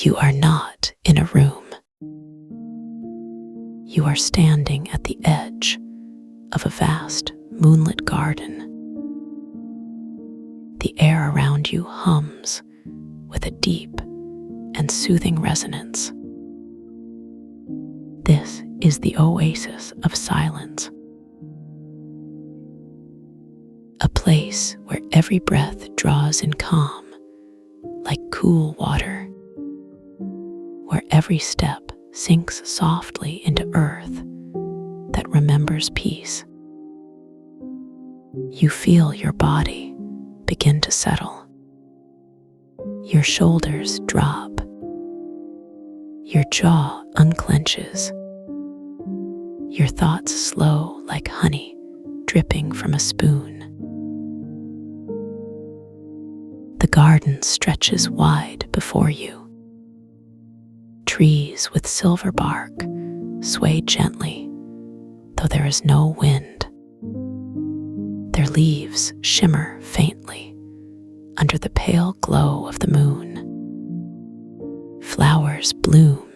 You are not in a room. You are standing at the edge of a vast moonlit garden. The air around you hums with a deep and soothing resonance. This is the oasis of silence, a place where every breath draws in calm, like cool water, where every step sinks softly into earth that remembers peace. You feel your body begin to settle. Your shoulders drop. Your jaw unclenches. Your thoughts slow like honey dripping from a spoon. The garden stretches wide before you. Trees with silver bark sway gently, though there is no wind. Their leaves shimmer faintly under the pale glow of the moon. Flowers bloom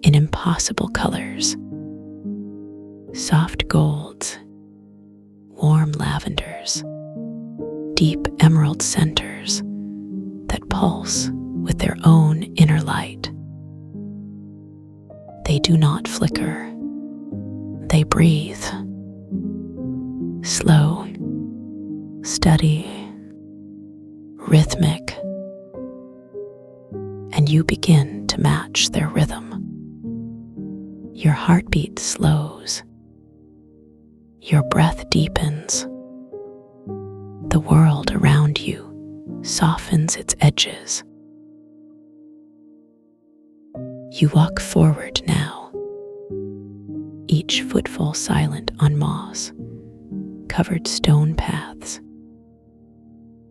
in impossible colors. Soft golds, warm lavenders, deep emerald centers that pulse with their own inner light. They do not flicker. They breathe. Slow, steady, rhythmic, and you begin to match their rhythm. Your heartbeat slows. Your breath deepens. The world around you softens its edges. You walk forward now, each footfall silent on moss-covered stone paths.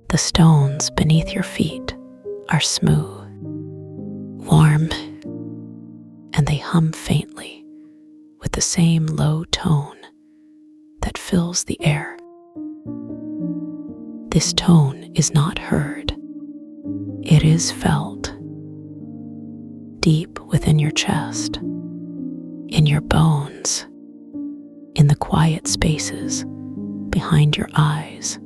The stones beneath your feet are smooth, warm, and they hum faintly with the same low tone that fills the air. This tone is not heard. It is felt deep within your chest, in your bones, in the quiet spaces behind your eyes.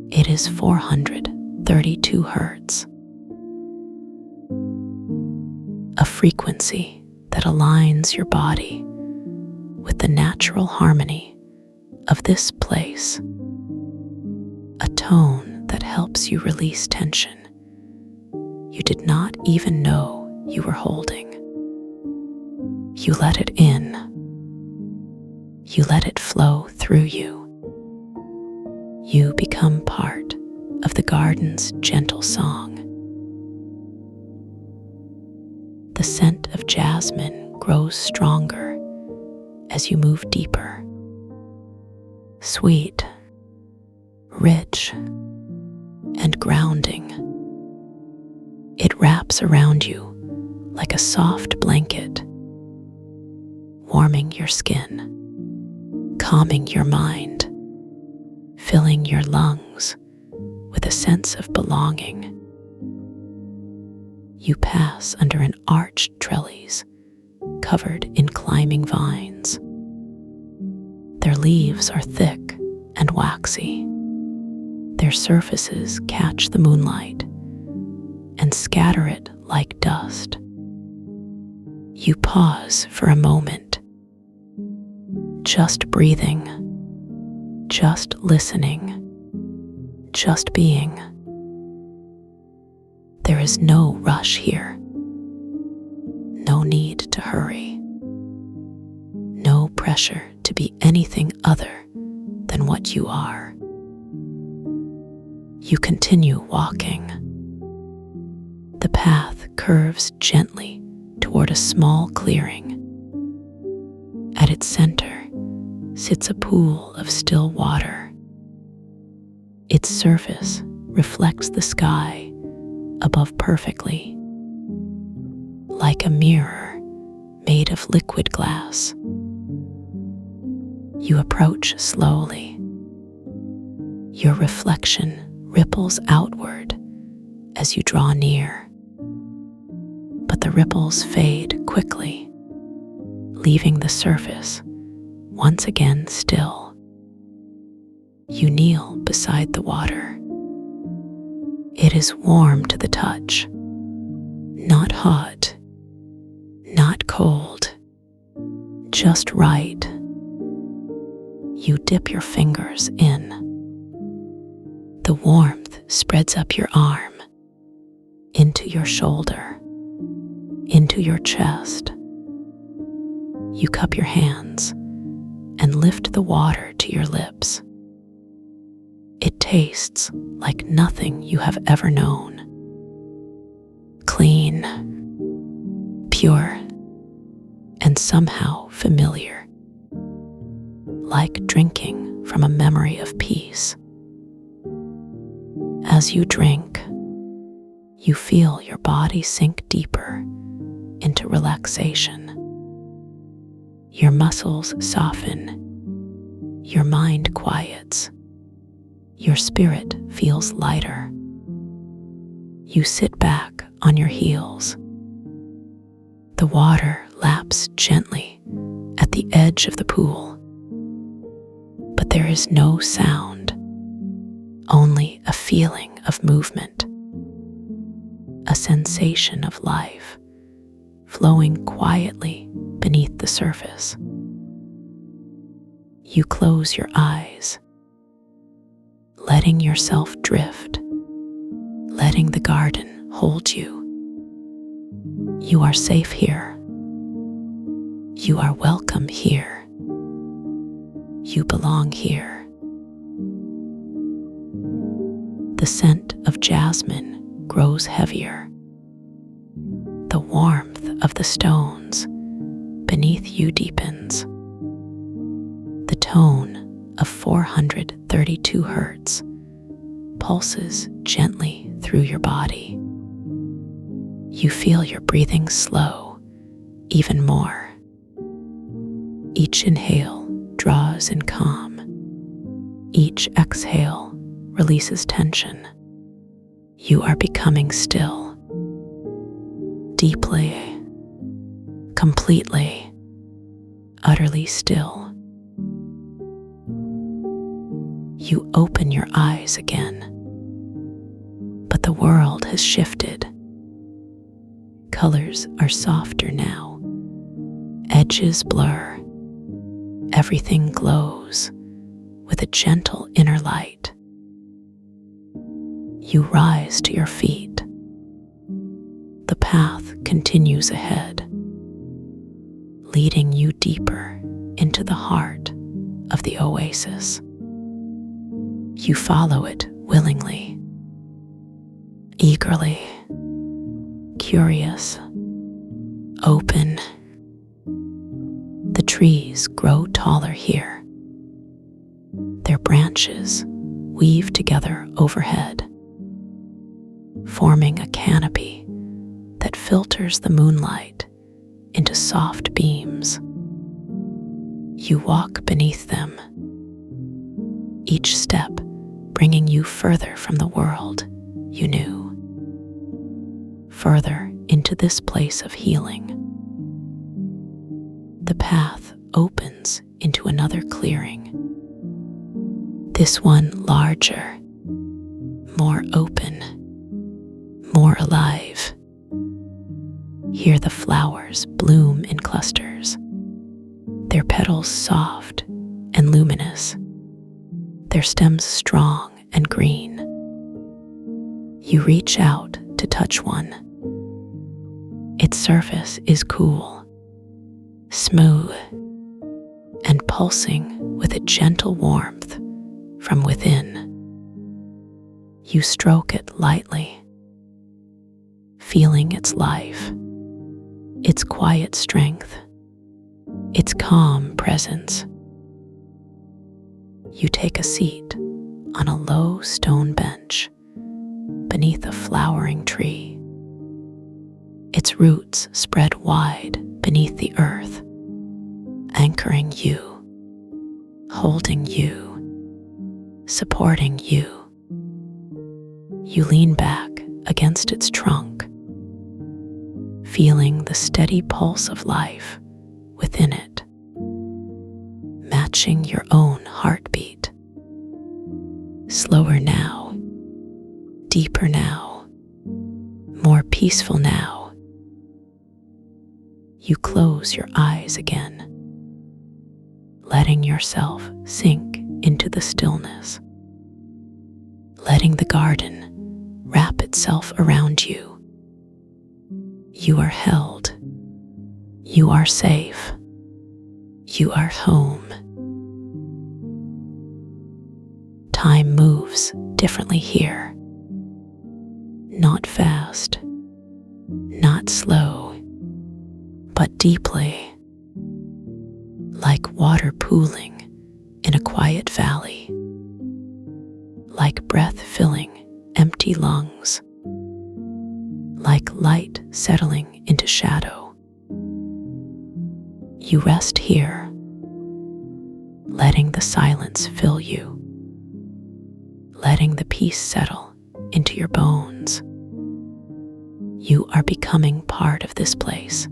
It is 432 hertz, a frequency that aligns your body with the natural harmony of this place, a tone that helps you release tension you did not even know you were holding. You let it in. You let it flow through you. You become part of the garden's gentle song. The scent of jasmine grows stronger as you move deeper. Sweet, rich, and grounding. It wraps around you like a soft blanket, warming your skin, calming your mind, filling your lungs with a sense of belonging. You pass under an arched trellis covered in climbing vines. Their leaves are thick and waxy. Their surfaces catch the moonlight and scatter it like dust. You pause for a moment, just breathing, just listening, just being. There is no rush here, no need to hurry, no pressure to be anything other than what you are. You continue walking. The path curves gently toward a small clearing. At its center sits a pool of still water. Its surface reflects the sky above perfectly, like a mirror made of liquid glass. You approach slowly. Your reflection ripples outward as you draw near. the ripples fade quickly, leaving the surface once again still. You kneel beside the water. It is warm to the touch, not hot, not cold, just right. You dip your fingers in. The warmth spreads up your arm, into your shoulder, into your chest. You cup your hands and lift the water to your lips. It tastes like nothing you have ever known. Clean, pure, and somehow familiar, like drinking from a memory of peace. As you drink, you feel your body sink deeper into relaxation. Your muscles soften, your mind quiets, your spirit feels lighter. You sit back on your heels. The water laps gently at the edge of the pool, but there is no sound, only a feeling of movement, a sensation of life flowing quietly beneath the surface. You close your eyes, letting yourself drift, letting the garden hold you. You are safe here. You are welcome here. You belong here. The scent of jasmine grows heavier. The warmth of the stones beneath you deepens. The tone of 432 hertz pulses gently through your body. You feel your breathing slow even more. Each inhale draws in calm. Each exhale releases tension. You are becoming still, deeply, completely, utterly still. You open your eyes again, but the world has shifted. Colors are softer now. Edges blur. Everything glows with a gentle inner light. You rise to your feet. The path continues ahead, leading you deeper into the heart of the oasis. You follow it willingly, eagerly, curious, open. The trees grow taller here. Their branches weave together overhead, forming a canopy that filters the moonlight into soft beams. You walk beneath them, each step bringing you further from the world you knew, further into this place of healing. The path opens into another clearing, this one larger, more open, more alive. Here the flowers bloom in clusters, their petals soft and luminous, their stems strong and green. You reach out to touch one. Its surface is cool, smooth, and pulsing with a gentle warmth from within. You stroke it lightly, feeling its life, its quiet strength, its calm presence. You take a seat on a low stone bench beneath a flowering tree. Its roots spread wide beneath the earth, anchoring you, holding you, supporting you. You lean back against its trunk, feeling the steady pulse of life within it, matching your own heartbeat. Slower now, deeper now, more peaceful now. You close your eyes again, letting yourself sink into the stillness, letting the garden wrap itself around you. You are held. You are safe. You are home. Time moves differently here. Not fast, not slow, but deeply, like water pooling in a quiet valley, like breath filling empty lungs, like light settling into shadow. You rest here, letting the silence fill you, letting the peace settle into your bones. You are becoming part of this place,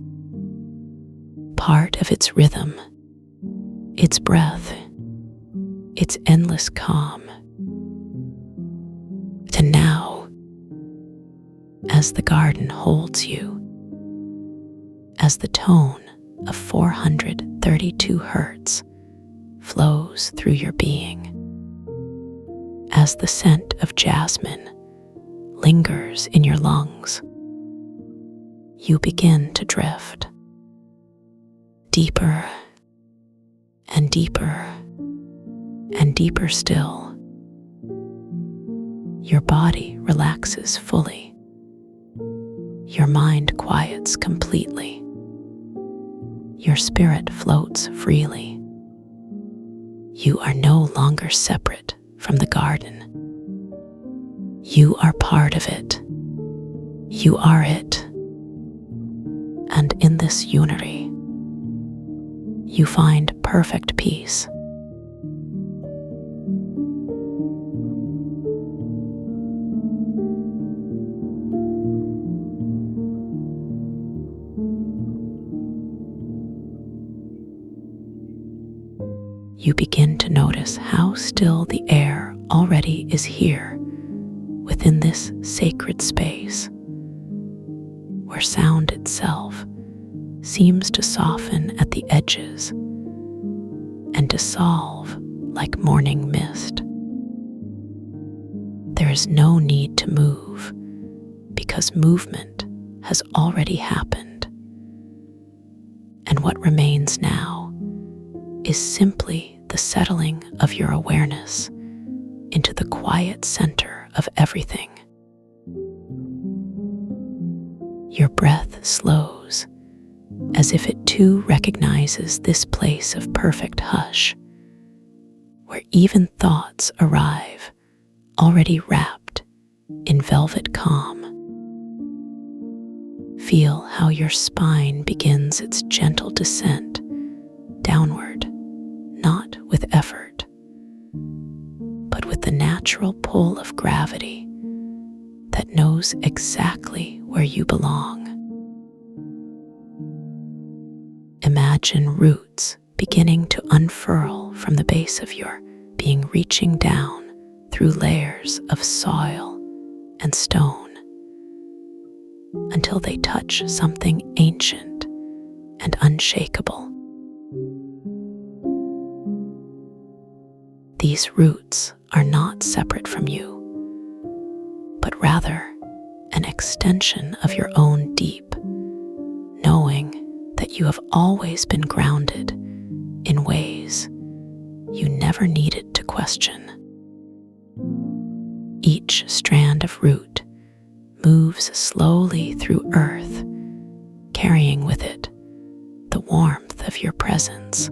part of its rhythm, its breath, its endless calm. And now, as the garden holds you, as the tone of 432 hertz flows through your being, as the scent of jasmine lingers in your lungs, you begin to drift deeper and deeper and deeper still. Your body relaxes fully. Your mind quiets completely. Your spirit floats freely. You are no longer separate from the garden. You are part of it. You are it. And in this unity, you find perfect peace. You begin to notice how still the air already is here within this sacred space, where sound itself seems to soften at the edges and dissolve like morning mist. There is no need to move because movement has already happened. And what remains now is simply the settling of your awareness into the quiet center of everything. Your breath slows, as if it too recognizes this place of perfect hush, where even thoughts arrive already wrapped in velvet calm. Feel how your spine begins its gentle descent downward, not with effort, but with the natural pull of gravity that knows exactly where you belong. Imagine roots beginning to unfurl from the base of your being, reaching down through layers of soil and stone until they touch something ancient and unshakable. These roots are not separate from you, but rather an extension of your own deep, knowing that you have always been grounded in ways you never needed to question. Each strand of root moves slowly through earth, carrying with it the warmth of your presence,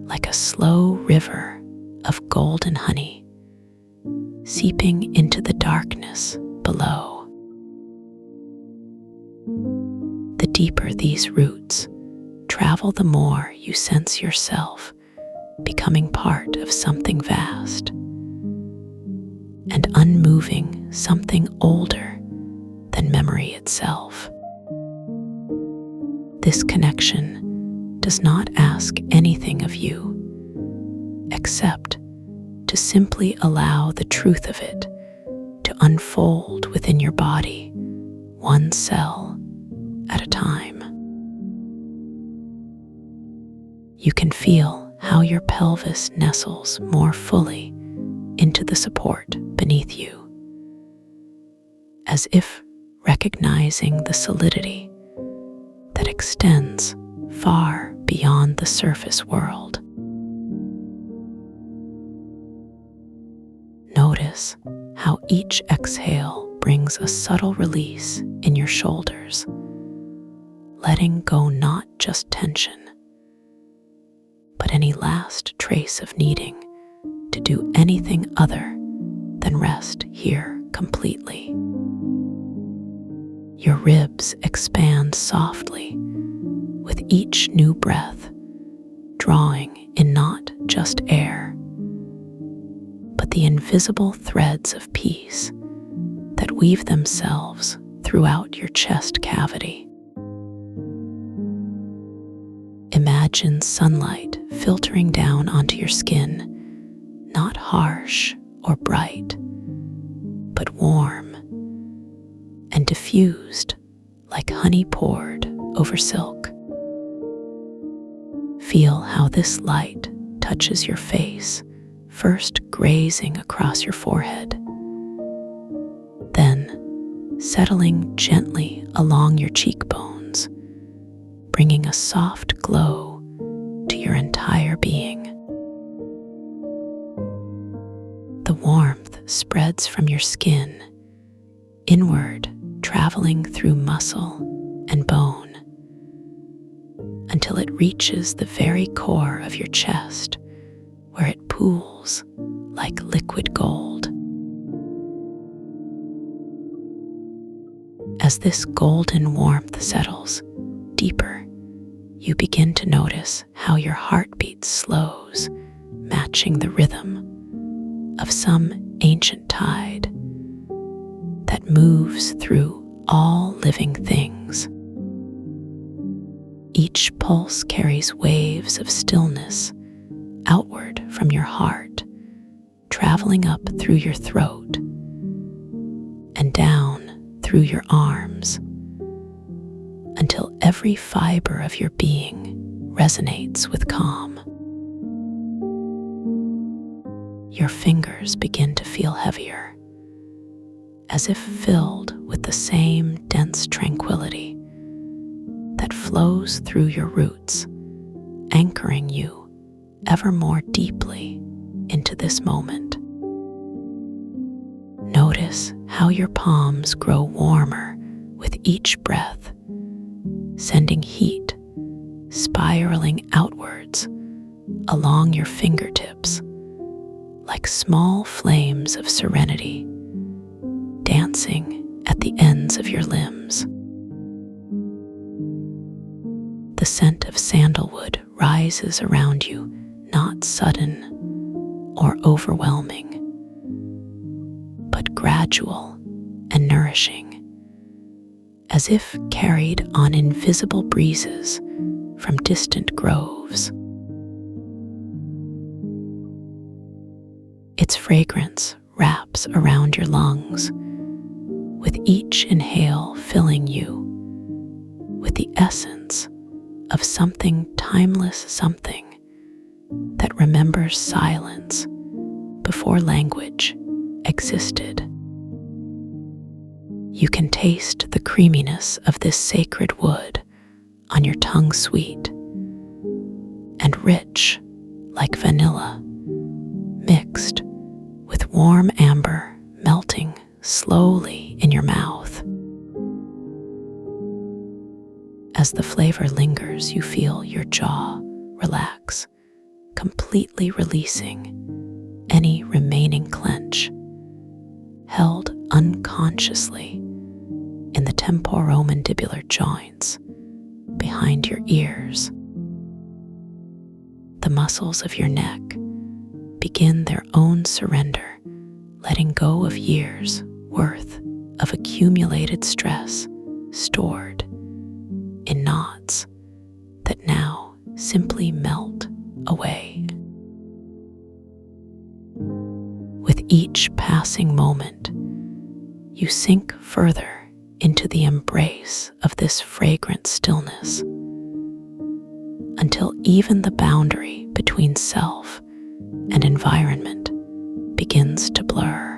like a slow river of golden honey seeping into the darkness below. The deeper these roots travel, the more you sense yourself becoming part of something vast and unmoving, something older than memory itself. This connection does not ask anything of you except to simply allow the truth of it to unfold within your body, one cell at a time. You can feel how your pelvis nestles more fully into the support beneath you, as if recognizing the solidity that extends far beyond the surface world. Notice how each exhale brings a subtle release in your shoulders, letting go not just tension, but any last trace of needing to do anything other than rest here completely. Your ribs expand softly with each new breath, drawing in not just air, but the invisible threads of peace that weave themselves throughout your chest cavity. Imagine sunlight filtering down onto your skin, not harsh or bright, but warm and diffused like honey poured over silk. Feel how this light touches your face, first grazing across your forehead, then settling gently along your cheekbones, bringing a soft glow to your entire being. The warmth spreads from your skin inward, traveling through muscle and bone until it reaches the very core of your chest, where it pools like liquid gold. As this golden warmth settles deeper, you begin to notice how your heartbeat slows, matching the rhythm of some ancient tide that moves through all living things. Each pulse carries waves of stillness outward from your heart, traveling up through your throat and down through your arms until every fiber of your being resonates with calm. Your fingers begin to feel heavier, as if filled with the same dense tranquility that flows through your roots, anchoring you ever more deeply into this moment. Notice how your palms grow warmer with each breath, sending heat spiraling outwards along your fingertips like small flames of serenity dancing at the ends of your limbs. The scent of sandalwood rises around you, not sudden or overwhelming, but gradual and nourishing, as if carried on invisible breezes from distant groves. Its fragrance wraps around your lungs, with each inhale filling you with the essence of something timeless, something that remembers silence before language existed. You can taste the creaminess of this sacred wood on your tongue, sweet and rich like vanilla, mixed with warm amber melting slowly in your mouth. As the flavor lingers, you feel your jaw relax, completely releasing any remaining clench held unconsciously in the temporomandibular joints behind your ears. The muscles of your neck begin their own surrender, letting go of years' worth of accumulated stress stored in knots simply melt away. With each passing moment, you sink further into the embrace of this fragrant stillness, until even the boundary between self and environment begins to blur.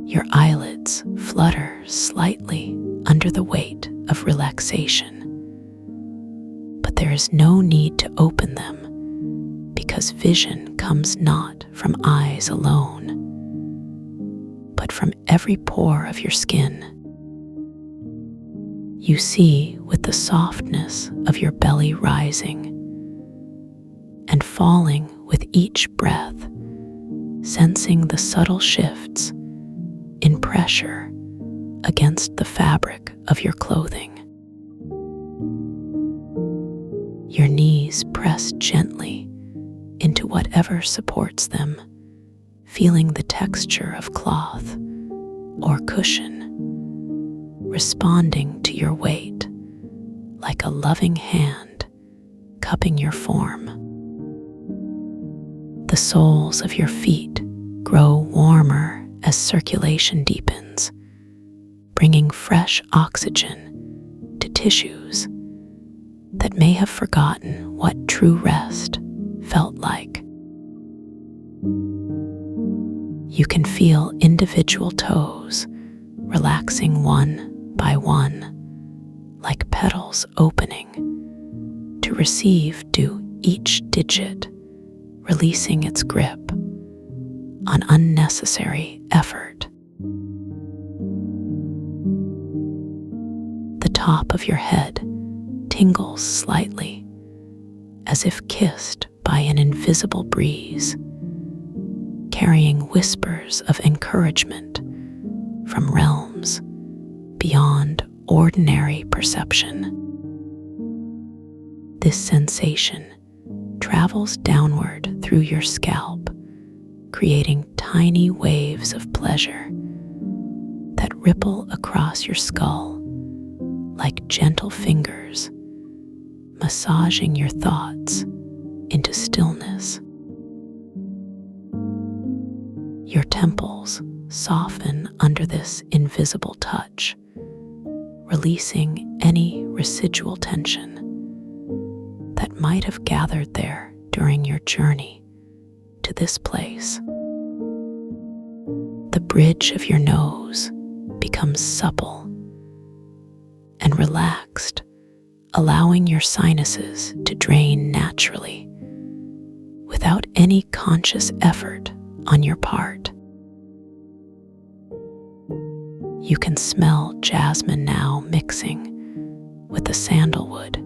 Your eyelids flutter slightly under the weight of relaxation, but there is no need to open them because vision comes not from eyes alone, but from every pore of your skin. You see with the softness of your belly rising and falling with each breath, sensing the subtle shifts in pressure against the fabric of your clothing. Your knees press gently into whatever supports them, feeling the texture of cloth or cushion, responding to your weight like a loving hand cupping your form. The soles of your feet grow warmer as circulation deepens, bringing fresh oxygen to tissues that may have forgotten what true rest felt like. You can feel individual toes relaxing one by one, like petals opening to receive to each digit, releasing its grip on unnecessary effort. The top of your head tingles slightly, as if kissed by an invisible breeze, carrying whispers of encouragement from realms beyond ordinary perception. This sensation travels downward through your scalp, creating tiny waves of pleasure that ripple across your skull like gentle fingers, massaging your thoughts into stillness. Your temples soften under this invisible touch, releasing any residual tension that might have gathered there during your journey to this place. The bridge of your nose becomes supple and relaxed, allowing your sinuses to drain naturally without any conscious effort on your part. You can smell jasmine now mixing with the sandalwood,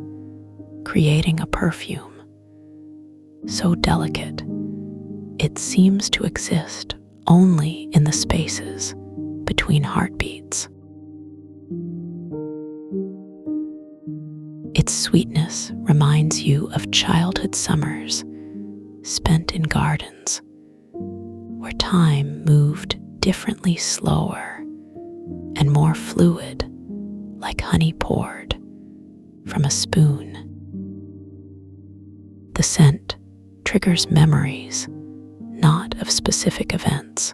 creating a perfume so delicate it seems to exist only in the spaces between heartbeats. Its sweetness reminds you of childhood summers spent in gardens where time moved differently, slower and more fluid, like honey poured from a spoon. The scent triggers memories not of specific events,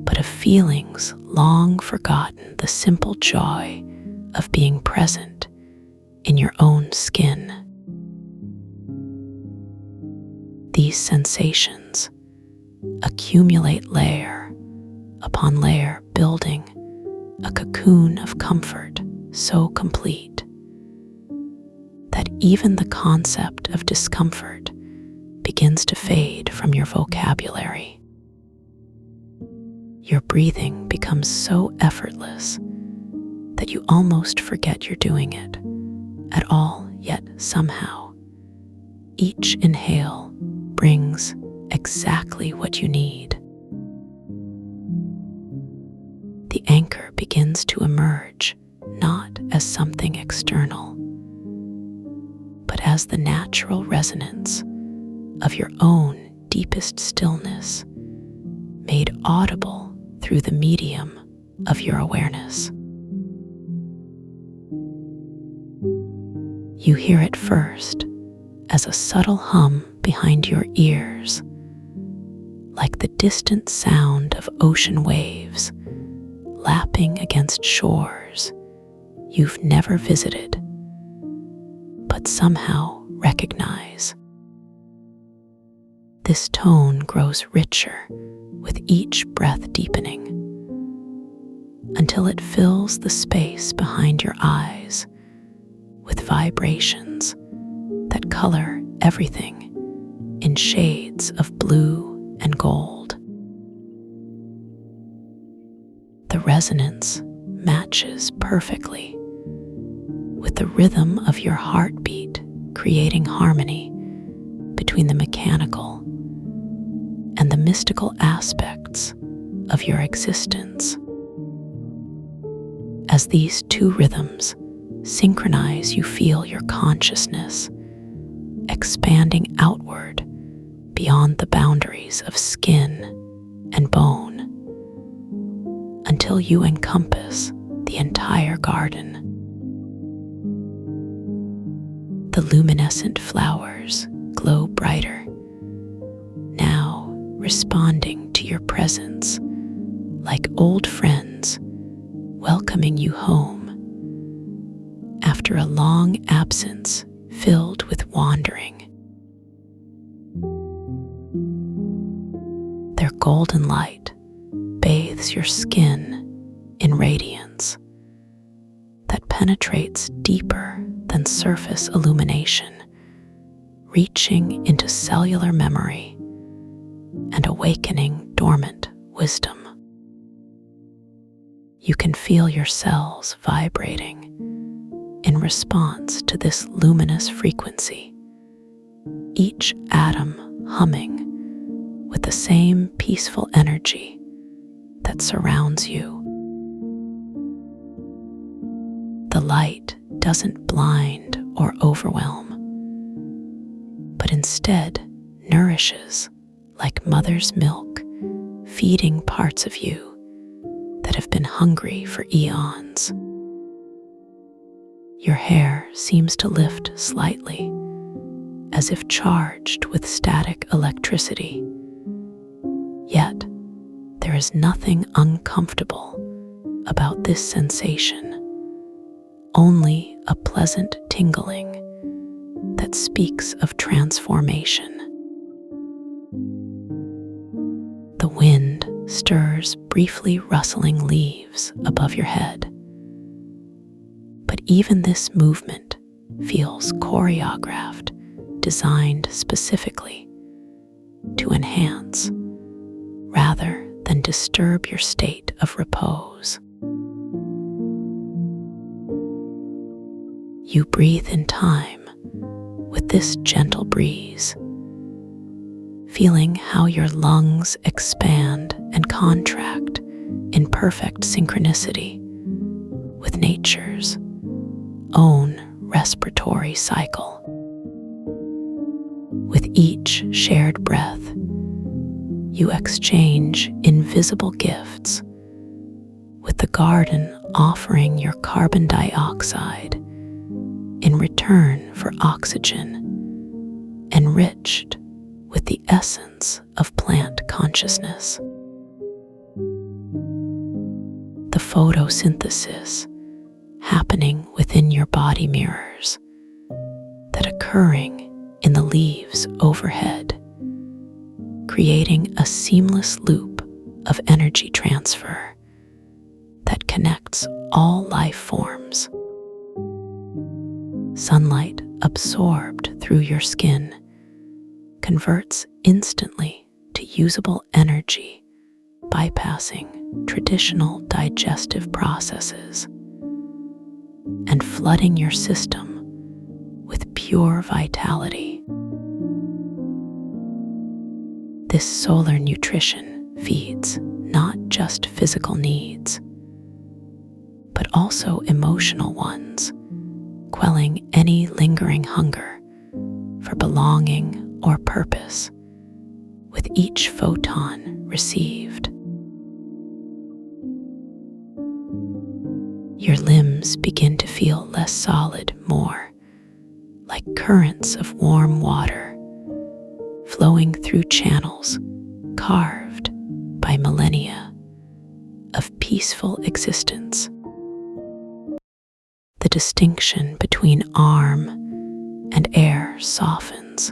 but of feelings long forgotten, the simple joy of being present in your own skin. These sensations accumulate layer upon layer, building a cocoon of comfort so complete that even the concept of discomfort begins to fade from your vocabulary. Your breathing becomes so effortless that you almost forget you're doing it at all, yet somehow each inhale brings exactly what you need. The anchor begins to emerge not as something external, but as the natural resonance of your own deepest stillness, made audible through the medium of your awareness. You hear it first as a subtle hum behind your ears, like the distant sound of ocean waves lapping against shores you've never visited, but somehow recognize. This tone grows richer with each breath deepening, until it fills the space behind your eyes with vibrations that color everything in shades of blue and gold. The resonance matches perfectly with the rhythm of your heartbeat, creating harmony between the mechanical and the mystical aspects of your existence. As these two rhythms synchronize, you feel your consciousness expanding outward beyond the boundaries of skin and bone, until you encompass the entire garden. The luminescent flowers glow brighter, now responding to your presence like old friends welcoming you home after a long absence filled with wandering. Their golden light bathes your skin in radiance that penetrates deeper than surface illumination, reaching into cellular memory and awakening dormant wisdom. You can feel your cells vibrating in response to this luminous frequency, each atom humming with the same peaceful energy that surrounds you. The light doesn't blind or overwhelm, but instead nourishes like mother's milk, feeding parts of you that have been hungry for eons. Your hair seems to lift slightly, as if charged with static electricity. Yet, there is nothing uncomfortable about this sensation, only a pleasant tingling that speaks of transformation. The wind stirs briefly rustling leaves above your head, but even this movement feels choreographed, designed specifically to enhance rather than disturb your state of repose. You breathe in time with this gentle breeze, feeling how your lungs expand and contract in perfect synchronicity with nature's own respiratory cycle. With each shared breath, you exchange invisible gifts, with the garden offering your carbon dioxide in return for oxygen, enriched with the essence of plant consciousness. The photosynthesis happening within your body mirrors that occurring in the leaves overhead, creating a seamless loop of energy transfer that connects all life forms. Sunlight absorbed through your skin converts instantly to usable energy, bypassing traditional digestive processes and flooding your system with pure vitality. This solar nutrition feeds not just physical needs, but also emotional ones, quelling any lingering hunger for belonging or purpose with each photon received. Your limbs begin to feel less solid, more like currents of warm water flowing through channels carved by millennia of peaceful existence. The distinction between arm and air softens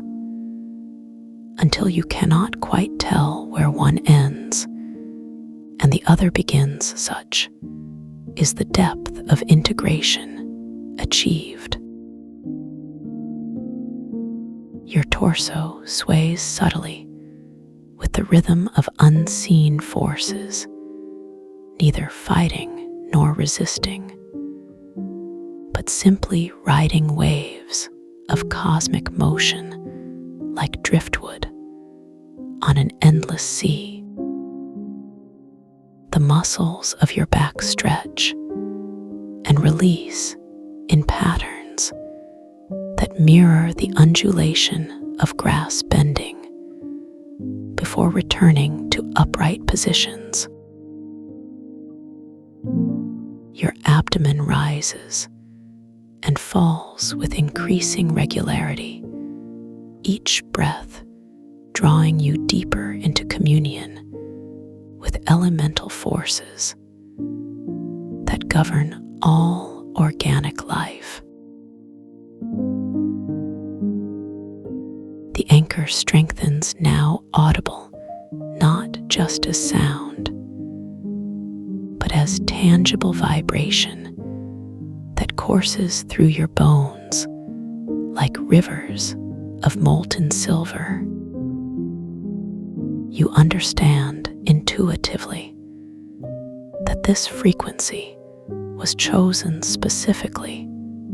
until you cannot quite tell where one ends and the other begins. Such is the depth of integration achieved. Your torso sways subtly with the rhythm of unseen forces, neither fighting nor resisting, but simply riding waves of cosmic motion like driftwood on an endless sea. The muscles of your back stretch and release in patterns that mirror the undulation of grass bending before returning to upright positions. Your abdomen rises and falls with increasing regularity, each breath drawing you deeper into communion with elemental forces that govern all organic life. The anchor strengthens, now audible not just as sound, but as tangible vibration that courses through your bones like rivers of molten silver. You understand intuitively that this frequency was chosen specifically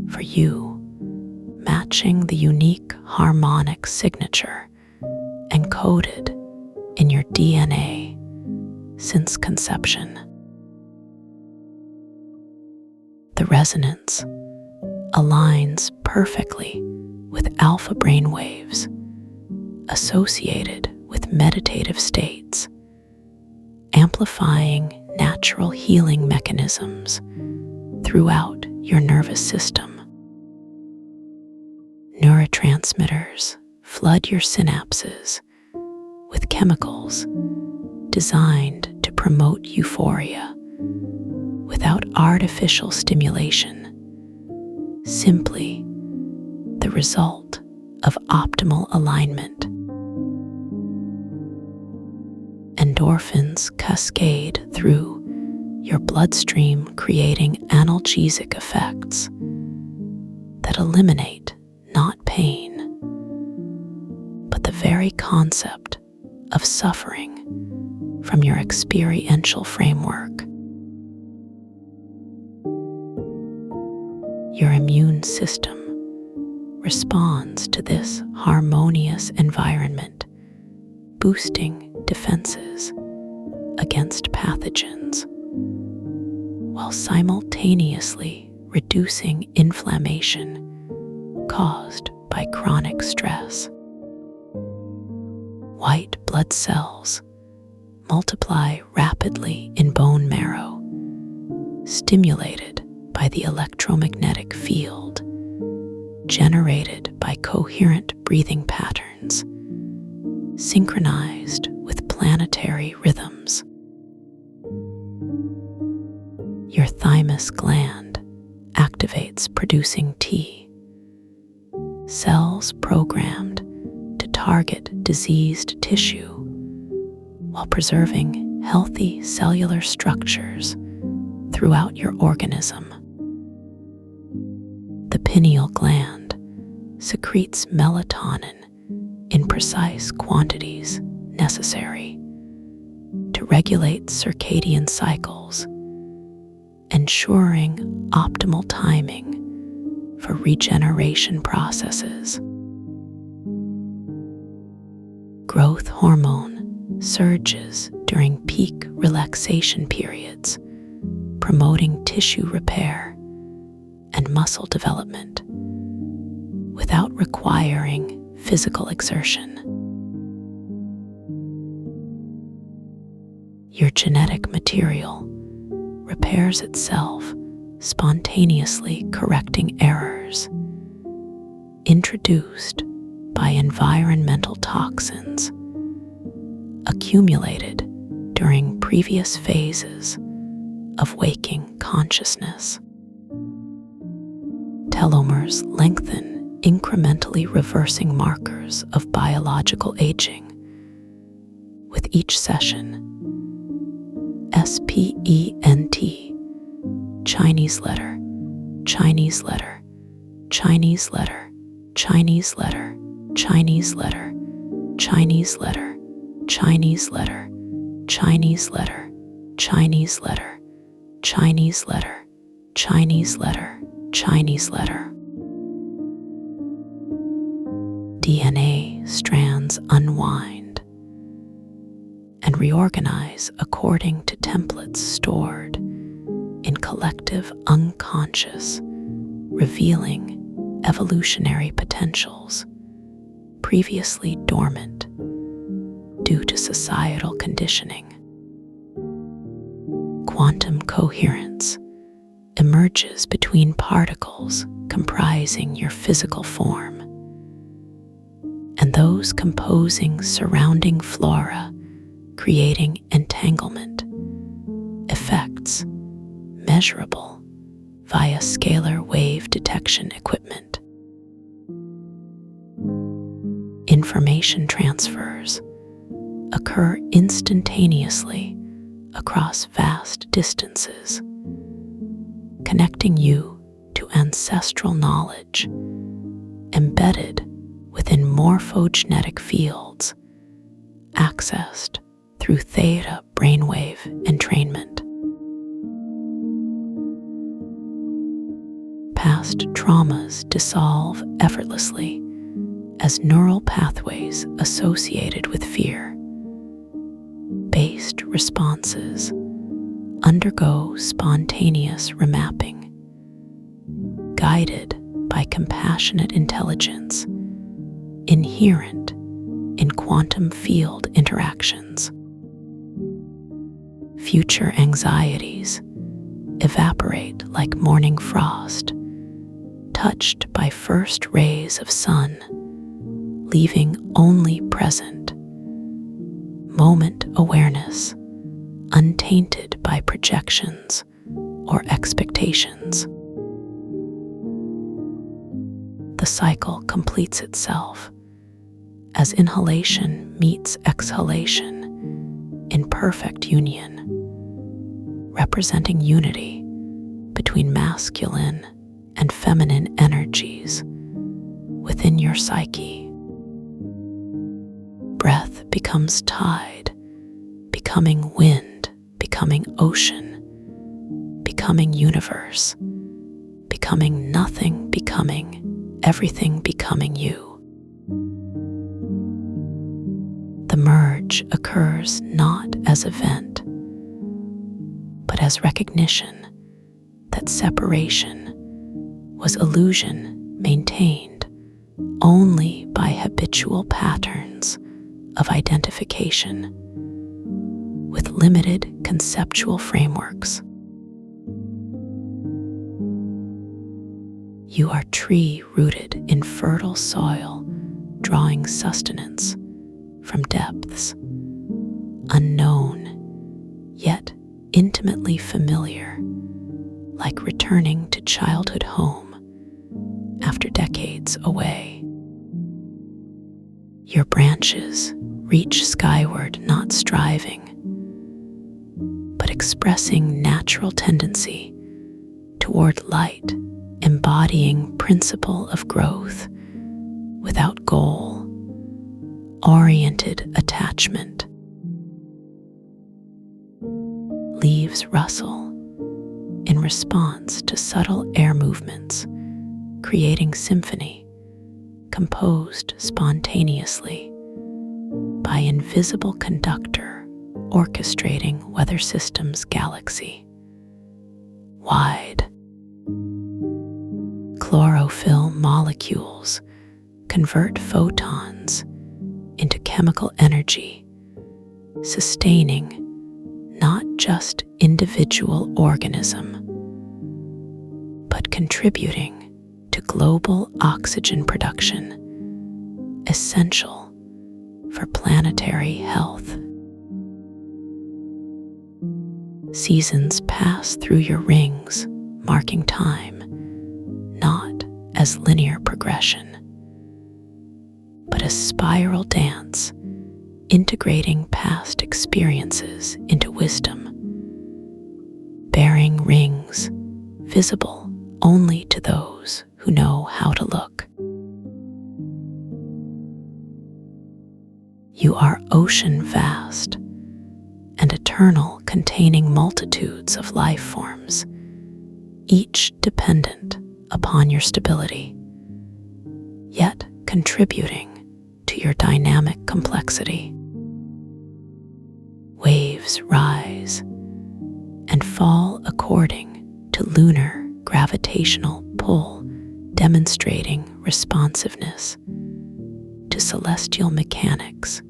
for you, matching the unique harmonic signature encoded in your DNA since conception. The resonance aligns perfectly with alpha brainwaves associated with meditative states, amplifying natural healing mechanisms throughout your nervous system. Neurotransmitters flood your synapses with chemicals designed to promote euphoria without artificial stimulation, simply the result of optimal alignment. Endorphins cascade through your bloodstream, creating analgesic effects that eliminate not pain, but the very concept of suffering from your experiential framework. Your immune system responds to this harmonious environment, boosting defenses against pathogens, while simultaneously reducing inflammation caused by chronic stress. White blood cells multiply rapidly in bone marrow, stimulated by the electromagnetic field generated by coherent breathing patterns, synchronized with planetary rhythms. Your thymus gland activates, producing T cells programmed to target diseased tissue while preserving healthy cellular structures throughout your organism. The pineal gland secretes melatonin in precise quantities necessary to regulate circadian cycles, ensuring optimal timing for regeneration processes. Growth hormone surges during peak relaxation periods, promoting tissue repair and muscle development without requiring physical exertion. Your genetic material repairs itself, spontaneously correcting errors, introduced by environmental toxins accumulated during previous phases of waking consciousness. Telomers lengthen, incrementally reversing markers of biological aging. With each session, SPENT, Chinese letter, Chinese letter, Chinese letter, Chinese letter, Chinese letter, Chinese letter, Chinese letter, Chinese letter, Chinese letter, Chinese letter, Chinese letter, Chinese letter. DNA strands unwind and reorganize according to templates stored in collective unconscious, revealing evolutionary potentials previously dormant due to societal conditioning. Quantum coherence emerges between particles comprising your physical form and those composing surrounding flora, creating entanglement effects measurable via scalar wave detection equipment. Information transfers occur instantaneously across vast distances, connecting you to ancestral knowledge embedded within morphogenetic fields accessed through theta brainwave entrainment. Past traumas dissolve effortlessly as neural pathways associated with fear-based responses undergo spontaneous remapping, guided by compassionate intelligence inherent in quantum field interactions. Future anxieties evaporate like morning frost, touched by first rays of sun, leaving only present moment awareness, untainted by projections or expectations. The cycle completes itself as inhalation meets exhalation in perfect union, representing unity between masculine and feminine energies within your psyche. Breath becomes tide, becoming wind, becoming ocean, becoming universe, becoming nothing, becoming everything, becoming you. The merge occurs not as event, but as recognition that separation was illusion maintained only by habitual patterns of identification with limited conceptual frameworks. You are tree rooted in fertile soil, drawing sustenance from depths unknown yet intimately familiar, like returning to childhood home after decades away. Your branches reach skyward, not striving, but expressing natural tendency toward light, embodying principle of growth without goal-oriented attachment. Leaves rustle in response to subtle air movements, creating symphony composed spontaneously by invisible conductor orchestrating weather systems galaxy wide. Chlorophyll molecules convert photons into chemical energy, sustaining not just individual organism, but contributing to global oxygen production, essential for planetary health. Seasons pass through your rings, marking time, not as linear progression, but a spiral dance, integrating past experiences into wisdom. Bearing rings, visible only to those who know how to look. You are ocean vast and eternal, containing multitudes of life forms, each dependent upon your stability, yet contributing to your dynamic complexity. Waves rise and fall according to lunar gravitational pull, demonstrating responsiveness to celestial mechanics,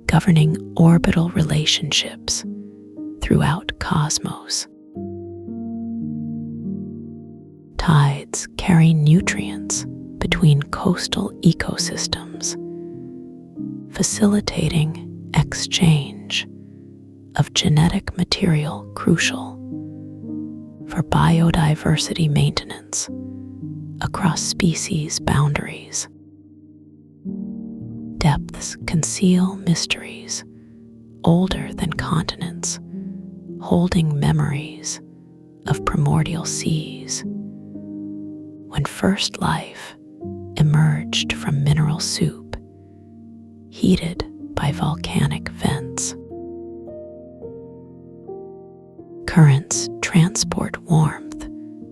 governing orbital relationships throughout cosmos. Tides carry nutrients between coastal ecosystems, facilitating exchange of genetic material crucial for biodiversity maintenance across species boundaries. Depths conceal mysteries older than continents, holding memories of primordial seas, when first life emerged from mineral soup, heated by volcanic vents. Currents transport warmth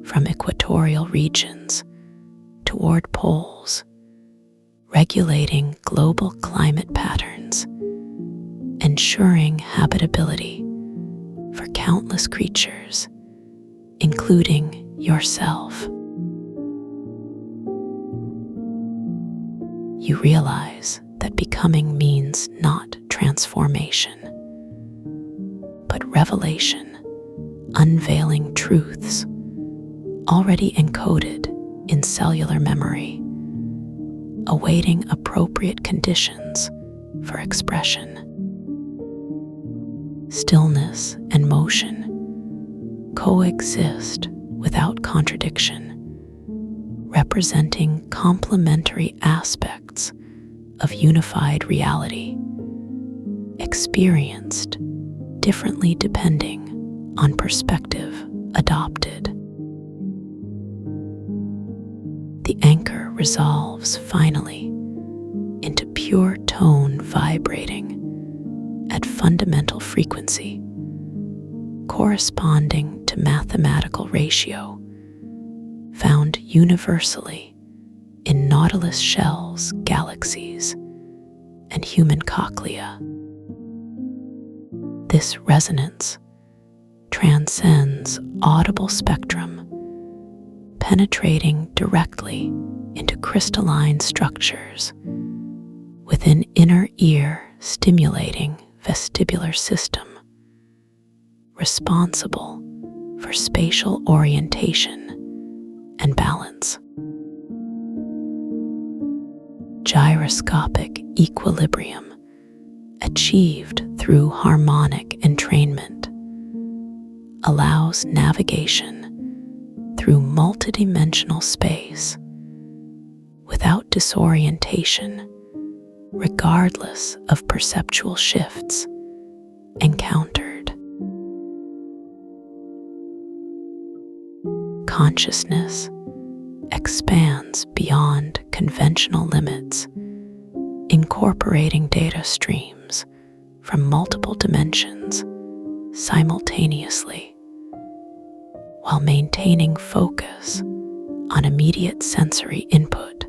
from equatorial regions toward poles, regulating global climate patterns, ensuring habitability for countless creatures, including yourself. You realize that becoming means not transformation, but revelation, unveiling truths already encoded in cellular memory, awaiting appropriate conditions for expression. Stillness and motion coexist without contradiction, representing complementary aspects of unified reality, experienced differently depending on perspective adopted. The anchor resolves finally into pure tone, vibrating at fundamental frequency, corresponding to mathematical ratio found universally in nautilus shells, galaxies, and human cochlea. This resonance transcends audible spectrum, penetrating directly into crystalline structures within inner ear, stimulating vestibular system, responsible for spatial orientation and balance. Gyroscopic equilibrium achieved through harmonic entrainment allows navigation through multidimensional space without disorientation, regardless of perceptual shifts encountered. Consciousness expands beyond conventional limits, incorporating data streams from multiple dimensions simultaneously, while maintaining focus on immediate sensory input.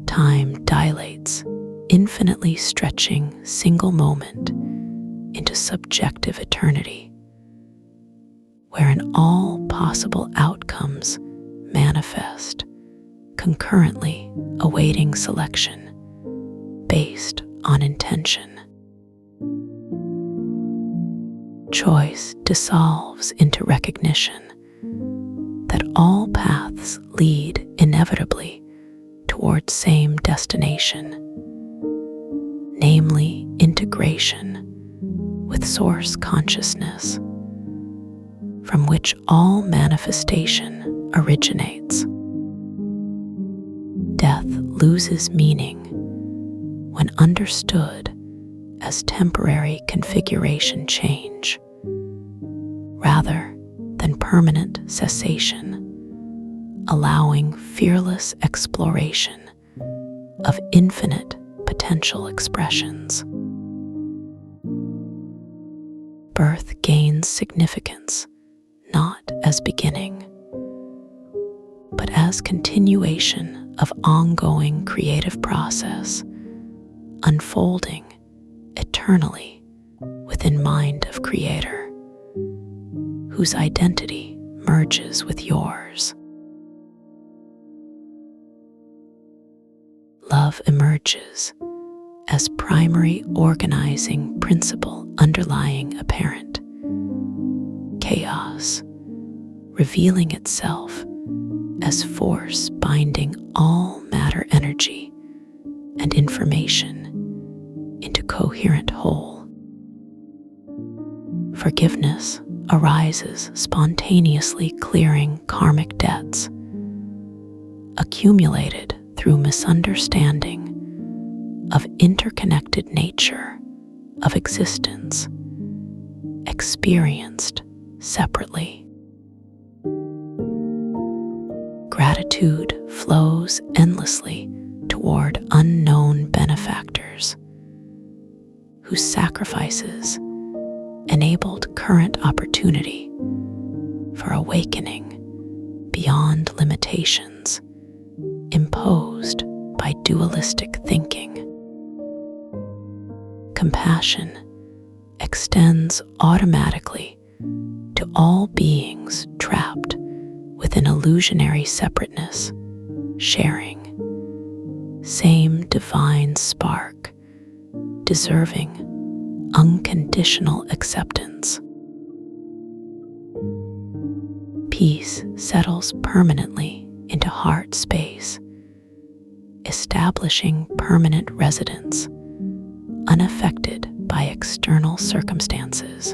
Time dilates, infinitely stretching single moment into subjective eternity, wherein all possible outcomes manifest concurrently, awaiting selection based on intention. Choice dissolves into recognition that all paths lead inevitably toward same destination, namely integration with source consciousness, from which all manifestation originates. Death loses meaning when understood as temporary configuration change, rather than permanent cessation, allowing fearless exploration of infinite potential expressions. Birth gains significance not as beginning, but as continuation of ongoing creative process, unfolding eternally within mind of Creator, whose identity merges with yours. Love emerges as primary organizing principle underlying apparent chaos, revealing itself as force binding all matter energy and information into coherent whole. Forgiveness arises spontaneously, clearing karmic debts accumulated through misunderstanding of interconnected nature of existence, experienced separately. Gratitude flows endlessly toward unknown benefactors whose sacrifices enabled current opportunity for awakening beyond limitations imposed by dualistic thinking. Compassion extends automatically to all beings trapped within illusionary separateness, sharing same divine spark, deserving unconditional acceptance. Peace settles permanently into heart space, establishing permanent residence, unaffected by external circumstances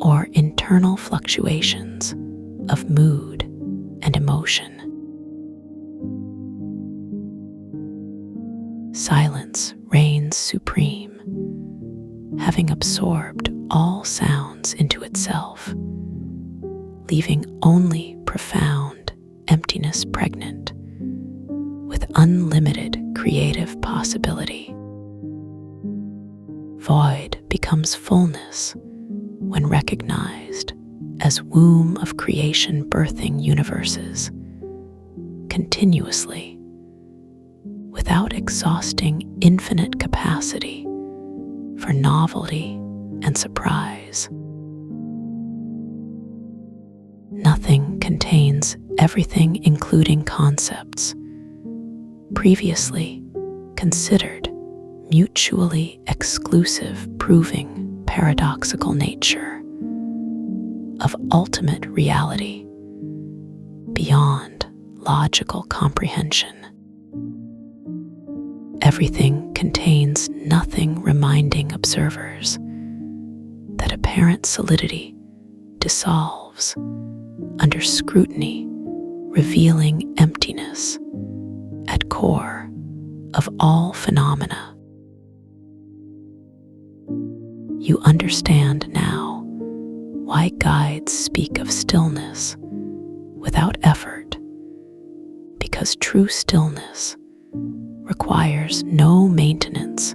or internal fluctuations of mood and emotion. Silence reigns supreme, having absorbed all sounds into itself, leaving only profound emptiness pregnant with unlimited creative possibility. Void becomes fullness when recognized as womb of creation, birthing universes continuously without exhausting infinite capacity for novelty and surprise. Nothing contains everything, including concepts previously considered mutually exclusive, proving paradoxical nature of ultimate reality beyond logical comprehension. Everything contains nothing, reminding observers that apparent solidity dissolves under scrutiny, revealing emptiness at core of all phenomena. You understand now why guides speak of stillness without effort, because true stillness requires no maintenance,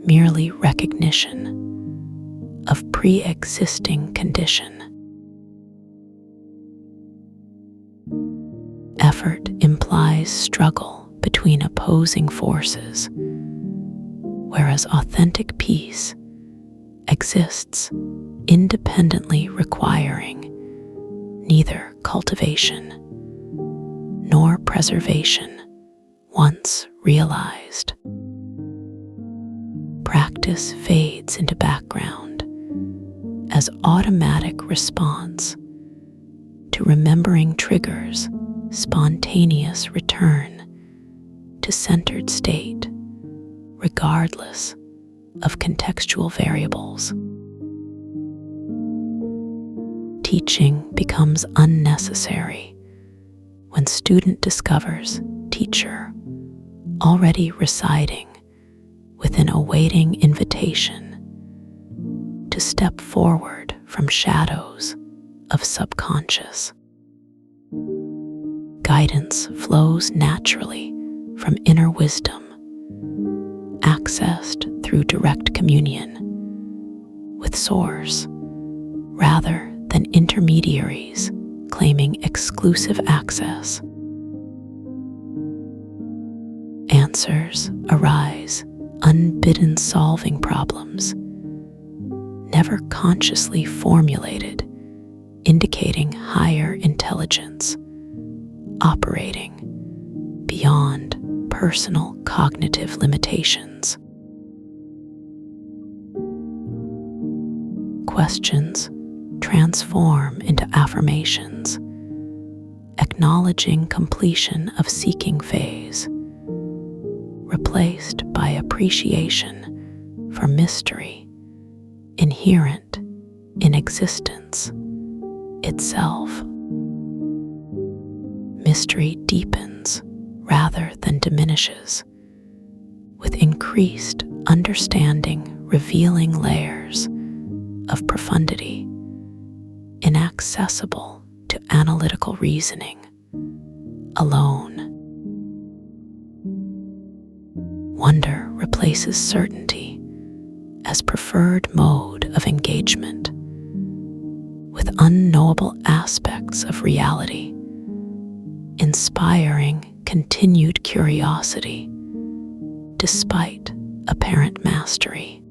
merely recognition of pre-existing condition. Effort implies struggle between opposing forces, whereas authentic peace exists independently, requiring neither cultivation nor preservation. Once realized, practice fades into background as automatic response, to remembering triggers spontaneous return to centered state, regardless of contextual variables. Teaching becomes unnecessary when student discovers teacher already residing within a waiting invitation to step forward from shadows of subconscious. Guidance flows naturally from inner wisdom, accessed through direct communion with Source, rather than intermediaries claiming exclusive access. Answers arise unbidden, solving problems never consciously formulated, indicating higher intelligence operating beyond personal cognitive limitations. Questions transform into affirmations, acknowledging completion of seeking phase, replaced by appreciation for mystery inherent in existence itself. Mystery deepens rather than diminishes, with increased understanding revealing layers of profundity inaccessible to analytical reasoning alone. Wonder replaces certainty as preferred mode of engagement with unknowable aspects of reality, inspiring continued curiosity despite apparent mastery.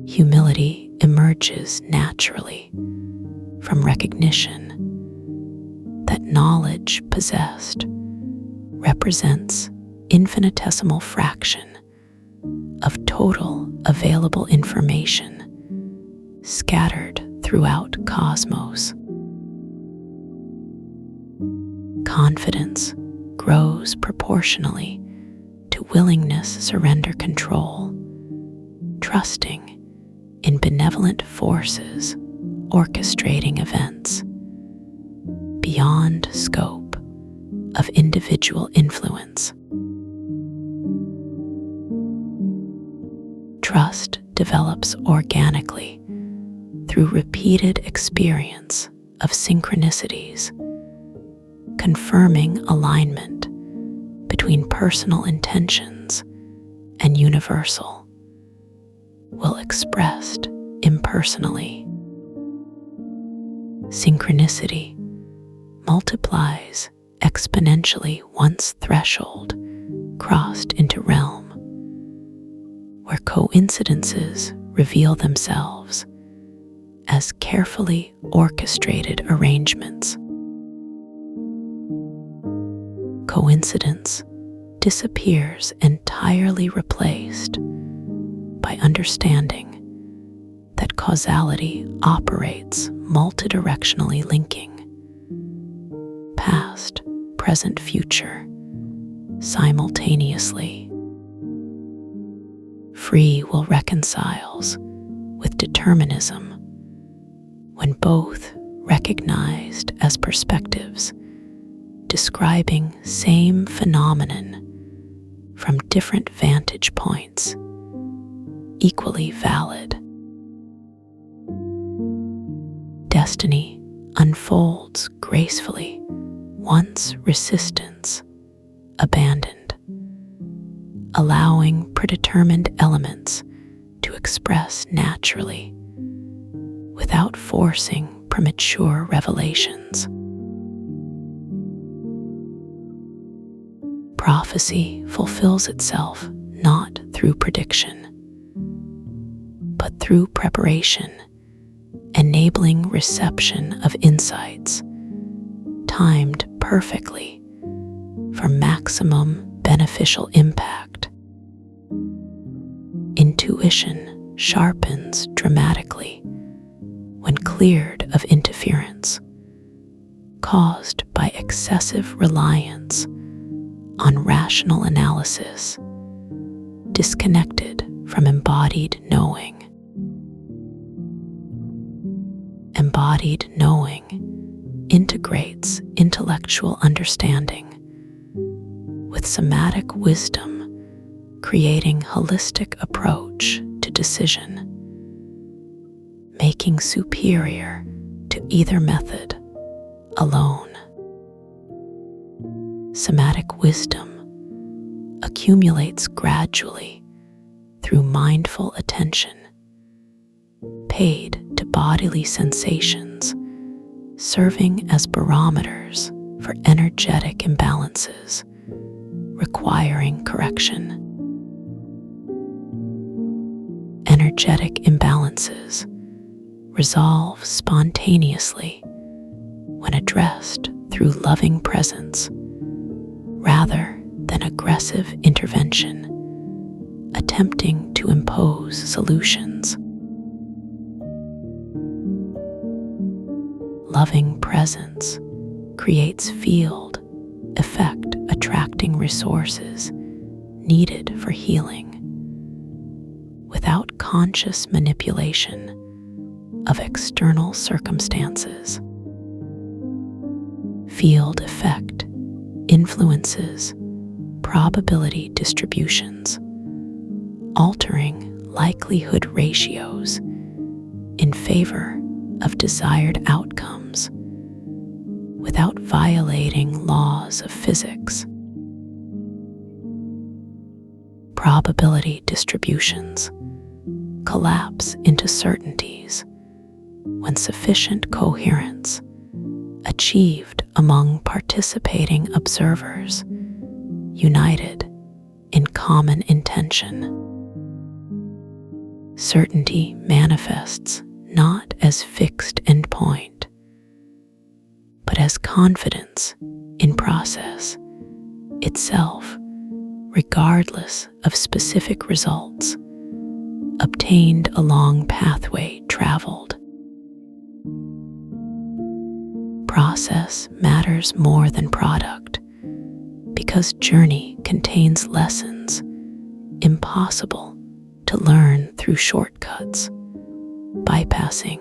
Humility emerges naturally from recognition that knowledge possessed represents infinitesimal fraction of total available information scattered throughout cosmos. Confidence grows proportionally to willingness surrender control, trusting in benevolent forces orchestrating events beyond scope of individual influence. Trust develops organically through repeated experience of synchronicities, confirming alignment between personal intentions and universal will expressed impersonally. Synchronicity multiplies exponentially once threshold crossed into realm, where coincidences reveal themselves as carefully orchestrated arrangements. Coincidence disappears entirely, replaced by understanding that causality operates multidirectionally, linking past, present, future simultaneously. Free will reconciles with determinism when both recognized as perspectives describing same phenomenon from different vantage points, equally valid. Destiny unfolds gracefully once resistance abandoned, allowing predetermined elements to express naturally without forcing premature revelations. Prophecy fulfills itself not through prediction, but through preparation, enabling reception of insights timed perfectly for maximum beneficial impact. Intuition sharpens dramatically when cleared of interference, caused by excessive reliance on rational analysis, disconnected from embodied knowing. Embodied knowing integrates intellectual understanding with somatic wisdom, creating holistic approach to decision, making superior to either method alone. Somatic wisdom accumulates gradually through mindful attention, paid to bodily sensations, serving as barometers for energetic imbalances requiring correction. Energetic imbalances resolve spontaneously when addressed through loving presence rather than aggressive intervention, attempting to impose solutions. Loving presence creates field effect, attracting resources needed for healing without conscious manipulation of external circumstances. Field effect influences probability distributions, altering likelihood ratios in favor of desired outcomes without violating laws of physics. Probability distributions collapse into certainties when sufficient coherence achieved among participating observers united in common intention. Certainty manifests not as fixed endpoint, but as confidence in process itself, regardless of specific results obtained along pathway traveled. Process matters more than product because journey contains lessons impossible to learn through shortcuts, bypassing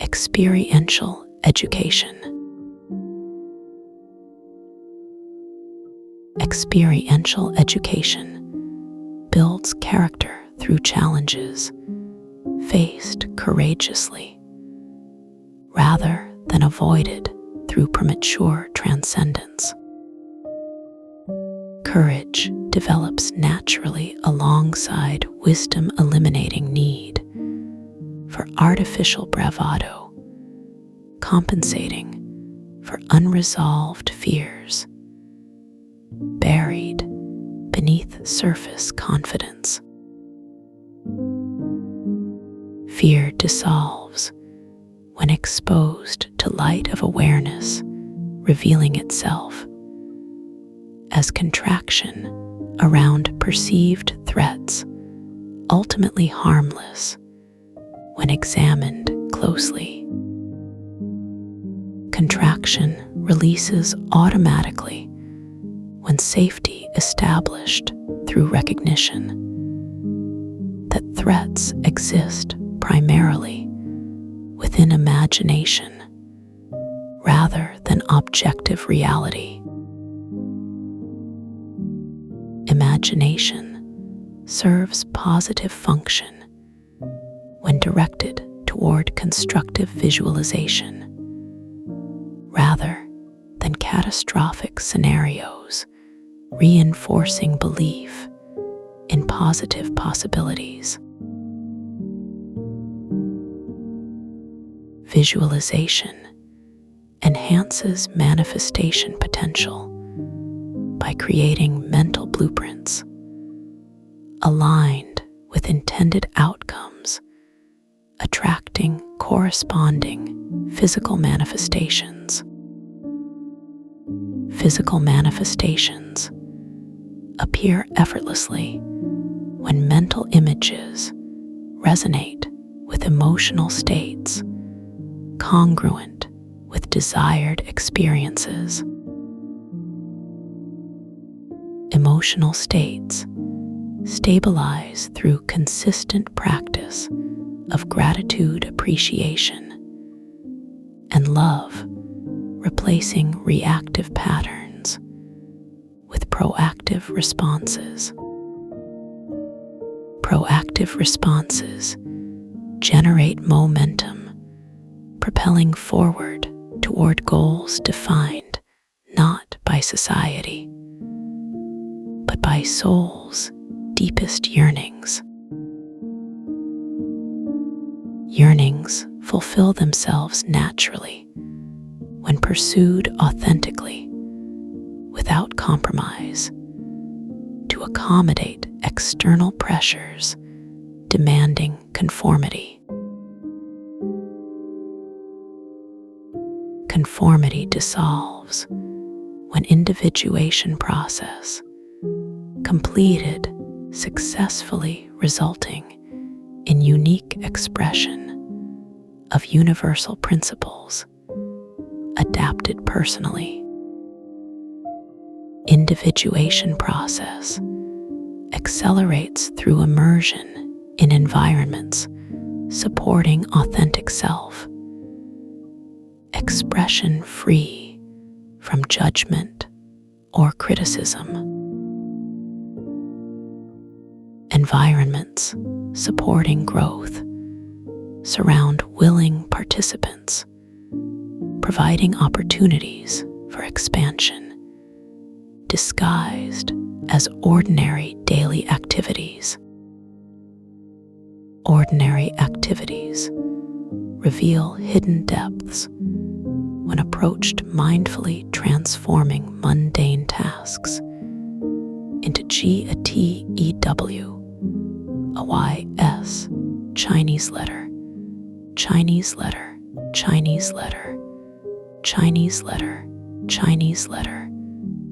experiential education. Experiential education builds character through challenges faced courageously, rather than avoided through premature transcendence. Courage develops naturally alongside wisdom, eliminating need for artificial bravado, compensating for unresolved fears buried beneath surface confidence. Fear dissolves when exposed to light of awareness, revealing itself as contraction around perceived threats, ultimately harmless when examined closely. Contraction releases automatically when safety established through recognition that threats exist primarily within imagination rather than objective reality. Imagination serves positive function when directed toward constructive visualization rather than catastrophic scenarios, reinforcing belief in positive possibilities. Visualization enhances manifestation potential by creating mental blueprints aligned with intended outcomes, attracting corresponding physical manifestations. Physical manifestations appear effortlessly when mental images resonate with emotional states congruent with desired experiences. Emotional states stabilize through consistent practice of gratitude, appreciation, and love, replacing reactive patterns with proactive responses. Proactive responses generate momentum, propelling forward toward goals defined not by society, but by soul's deepest yearnings. Yearnings fulfill themselves naturally when pursued authentically, without compromise, to accommodate external pressures demanding conformity. Conformity dissolves when individuation process completed successfully, resulting in unique expression of universal principles adapted personally. Individuation process accelerates through immersion in environments supporting authentic self, expression free from judgment or criticism. Environments supporting growth surround willing participants, providing opportunities for expansion, disguised as ordinary daily activities. Ordinary activities reveal hidden depths when approached mindfully, transforming mundane tasks into GATEWYS, Chinese letter, Chinese letter, Chinese letter, Chinese letter, Chinese letter,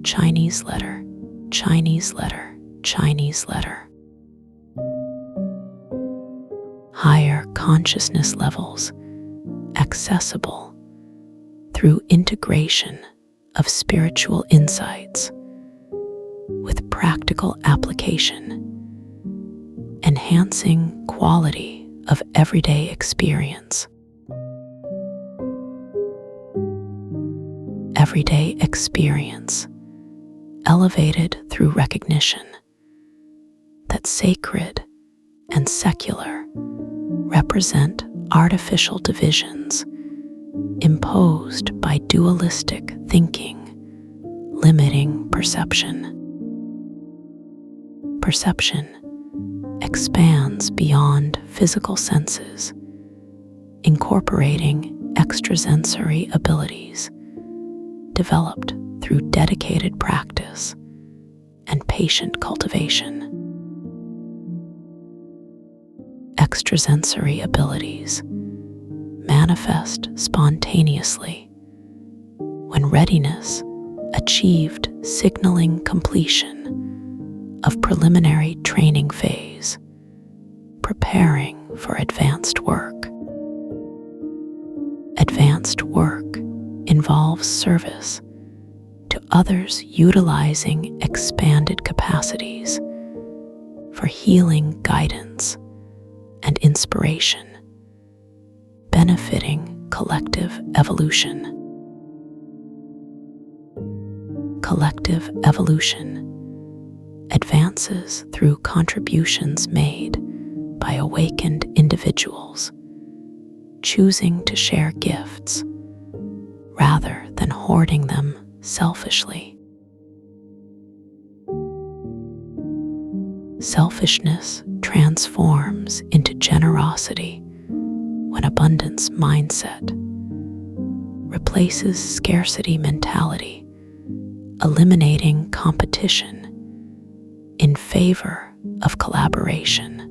Chinese letter, Chinese letter, Chinese letter. Higher consciousness levels accessible through integration of spiritual insights with practical application, enhancing quality of everyday experience. Everyday experience elevated through recognition that sacred and secular represent artificial divisions imposed by dualistic thinking, limiting perception. Perception expands beyond physical senses, incorporating extrasensory abilities developed through dedicated practice and patient cultivation. Extrasensory abilities manifest spontaneously when readiness achieved, signaling completion of preliminary training phase, preparing for advanced work. Advanced work involves service to others, utilizing expanded capacities for healing, guidance, and inspiration, benefiting collective evolution. Collective evolution advances through contributions made by awakened individuals, choosing to share gifts rather than hoarding them selfishly. Selfishness transforms into generosity when abundance mindset replaces scarcity mentality, eliminating competition in favor of collaboration.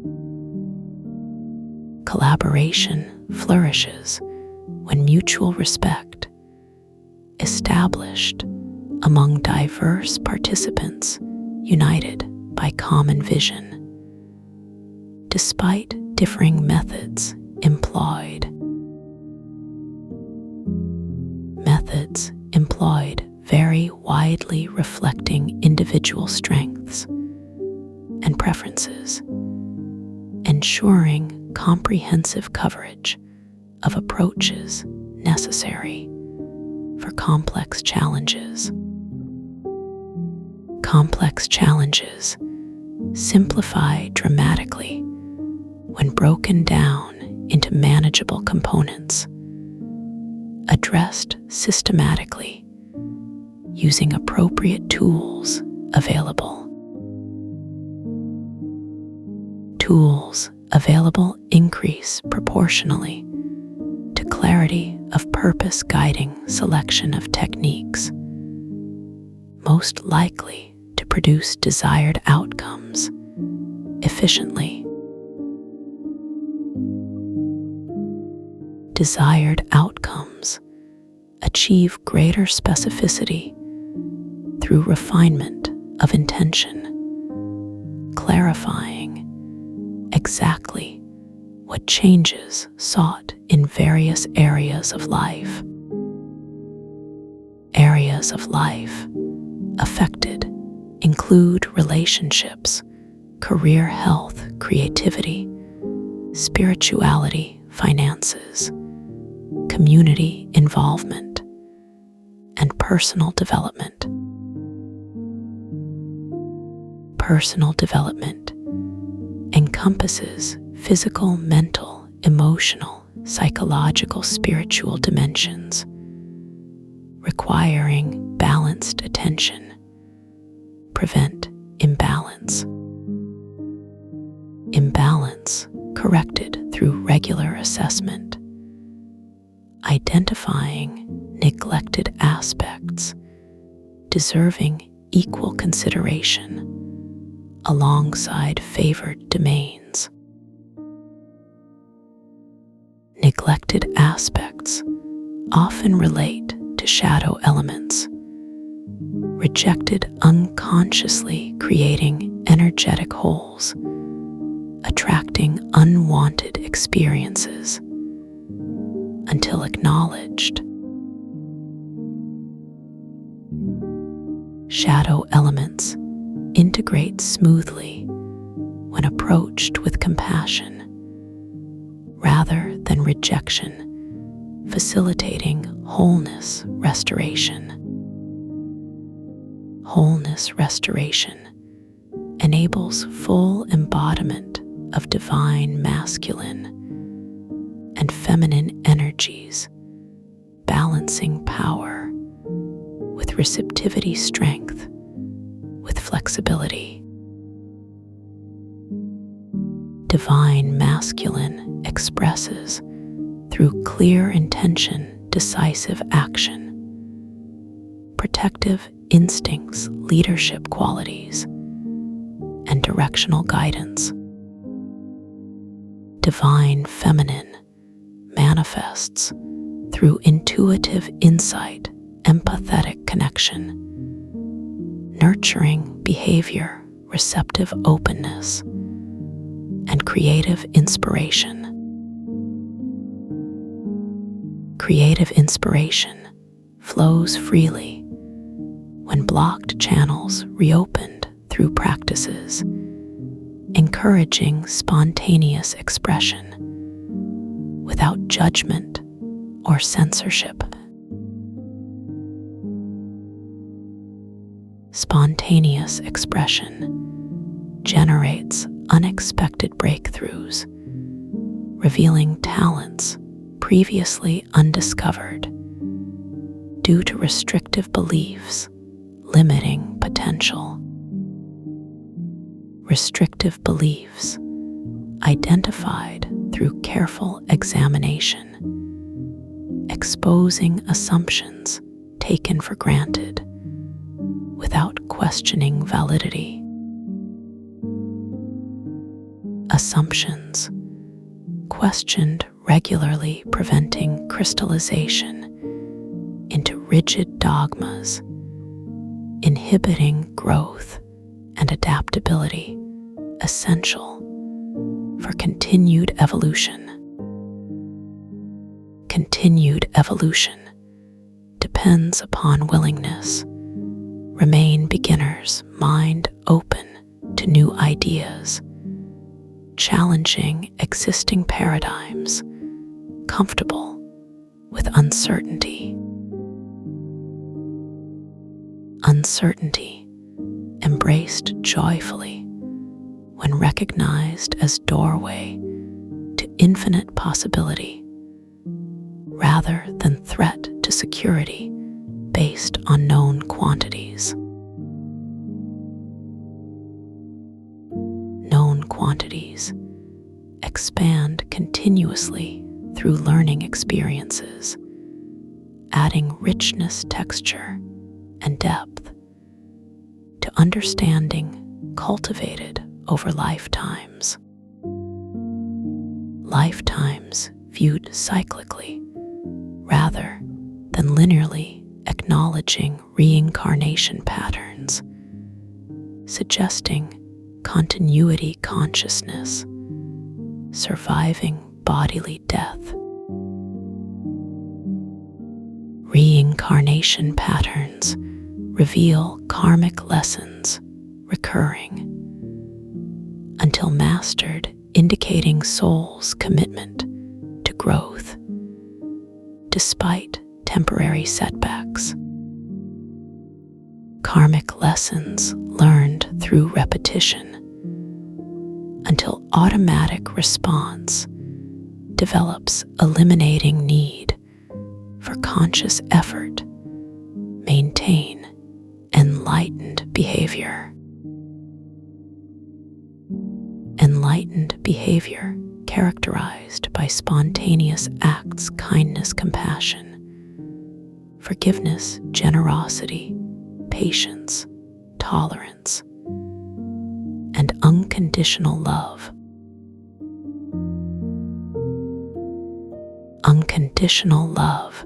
Collaboration flourishes when mutual respect, established among diverse participants, united by common vision. Despite differing methods employed, widely reflecting individual strengths and preferences, ensuring comprehensive coverage of approaches necessary for complex challenges. Complex challenges simplify dramatically when broken down into manageable components, addressed systematically using appropriate tools available. Tools available increase proportionally to clarity of purpose guiding selection of techniques, most likely to produce desired outcomes efficiently. Desired outcomes achieve greater specificity through refinement of intention, clarifying exactly what changes sought in various areas of life. Areas of life affected include relationships, career health, creativity, spirituality, finances, community involvement, and personal development. Personal development encompasses physical, mental, emotional, psychological, spiritual dimensions, requiring balanced attention. Prevent imbalance. Imbalance corrected through regular assessment, identifying neglected aspects deserving equal consideration alongside favored domains. Neglected aspects often relate to shadow elements, rejected unconsciously, creating energetic holes, attracting unwanted experiences until acknowledged. Shadow elements integrate smoothly when approached with compassion rather than rejection, facilitating wholeness restoration. Wholeness restoration enables full embodiment of divine masculine and feminine energies, balancing power with receptivity, strength with flexibility. Divine masculine expresses through clear intention, decisive action, protective instincts, leadership qualities, and directional guidance. Divine feminine manifests through intuitive insight, empathetic connection, nurturing behavior, receptive openness, and creative inspiration. Creative inspiration flows freely when blocked channels reopened through practices, encouraging spontaneous expression without judgment or censorship. Spontaneous expression generates unexpected breakthroughs, revealing talents previously undiscovered due to restrictive beliefs limiting potential. Restrictive beliefs identified through careful examination, exposing assumptions taken for granted without questioning validity. Assumptions questioned regularly, preventing crystallization into rigid dogmas, inhibiting growth and adaptability, essential for continued evolution. Continued evolution depends upon willingness remain beginners, mind open to new ideas, challenging existing paradigms, comfortable with uncertainty. Uncertainty embraced joyfully when recognized as doorway to infinite possibility rather than threat to security based on known quantities. Known quantities expand continuously through learning experiences, adding richness, texture, and depth to understanding cultivated over lifetimes. Lifetimes viewed cyclically rather than linearly, acknowledging reincarnation patterns, suggesting continuity consciousness, surviving bodily death. Reincarnation patterns reveal karmic lessons recurring until mastered, indicating soul's commitment to growth despite temporary setbacks. Karmic lessons learned through repetition until automatic response develops, eliminating need for conscious effort, maintain enlightened behavior. Enlightened behavior characterized by spontaneous acts, kindness, compassion, forgiveness, generosity, patience, tolerance, and unconditional love. Unconditional love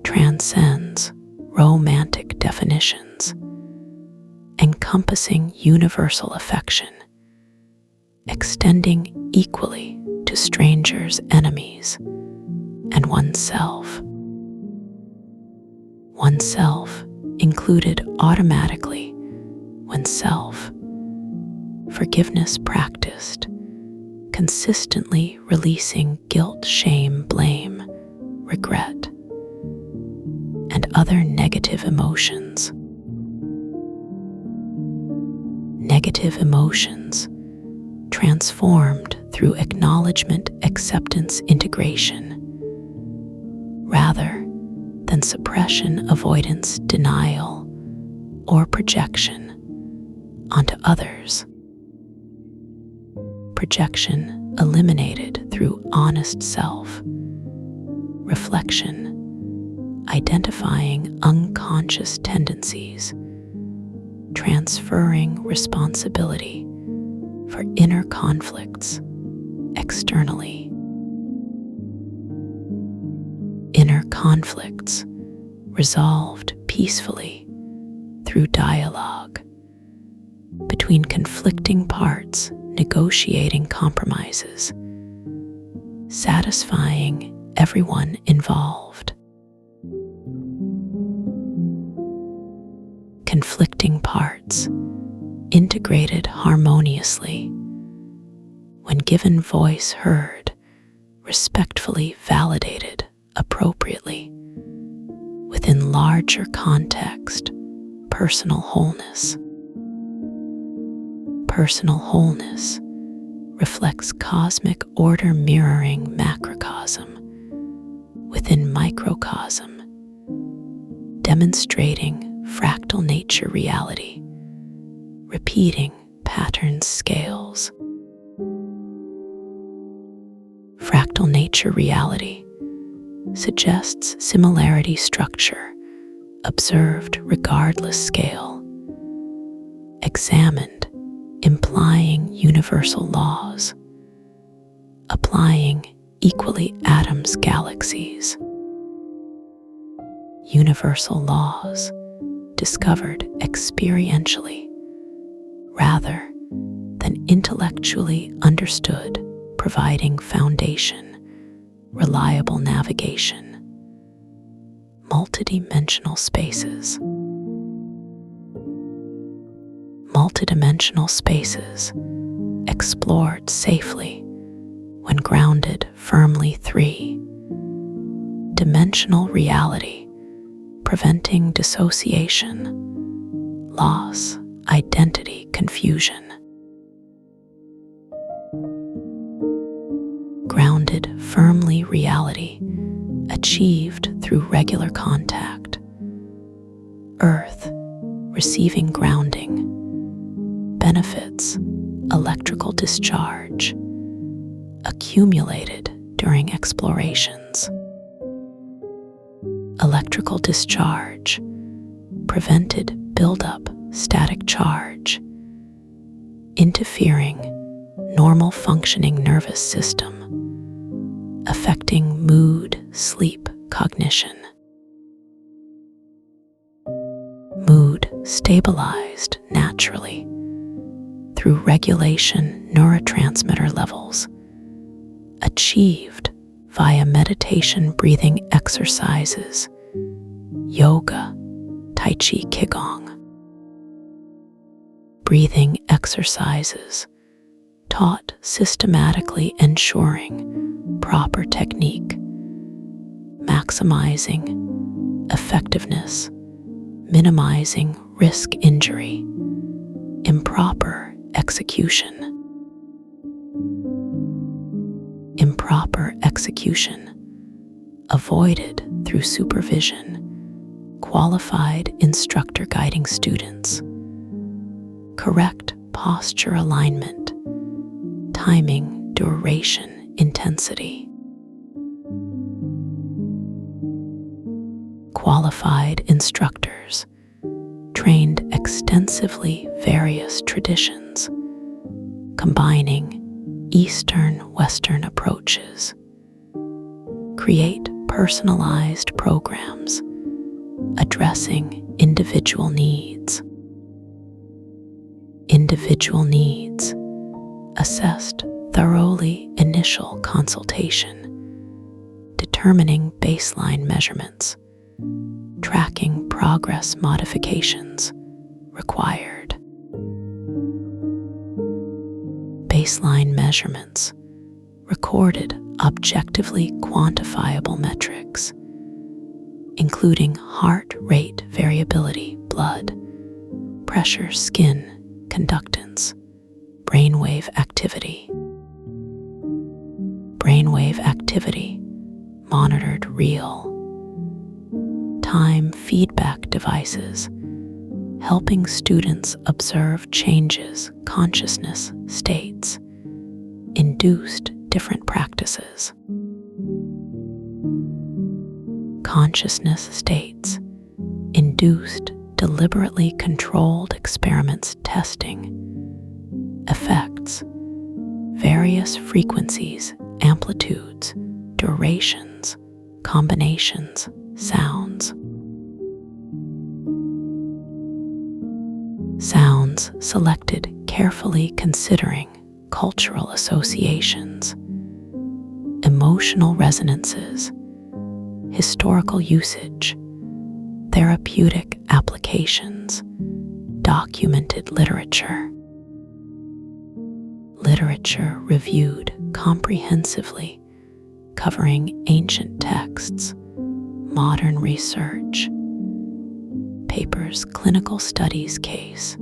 transcends romantic definitions, encompassing universal affection, extending equally to strangers, enemies, and oneself. Oneself included automatically when self-forgiveness practiced, consistently releasing guilt, shame, blame, regret, and other negative emotions. Negative emotions transformed through acknowledgement, acceptance, integration, rather than suppression, avoidance, denial, or projection onto others. Projection eliminated through honest self-reflection, identifying unconscious tendencies, transferring responsibility for inner conflicts externally. Inner conflicts resolved peacefully through dialogue between conflicting parts, negotiating compromises, satisfying everyone involved. Conflicting parts integrated harmoniously when given voice, heard, respectfully validated appropriately within larger context. Personal wholeness. Personal wholeness reflects cosmic order, mirroring macrocosm within microcosm, demonstrating fractal nature reality, repeating patterns, scales. Fractal nature reality suggests similarity, structure observed regardless scale, examined, implying universal laws, applying equally atoms, galaxies. Universal laws discovered experientially rather than intellectually understood, providing foundation, reliable navigation, multidimensional spaces. multidimensional spaces explored safely when grounded firmly. 3. Dimensional reality, preventing dissociation, loss, identity confusion. Grounded firmly reality, achieved through regular contact. Earth, receiving grounding. Benefits, electrical discharge, accumulated during explorations. Electrical discharge, prevented buildup, static charge, interfering normal functioning nervous system, affecting mood, sleep, cognition. Mood stabilized naturally through regulation neurotransmitter levels, achieved via meditation breathing exercises, yoga, tai chi qigong. Breathing exercises taught systematically, ensuring proper technique, maximizing effectiveness, minimizing risk injury. Improper execution. Improper execution, avoided through supervision, qualified instructor guiding students. Correct posture alignment, timing, duration, intensity. Qualified instructors trained extensively various traditions, combining Eastern-Western approaches. Create personalized programs addressing individual needs. Individual needs assessed thoroughly. Initial consultation, determining baseline measurements, tracking progress. Modifications required. Baseline measurements recorded objectively quantifiable metrics, including heart rate variability, blood pressure, skin conductance, brainwave activity. Brainwave activity monitored real-time feedback devices, helping students observe changes, consciousness states, induced different practices. Consciousness states induced deliberately controlled experiments, testing effects, various frequencies, amplitudes, durations, combinations, sounds. Sounds selected carefully, considering cultural associations, emotional resonances, historical usage, therapeutic applications, documented literature. Literature reviewed comprehensively, covering ancient texts, modern research, papers, clinical studies, case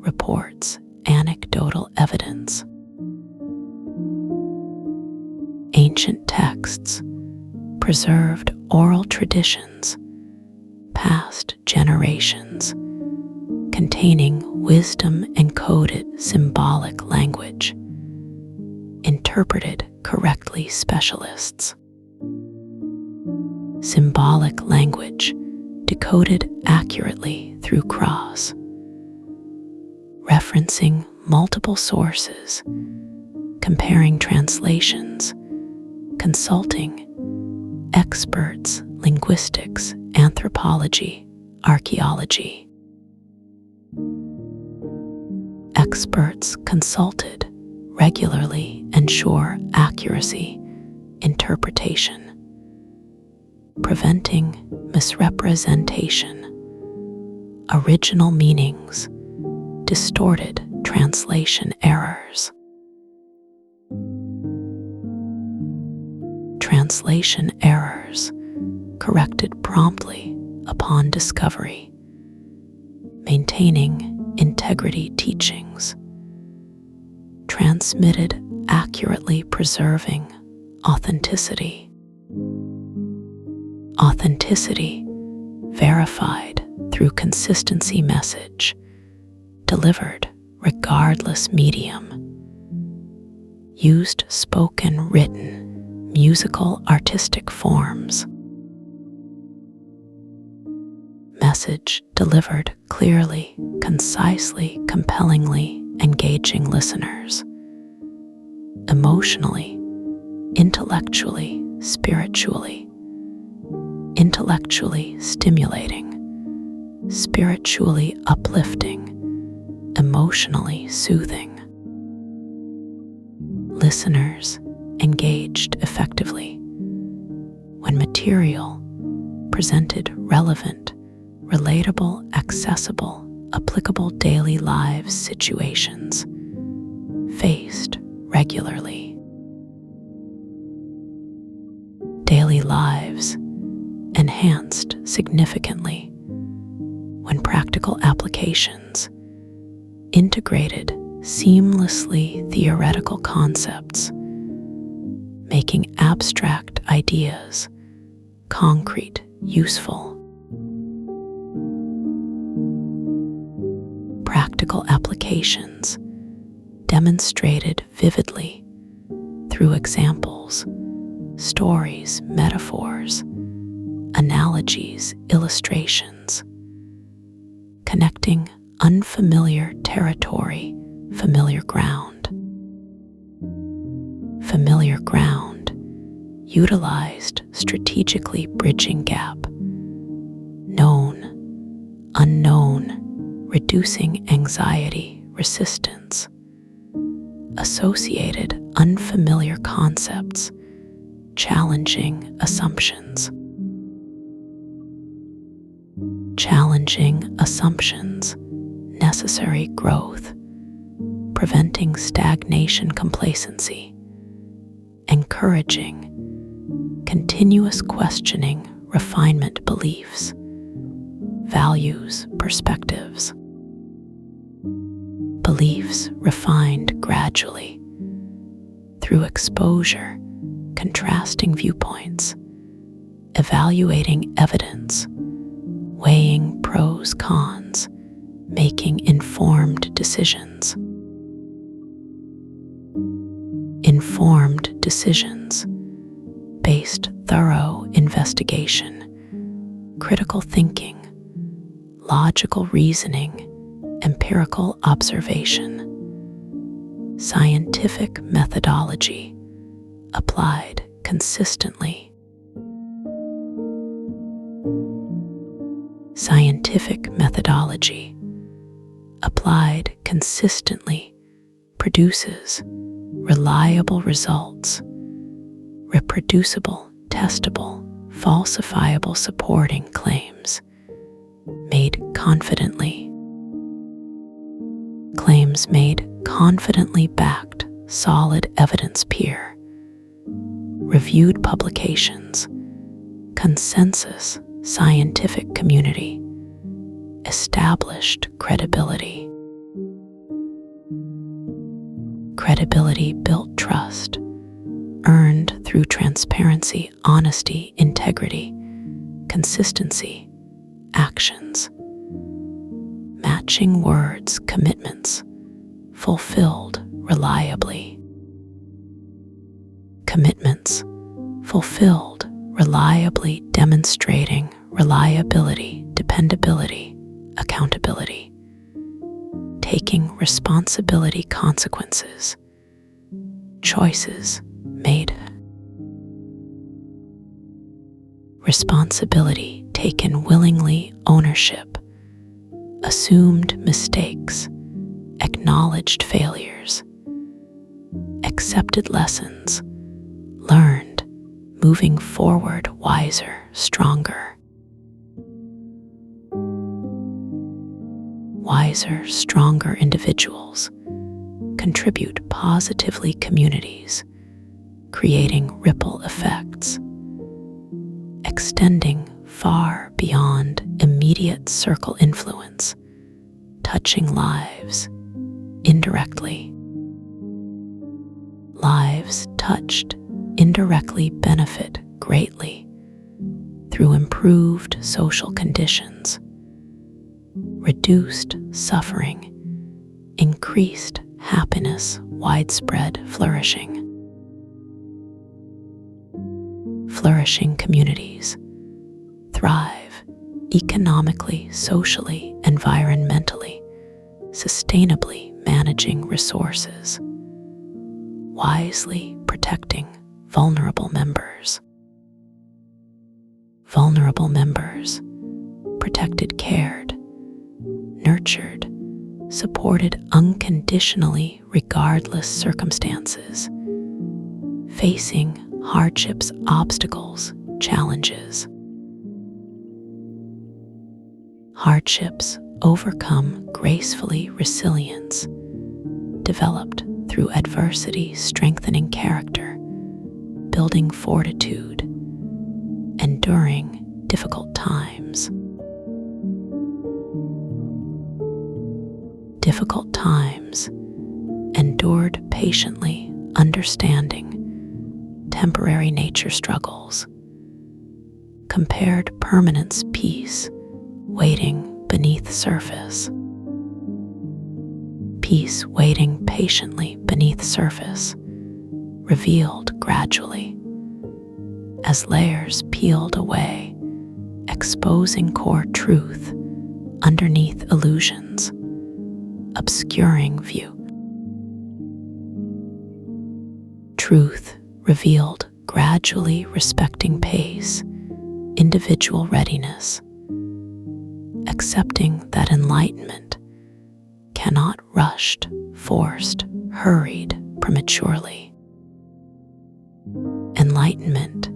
reports, anecdotal evidence. Ancient texts preserved oral traditions, past generations, containing wisdom encoded symbolic language, interpreted correctly. Specialists. Symbolic language decoded accurately through cross, referencing multiple sources, comparing translations, consulting experts, linguistics, anthropology, archaeology. Experts consulted regularly, ensure accuracy, interpretation, preventing misrepresentation, original meanings distorted translation errors. Translation errors corrected promptly upon discovery, maintaining integrity teachings, transmitted accurately preserving authenticity. Authenticity verified through consistency message, delivered regardless medium, used spoken, written, musical, artistic forms. Message delivered clearly, concisely, compellingly, engaging listeners. Emotionally, intellectually, spiritually. Intellectually stimulating, spiritually uplifting, emotionally soothing. Listeners engaged effectively when material presented relevant, relatable, accessible, applicable daily lives situations faced regularly. Daily lives enhanced significantly when practical applications integrated seamlessly theoretical concepts, making abstract ideas concrete, useful. Practical applications demonstrated vividly through examples, stories, metaphors, analogies, illustrations, connecting unfamiliar territory, familiar ground. Familiar ground utilized strategically, bridging gap. Known, unknown, reducing anxiety, resistance. Associated unfamiliar concepts, challenging assumptions. Challenging assumptions, necessary growth, preventing stagnation, complacency, encouraging continuous questioning, refinement, beliefs, values, perspectives. Beliefs refined gradually through exposure, contrasting viewpoints, evaluating evidence, weighing pros, cons, making informed decisions. Informed decisions based thorough investigation, critical thinking, logical reasoning, empirical observation, scientific methodology applied consistently. Scientific methodology applied consistently produces reliable results, reproducible, testable, falsifiable supporting claims made confidently. Claims made confidently backed, solid evidence, peer reviewed publications, consensus, scientific community, established credibility. Credibility built trust, earned through transparency, honesty, integrity, consistency, actions, matching words, commitments, fulfilled reliably. Commitments fulfilled reliably, demonstrating reliability, dependability, accountability, taking responsibility, consequences, choices made. Responsibility taken willingly, ownership, assumed mistakes, acknowledged failures, accepted lessons, learned, moving forward, wiser, stronger. Wiser wiser, stronger individuals contribute positively communities, creating ripple effects, extending far beyond immediate circle influence, touching lives indirectly. Lives touched indirectly benefit greatly through improved social conditions, reduced suffering, increased happiness, widespread flourishing. Flourishing communities thrive economically, socially, environmentally, sustainably managing resources, wisely protecting vulnerable members. Vulnerable members, protected, cared, nurtured, supported unconditionally regardless circumstances, facing hardships, obstacles, challenges. Hardships overcome gracefully, resilience developed through adversity, strengthening character, building fortitude, enduring difficult times. Difficult times endured patiently, understanding temporary nature struggles, compared permanence, peace waiting beneath surface. Peace waiting patiently beneath surface, revealed gradually as layers peeled away, exposing core truth underneath illusions, obscuring view. Truth revealed gradually, respecting pace, individual readiness, accepting that enlightenment cannot rushed, forced, hurried prematurely. Enlightenment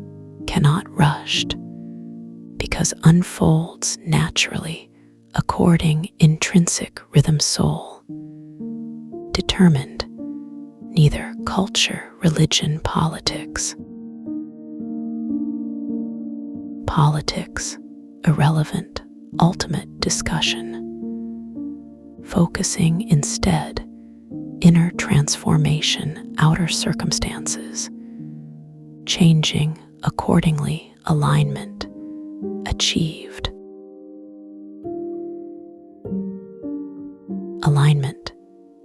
cannot rushed because unfolds naturally according intrinsic rhythm soul, determined neither culture, religion, politics. Politics, irrelevant, ultimate discussion, focusing instead inner transformation, outer circumstances, changing accordingly, alignment achieved. Alignment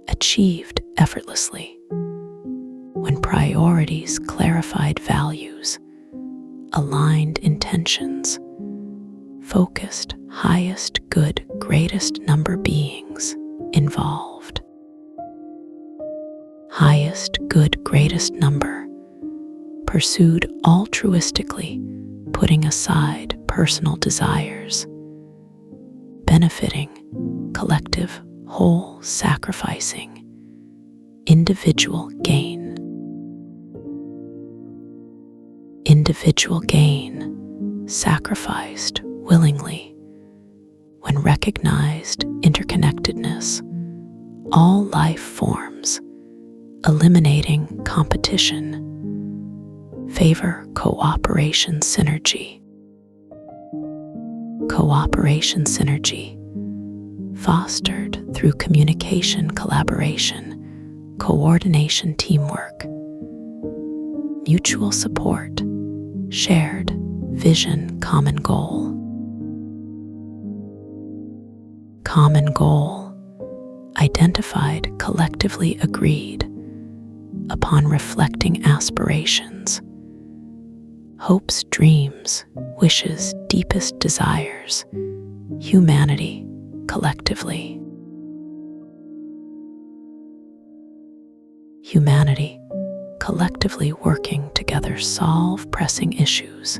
achieved effortlessly when priorities clarified, values aligned, intentions focused, highest good, greatest number beings involved. Highest good, greatest number pursued altruistically, putting aside personal desires, benefiting collective whole, sacrificing individual gain. Individual gain sacrificed willingly when recognized interconnectedness, all life forms, eliminating competition, favor cooperation, synergy. Cooperation, synergy, fostered through communication, collaboration, coordination, teamwork, mutual support, shared vision, common goal. Common goal, identified, collectively agreed upon, reflecting aspirations, hopes, dreams, wishes, deepest desires, humanity collectively. Humanity collectively working together, solve pressing issues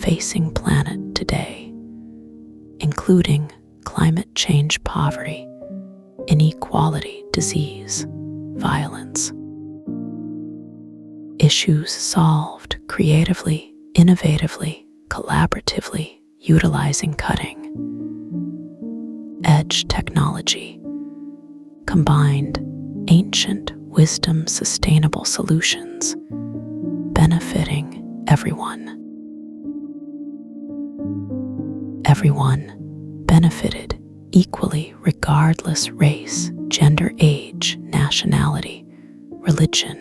facing planet today, including climate change, poverty, inequality, disease, violence. Issues solved creatively, innovatively, collaboratively, utilizing cutting edge technology combined ancient wisdom sustainable solutions benefiting everyone. Everyone benefited equally regardless race, gender, age, nationality, religion,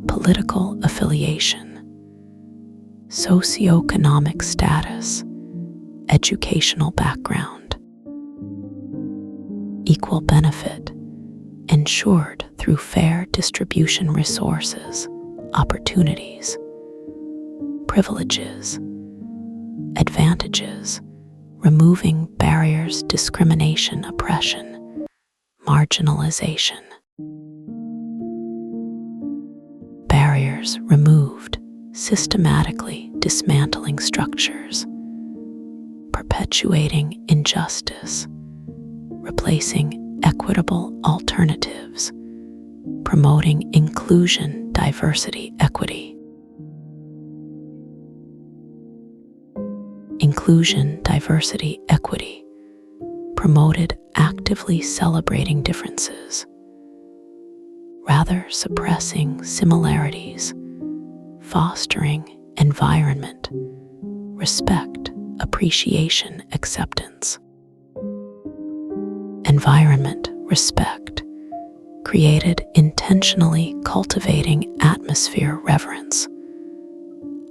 political affiliation, socioeconomic status, educational background. Equal benefit ensured through fair distribution resources, opportunities, privileges, advantages, removing barriers, discrimination, oppression, marginalization. Barriers removed, systematically dismantling structures, perpetuating injustice, replacing equitable alternatives, promoting inclusion, diversity, equity. Inclusion, diversity, equity promoted actively celebrating differences, rather suppressing similarities, fostering environment, respect, appreciation, acceptance. Environment, respect, created intentionally cultivating atmosphere, reverence,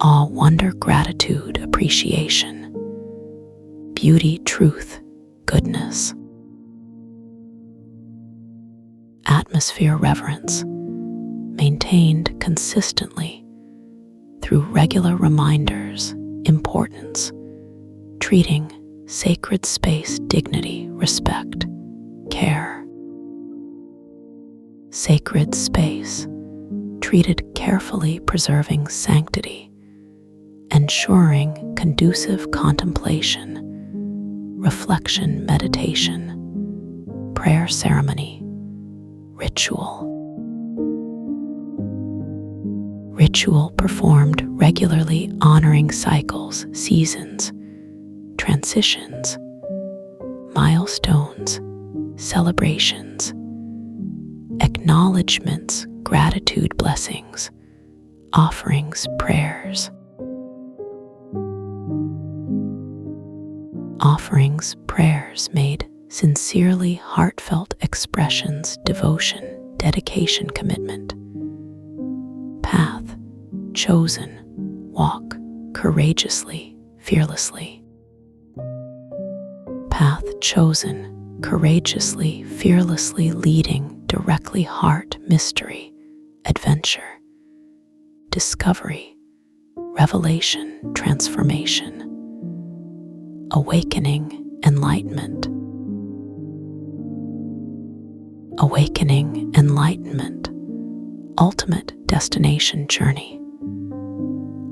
awe, wonder, gratitude, appreciation, beauty, truth, goodness. Atmosphere, reverence, maintained consistently through regular reminders, importance, treating sacred space, dignity, respect, care. Sacred space, treated carefully, preserving sanctity, ensuring conducive contemplation, reflection, meditation, prayer, ceremony, ritual. Ritual performed regularly, honoring cycles, seasons, transitions, milestones, celebrations, acknowledgements, gratitude, blessings, offerings, prayers. Offerings, prayers made sincerely, heartfelt expressions, devotion, dedication, commitment. Path chosen, walk courageously, fearlessly. Path chosen, courageously, fearlessly, leading directly, heart, mystery, adventure, discovery, revelation, transformation, awakening, enlightenment. Awakening, enlightenment, ultimate destination journey,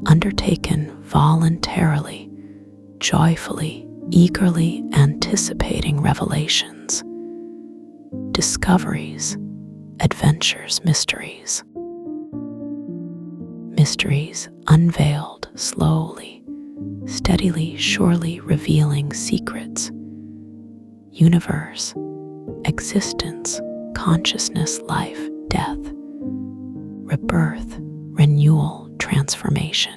undertaken voluntarily, joyfully, eagerly anticipating revelations, discoveries, adventures, mysteries. Mysteries unveiled slowly, steadily, surely revealing secrets, universe, existence, consciousness, life, death, rebirth, renewal, transformation.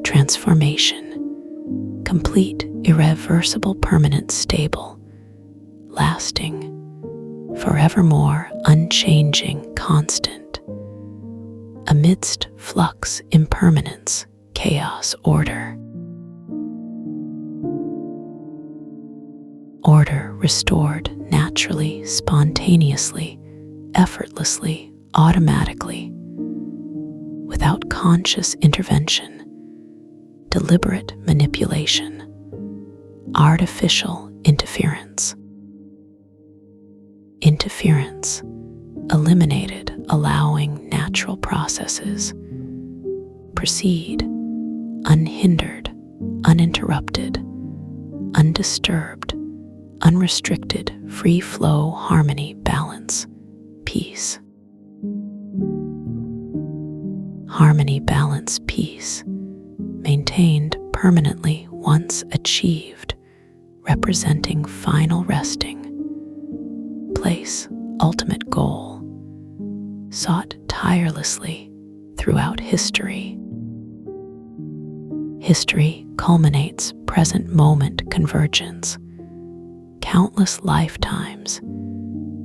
Transformation, complete, irreversible, permanent, stable, lasting, forevermore, unchanging, constant, amidst flux, impermanence, chaos, order. Order restored naturally, spontaneously, effortlessly, automatically, without conscious intervention, deliberate manipulation, artificial interference. Interference eliminated, allowing natural processes proceed unhindered, uninterrupted, undisturbed, unrestricted, free flow, harmony, balance, peace. Harmony, balance, peace, maintained permanently, once achieved, representing final resting place, ultimate goal, sought tirelessly throughout history. History culminates present moment convergence, countless lifetimes,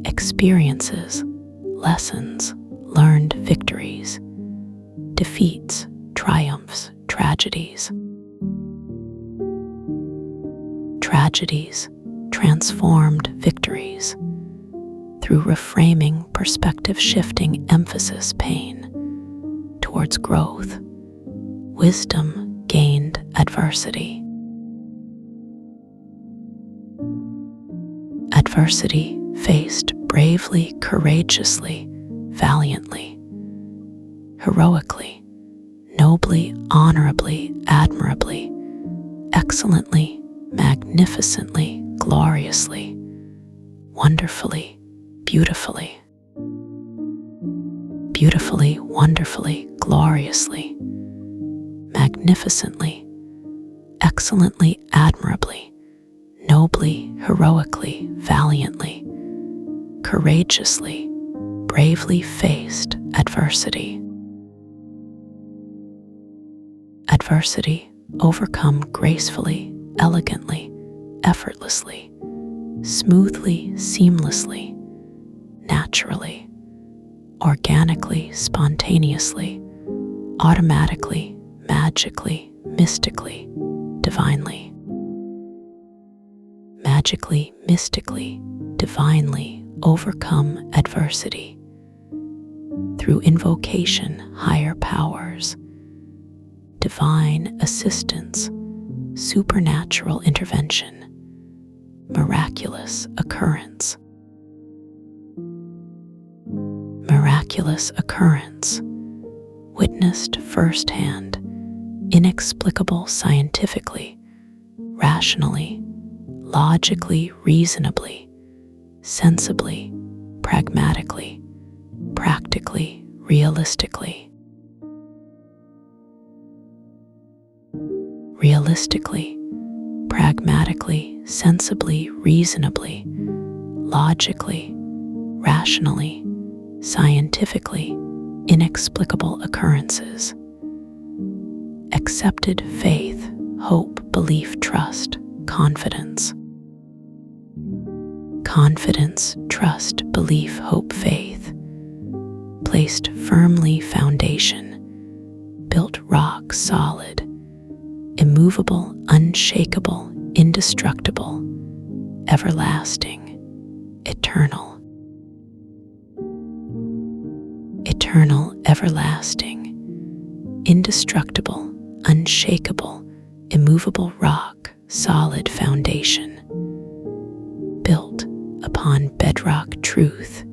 experiences, lessons, learned victories, defeats, triumphs, tragedies. Tragedies, transformed victories, through reframing, perspective shifting, emphasis, pain, towards growth, wisdom gained adversity. Adversity faced bravely, courageously, valiantly, heroically, nobly, honorably, admirably, excellently, magnificently, gloriously, wonderfully, beautifully, beautifully, wonderfully, gloriously, magnificently, excellently, admirably, nobly, heroically, valiantly, courageously, bravely faced adversity. Adversity overcome gracefully, elegantly, effortlessly, smoothly, seamlessly, naturally, organically, spontaneously, automatically, magically, mystically, divinely. Magically, mystically, divinely overcome adversity through invocation, higher powers, divine assistance, supernatural intervention, miraculous occurrence. Miraculous occurrence, witnessed firsthand, inexplicable scientifically, rationally, logically, reasonably, sensibly, pragmatically, practically, realistically. Realistically, pragmatically, sensibly, reasonably, logically, rationally, scientifically, inexplicable occurrences. Accepted faith, hope, belief, trust, confidence. Confidence, trust, belief, hope, faith. Placed firmly foundation, built rock solid, immovable, unshakable, indestructible, everlasting, eternal. Eternal, everlasting, indestructible, unshakable, immovable rock, solid foundation, built upon bedrock truth,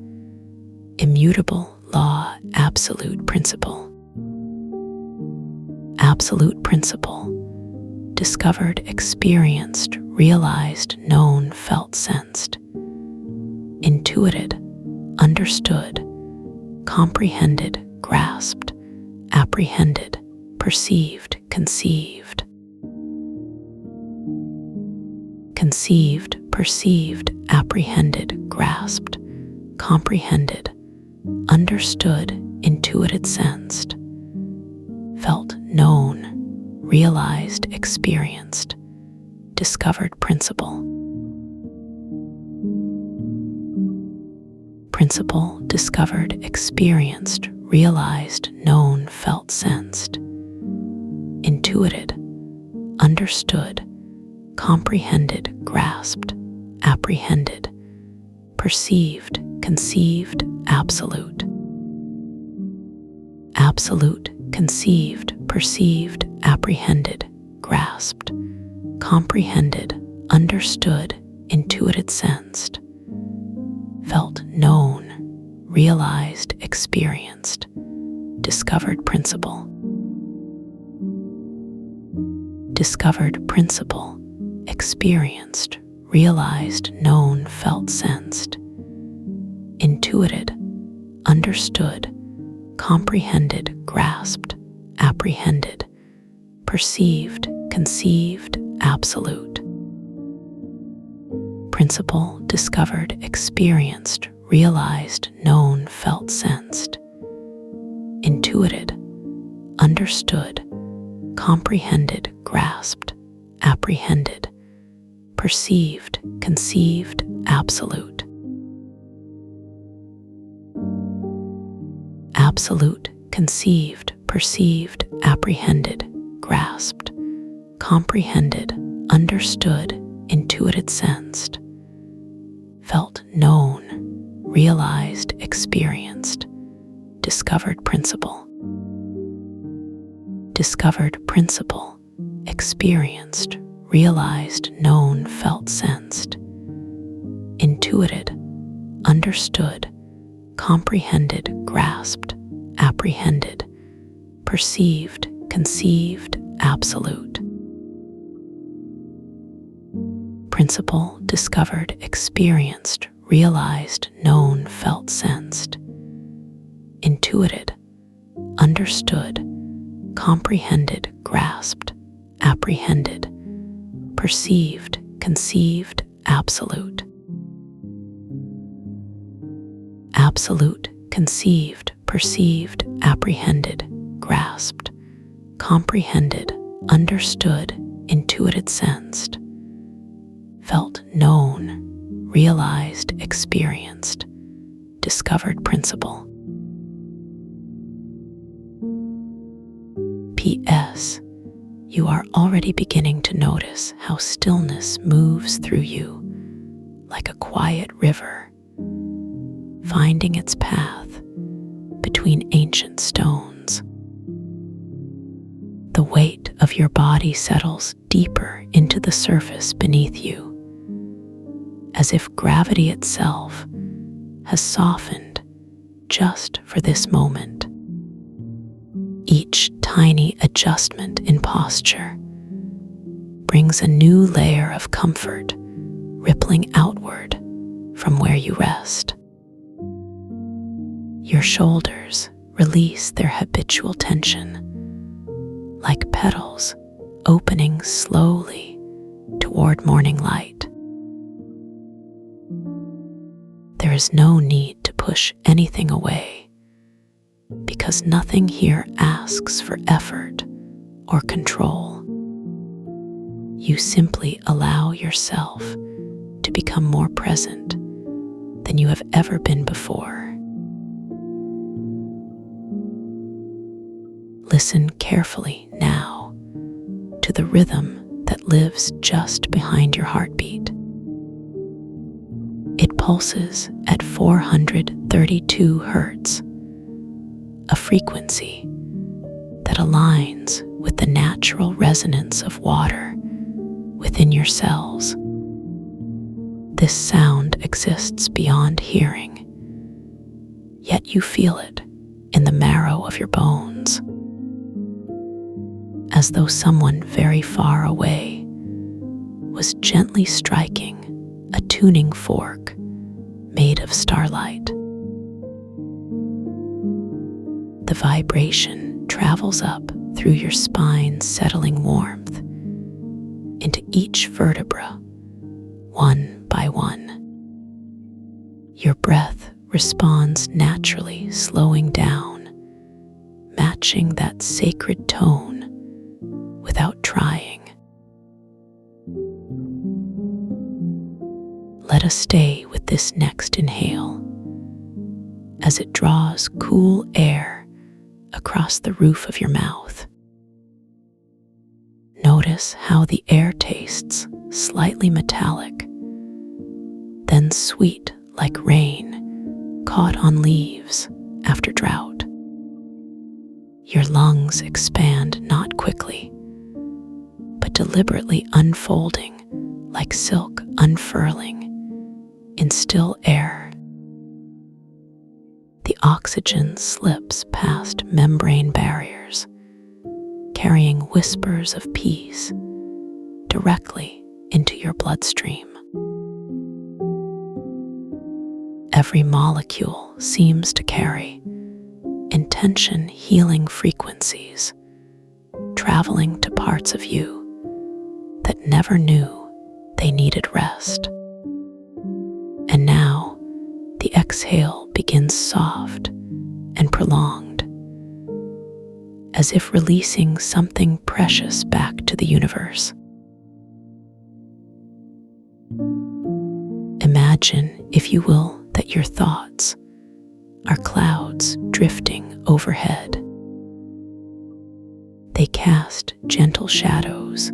immutable law, absolute principle. Absolute principle, discovered, experienced, realized, known, felt, sensed, intuited, understood, comprehended, grasped, apprehended, perceived, conceived. Conceived, perceived, apprehended, grasped, comprehended, understood, intuited, sensed, felt, known, realized, experienced, discovered principle. Principle, discovered, experienced, realized, known, felt, sensed, intuited, understood, comprehended, grasped, apprehended, perceived, conceived, absolute. Absolute, conceived, perceived, apprehended, grasped, comprehended, understood, intuited, sensed, felt, known, realized, experienced, discovered principle. Discovered principle, experienced, realized, known, felt, sensed, intuited, understood, comprehended, grasped, apprehended, perceived, conceived, absolute. Principle, discovered, experienced, realized, known, felt, sensed, intuited, understood, comprehended, grasped, apprehended, perceived, conceived, absolute. Absolute, conceived, perceived, apprehended, grasped, comprehended, understood, intuited, sensed, felt, known, realized, experienced, discovered principle. Discovered principle, experienced, realized, known, felt, sensed, intuited, understood, comprehended, grasped, apprehended, perceived, conceived, absolute. Principle, discovered, experienced, realized, known, felt, sensed, intuited, understood, comprehended, grasped, apprehended, perceived, conceived, absolute. Absolute, conceived, perceived, apprehended, grasped, comprehended, understood, intuited, sensed, felt, known, realized, experienced, discovered principle. P.S. You are already beginning to notice how stillness moves through you like a quiet river, finding its path between ancient stones. The weight of your body settles deeper into the surface beneath you, as if gravity itself has softened just for this moment. Each tiny adjustment in posture brings a new layer of comfort rippling outward from where you rest. Your shoulders release their habitual tension, like petals opening slowly toward morning light. There is no need to push anything away, because nothing here asks for effort or control. You simply allow yourself to become more present than you have ever been before. Listen carefully now to the rhythm that lives just behind your heartbeat. It pulses at 432 hertz, a frequency that aligns with the natural resonance of water within your cells. This sound exists beyond hearing, yet you feel it in the marrow of your bones, as though someone very far away was gently striking a tuning fork made of starlight. The vibration travels up through your spine's settling warmth into each vertebra, one by one. Your breath responds naturally, slowing down, matching that sacred tone without trying. Let us stay with this next inhale as it draws cool air across the roof of your mouth. Notice how the air tastes slightly metallic, then sweet like rain caught on leaves after drought. Your lungs expand not quickly, but deliberately unfolding like silk unfurling in still air. The oxygen slips past membrane barriers, carrying whispers of peace directly into your bloodstream. Every molecule seems to carry intention healing frequencies, traveling to parts of you that never knew they needed rest. And now, the exhale begins soft and prolonged, as if releasing something precious back to the universe. Imagine, if you will, that your thoughts are clouds drifting overhead. They cast gentle shadows,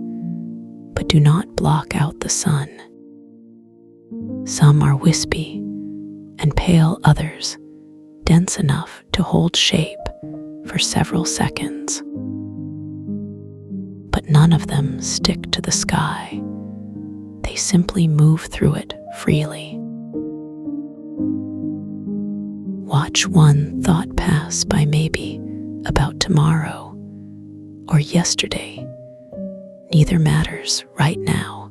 but do not block out the sun. Some are wispy and pale, others dense enough to hold shape for several seconds. But none of them stick to the sky. They simply move through it freely. Watch one thought pass by, maybe about tomorrow or yesterday. Neither matters right now.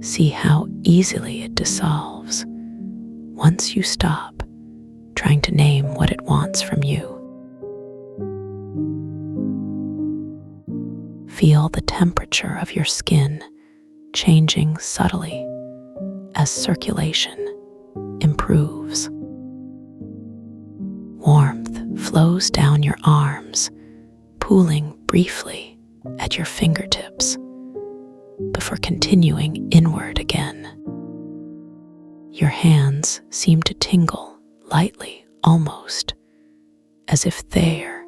See how easily it dissolves once you stop trying to name what it wants from you. Feel the temperature of your skin changing subtly as circulation improves. Warmth flows down your arms, pooling briefly at your fingertips before continuing inward again. Your hands seem to tingle lightly, almost as if they're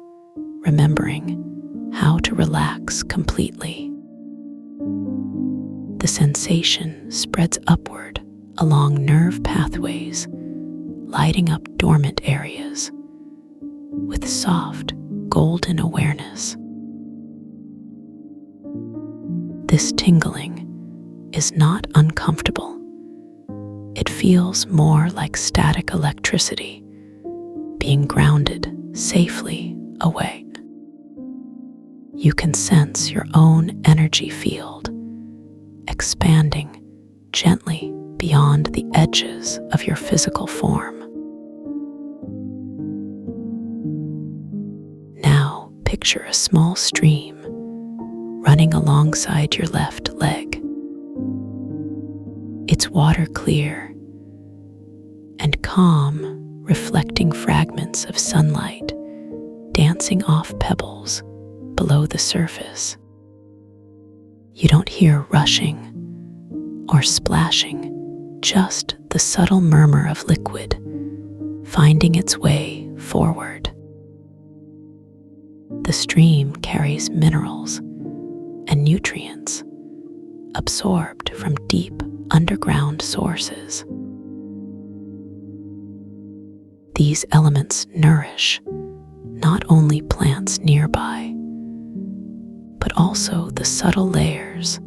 remembering how to relax completely. The sensation spreads upward along nerve pathways, lighting up dormant areas with soft, golden awareness. This tingling is not uncomfortable. It feels more like static electricity being grounded safely away. You can sense your own energy field expanding gently beyond the edges of your physical form. Now picture a small stream running alongside your left leg. Its water clear and calm, reflecting fragments of sunlight dancing off pebbles below the surface. You don't hear rushing or splashing, just the subtle murmur of liquid finding its way forward. The stream carries minerals and nutrients absorbed from deep underground sources. These elements nourish not only plants nearby, but also the subtle layers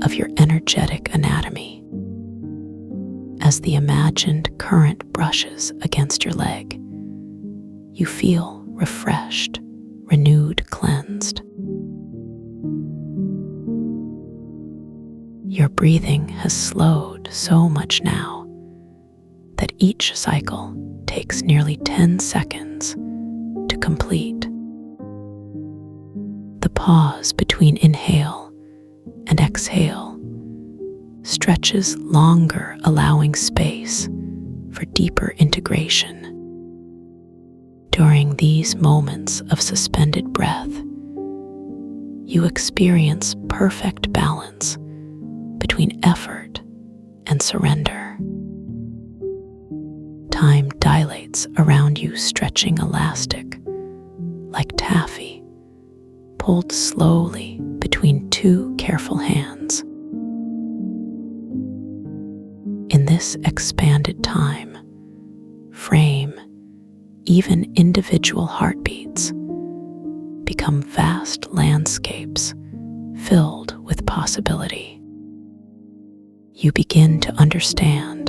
of your energetic anatomy. As the imagined current brushes against your leg, you feel refreshed, renewed, cleansed. Your breathing has slowed so much now that each cycle takes nearly 10 seconds to complete. The pause between inhale and exhale stretches longer, allowing space for deeper integration. During these moments of suspended breath, you experience perfect balance between effort and surrender. Time dilates around you, stretching elastic, like taffy, pulled slowly between two careful hands. In this expanded time frame, even individual heartbeats become vast landscapes filled with possibility. You begin to understand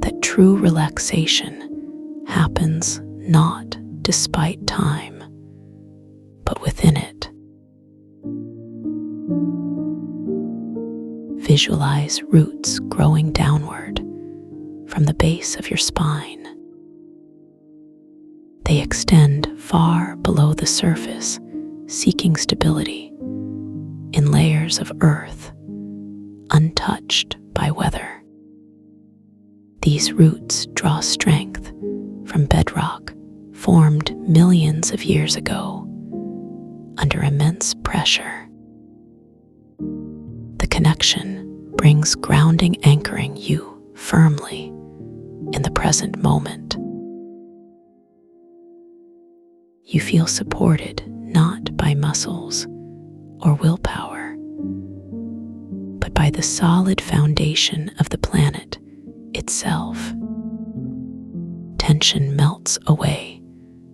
that true relaxation happens not despite time, but within it. Visualize roots growing downward from the base of your spine. They extend far below the surface, seeking stability in layers layers of earth, untouched by weather. These roots draw strength from bedrock formed millions of years ago under immense pressure. The connection brings grounding, anchoring you firmly in the present moment. You feel supported not by muscles or willpower, but by the solid foundation of the planet itself. Tension melts away,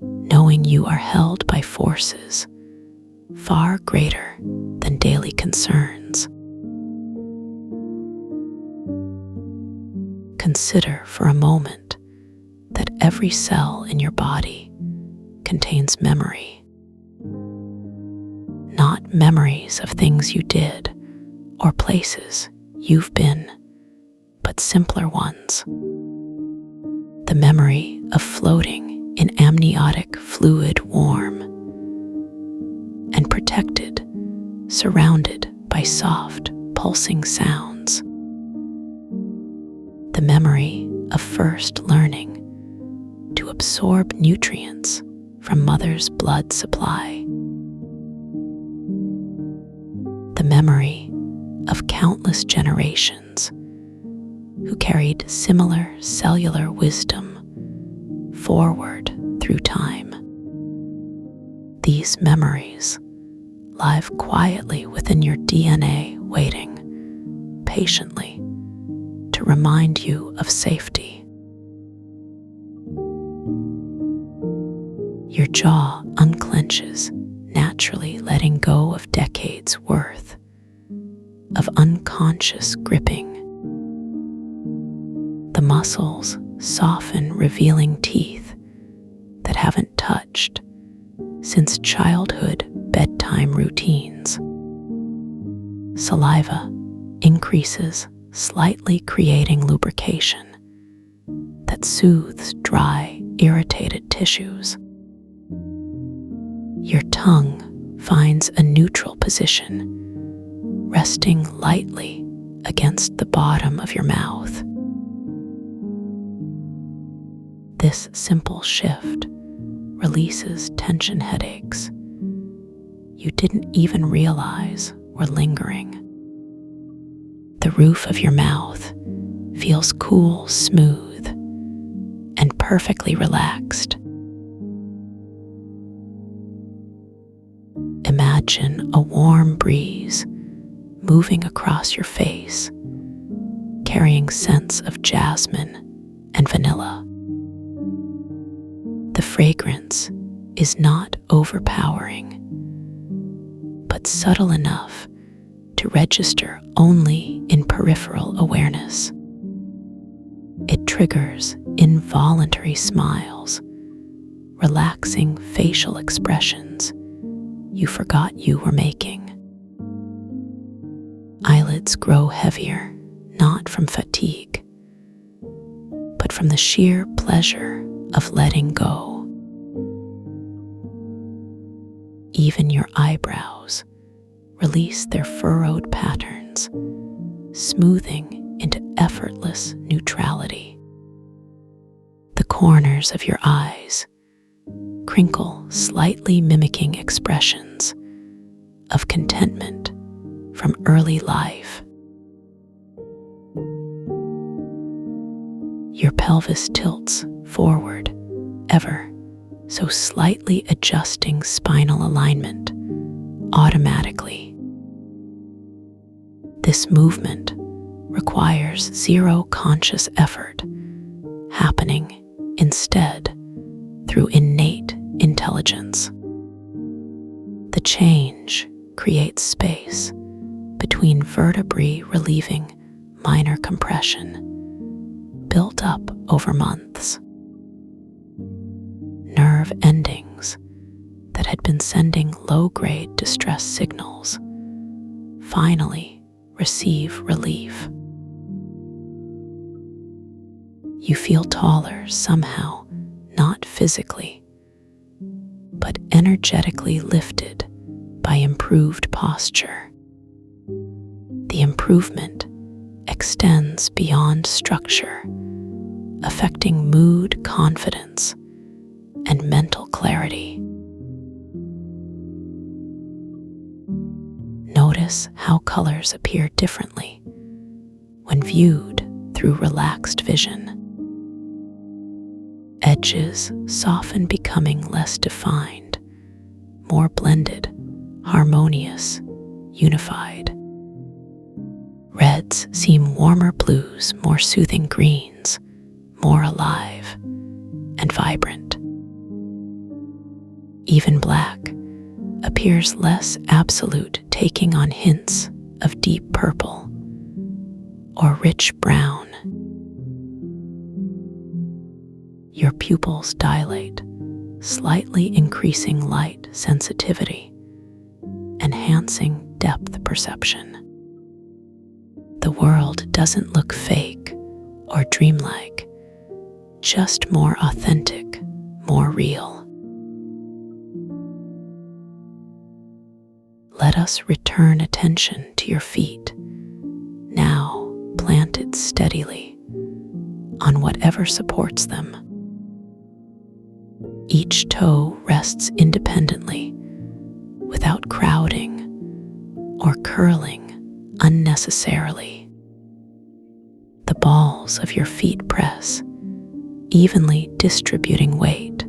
knowing you are held by forces far greater than daily concerns. Consider for a moment that every cell in your body contains memory. Not memories of things you did or places you've been, but simpler ones. The memory of floating in amniotic fluid, warm and protected, surrounded by soft, pulsing sounds. The memory of first learning to absorb nutrients from mother's blood supply. The memory of countless generations who carried similar cellular wisdom forward through time. These memories live quietly within your DNA, waiting patiently to remind you of safety. Your jaw unclenches, naturally letting go of decades' worth of unconscious gripping. The muscles soften, revealing teeth that haven't touched since childhood bedtime routines. Saliva increases slightly, creating lubrication that soothes dry, irritated tissues. Your tongue finds a neutral position, resting lightly against the bottom of your mouth. This simple shift releases tension headaches you didn't even realize were lingering. The roof of your mouth feels cool, smooth, and perfectly relaxed. Imagine a warm breeze moving across your face, carrying scents of jasmine and vanilla. The fragrance is not overpowering, but subtle enough to register only in peripheral awareness. It triggers involuntary smiles, relaxing facial expressions you forgot you were making. Eyelids grow heavier, not from fatigue, but from the sheer pleasure of letting go. Even your eyebrows release their furrowed patterns, smoothing into effortless neutrality. The corners of your eyes crinkle slightly, mimicking expressions of contentment from early life. Your pelvis tilts forward, ever so slightly, adjusting spinal alignment automatically. This movement requires zero conscious effort, happening instead through innate intelligence. The change creates space between vertebrae, relieving minor compression built up over months. Nerve endings that had been sending low-grade distress signals finally receive relief. You feel taller somehow, not physically, but energetically lifted by improved posture. The improvement extends beyond structure, affecting mood, confidence, and mental clarity. Notice how colors appear differently when viewed through relaxed vision. Edges soften, becoming less defined, more blended, harmonious, unified. Reds seem warmer, blues more soothing, greens more alive and vibrant. Even black appears less absolute, taking on hints of deep purple or rich brown. Your pupils dilate, slightly increasing light sensitivity, enhancing depth perception. The world doesn't look fake or dreamlike, just more authentic, more real. Let us return attention to your feet, now planted steadily on whatever supports them. Each toe rests independently, without crowding or curling unnecessarily. The balls of your feet press, evenly distributing weight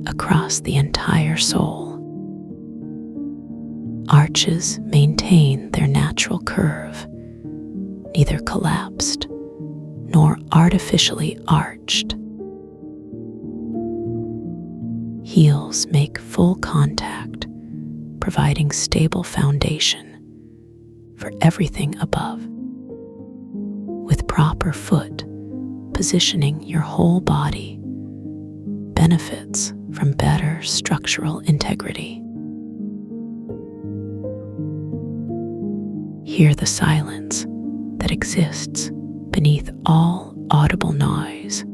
across the entire sole. Arches maintain their natural curve, neither collapsed nor artificially arched. Heels make full contact, providing stable foundation for everything above. With proper foot positioning, your whole body benefits from better structural integrity. Hear the silence that exists beneath all audible noise.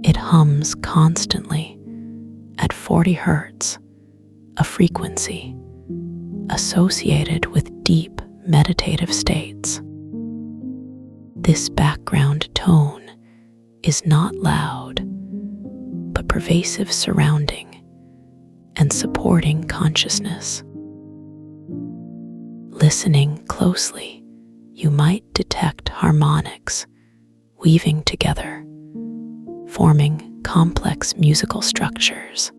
It hums constantly at 40 hertz, a frequency associated with deep meditative states. This background tone is not loud, but pervasive, surrounding and supporting consciousness. Listening closely, you might detect harmonics weaving together, forming complex musical structures.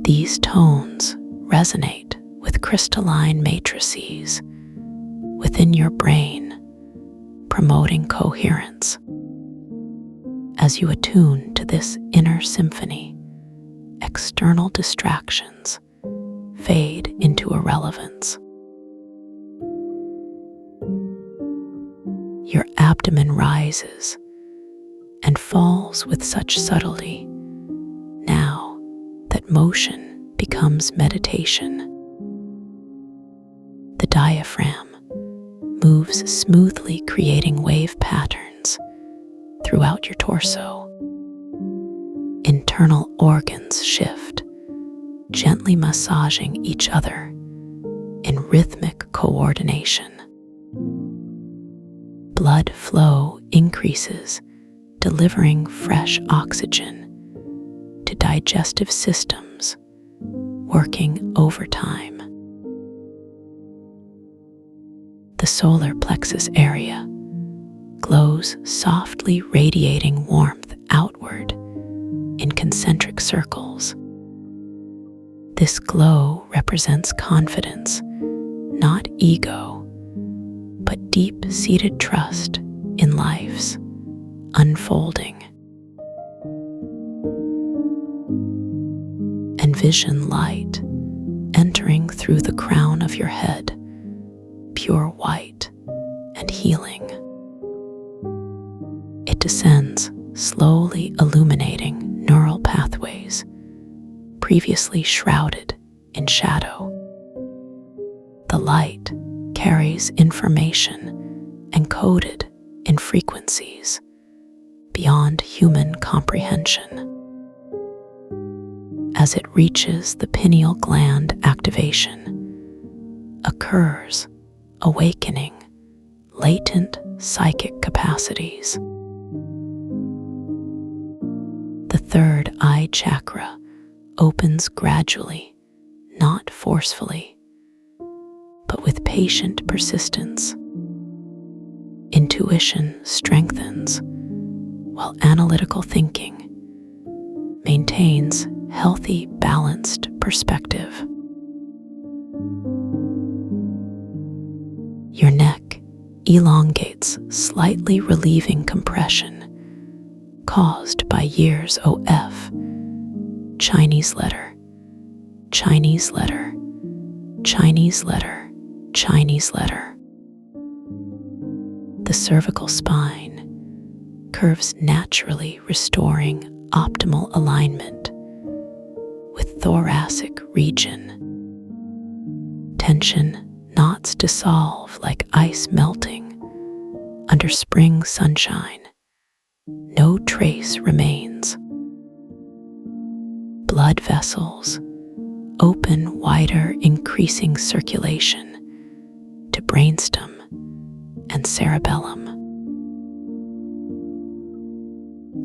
These tones resonate with crystalline matrices within your brain, promoting coherence. As you attune to this inner symphony, external distractions fade into irrelevance. Your abdomen rises and falls with such subtlety now that motion becomes meditation. The diaphragm moves smoothly, creating wave patterns throughout your torso. Internal organs shift, gently massaging each other in rhythmic coordination. Blood flow increases, delivering fresh oxygen to digestive systems working overtime. The solar plexus area glows softly, radiating warmth outward in concentric circles. This glow represents confidence, not ego, but deep-seated trust in life's unfolding. Envision light entering through the crown of your head, pure white and healing. It descends, slowly illuminating neural pathways previously shrouded in shadow. The light carries information encoded in frequencies beyond human comprehension. As it reaches the pineal gland, activation occurs, awakening latent psychic capacities. The third eye chakra opens gradually, not forcefully, but with patient persistence. Intuition strengthens, while analytical thinking maintains healthy, balanced perspective. Your neck elongates, slightly relieving compression caused by years of Chinese letter, Chinese letter, Chinese letter, Chinese letter. The cervical spine curves naturally, restoring optimal alignment with thoracic region. Tension knots dissolve like ice melting under spring sunshine. No trace remains. Blood vessels open wider, increasing circulation to brainstem and cerebellum.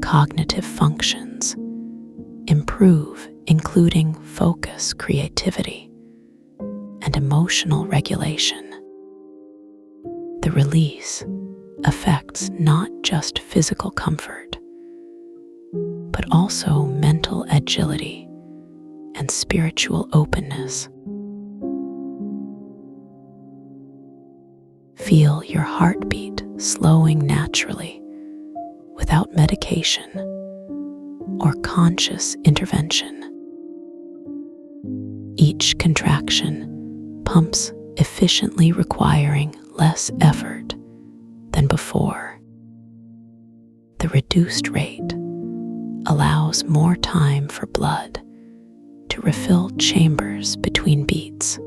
Cognitive functions improve, including focus, creativity, and emotional regulation. The release affects not just physical comfort, but also mental agility and spiritual openness. Feel your heartbeat slowing naturally without medication or conscious intervention. Each contraction pumps efficiently, requiring less effort than before. The reduced rate allows more time for blood to refill chambers between beats.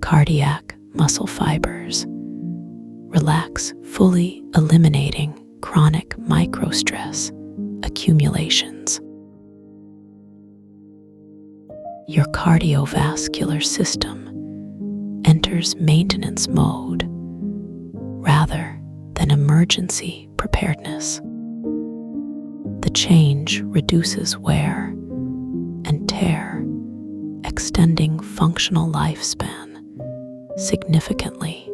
Cardiac muscle fibers relax, fully eliminating chronic microstress accumulations. Your cardiovascular system enters maintenance mode rather than emergency preparedness. The change reduces wear and tear, extending functional lifespan significantly.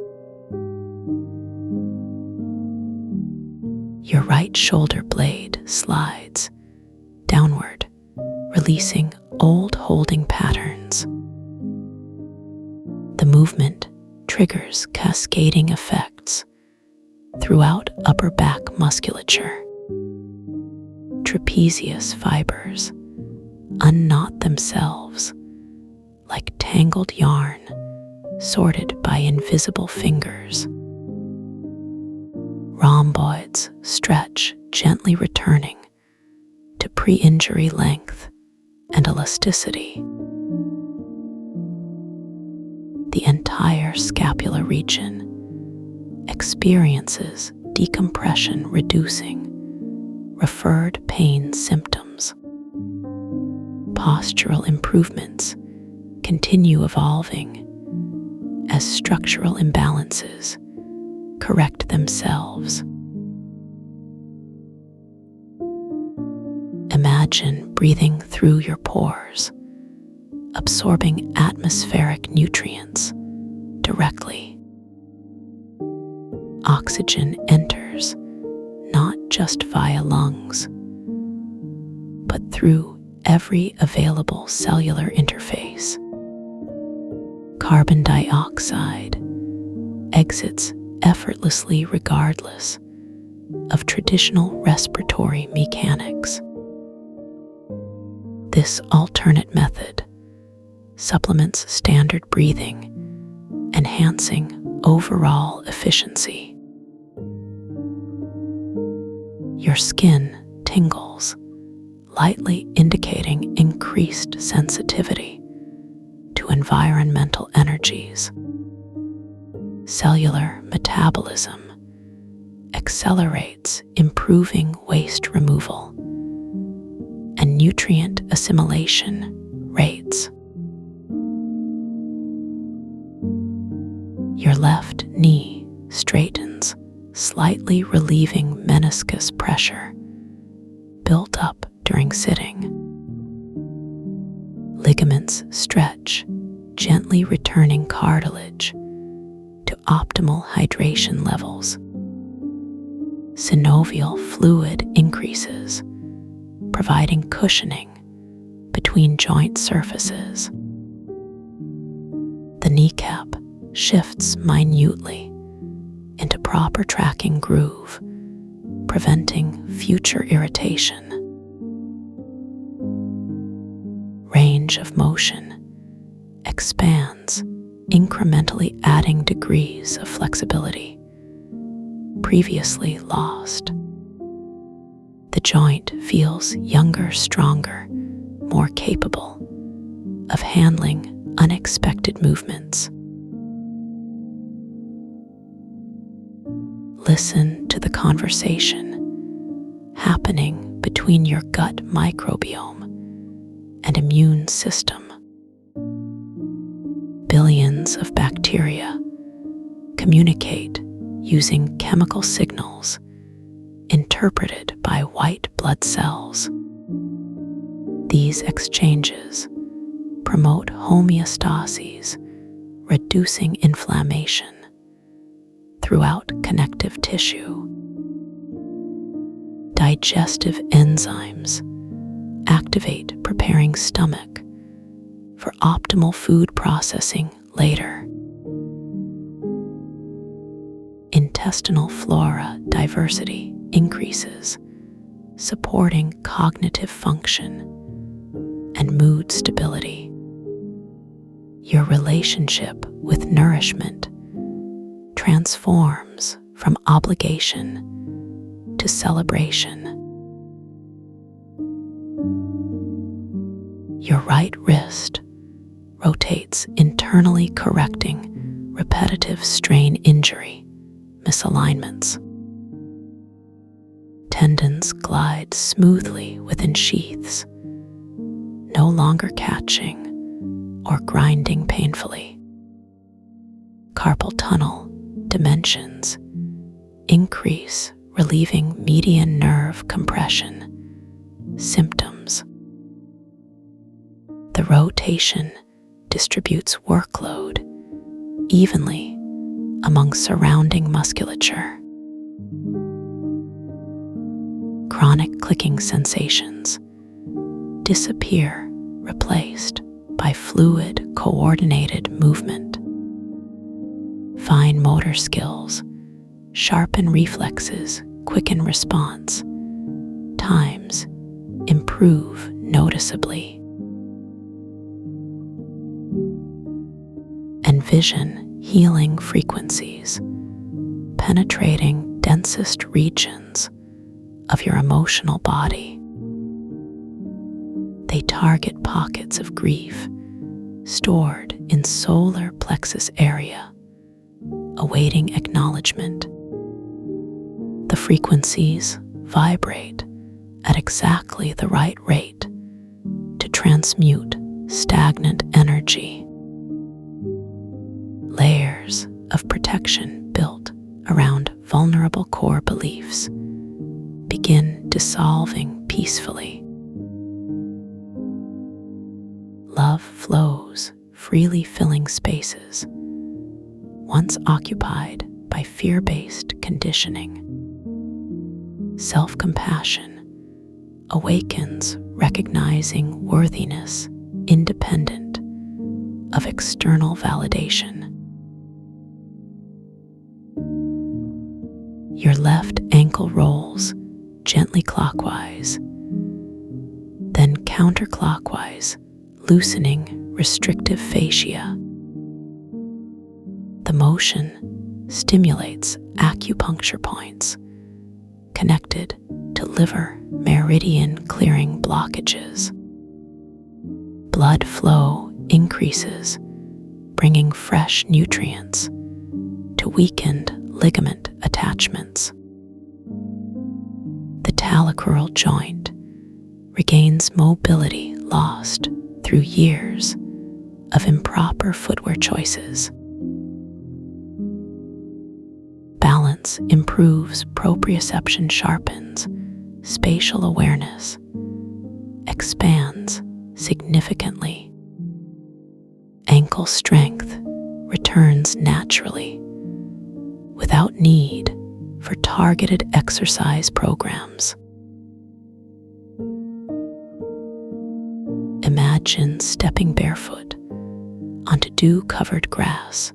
Your right shoulder blade slides downward, releasing old holding patterns. The movement triggers cascading effects throughout upper back musculature. Trapezius fibers unknot themselves like tangled yarn sorted by invisible fingers. Rhomboids stretch, gently returning to pre-injury length and elasticity. The entire scapular region experiences decompression, reducing referred pain symptoms. Postural improvements continue evolving as structural imbalances correct themselves. Imagine breathing through your pores, absorbing atmospheric nutrients directly. Oxygen enters not just via lungs, but through every available cellular interface. Carbon dioxide exits effortlessly regardless of traditional respiratory mechanics. This alternate method supplements standard breathing, enhancing overall efficiency. Your skin tingles, lightly indicating increased sensitivity to environmental energies. Cellular metabolism accelerates, improving waste removal and nutrient assimilation rates. Your left knee straightens, slightly relieving meniscus pressure built up during sitting. Ligaments stretch, gently returning cartilage to optimal hydration levels. Synovial fluid increases, providing cushioning between joint surfaces. The kneecap shifts minutely into proper tracking groove, preventing future irritation. Range of motion expands, incrementally adding degrees of flexibility previously lost. The joint feels younger, stronger, more capable of handling unexpected movements. Listen to the conversation happening between your gut microbiome and immune system. Billions of bacteria communicate using chemical signals interpreted by white blood cells. These exchanges promote homeostasis, reducing inflammation throughout connective tissue. Digestive enzymes activate, preparing stomach for optimal food processing later. Intestinal flora diversity increases, supporting cognitive function and mood stability. Your relationship with nourishment transforms from obligation to celebration. Your right wrist rotates internally, correcting repetitive strain injury misalignments. Tendons glide smoothly within sheaths, no longer catching or grinding painfully. Carpal tunnel dimensions increase, relieving median nerve compression symptoms. The rotation distributes workload evenly among surrounding musculature. Chronic clicking sensations disappear, replaced by fluid, coordinated movement. Fine motor skills sharpen reflexes, quicken response times, improve noticeably. Envision healing frequencies penetrating densest regions of your emotional body. They target pockets of grief stored in solar plexus area, awaiting acknowledgement. The frequencies vibrate at exactly the right rate to transmute stagnant energy. Layers of protection built around vulnerable core beliefs begin dissolving peacefully. Love flows, freely filling spaces once occupied by fear-based conditioning. Self-compassion awakens, recognizing worthiness independent of external validation. Your left ankle rolls gently clockwise, then counterclockwise, loosening restrictive fascia. The motion stimulates acupuncture points connected to liver meridian, clearing blockages. Blood flow increases, bringing fresh nutrients to weakened ligament attachments. The talocrural joint regains mobility lost through years of improper footwear choices. presence improves proprioception, sharpens spatial awareness, expands significantly. Ankle strength returns naturally without need for targeted exercise programs. Imagine stepping barefoot onto dew-covered grass,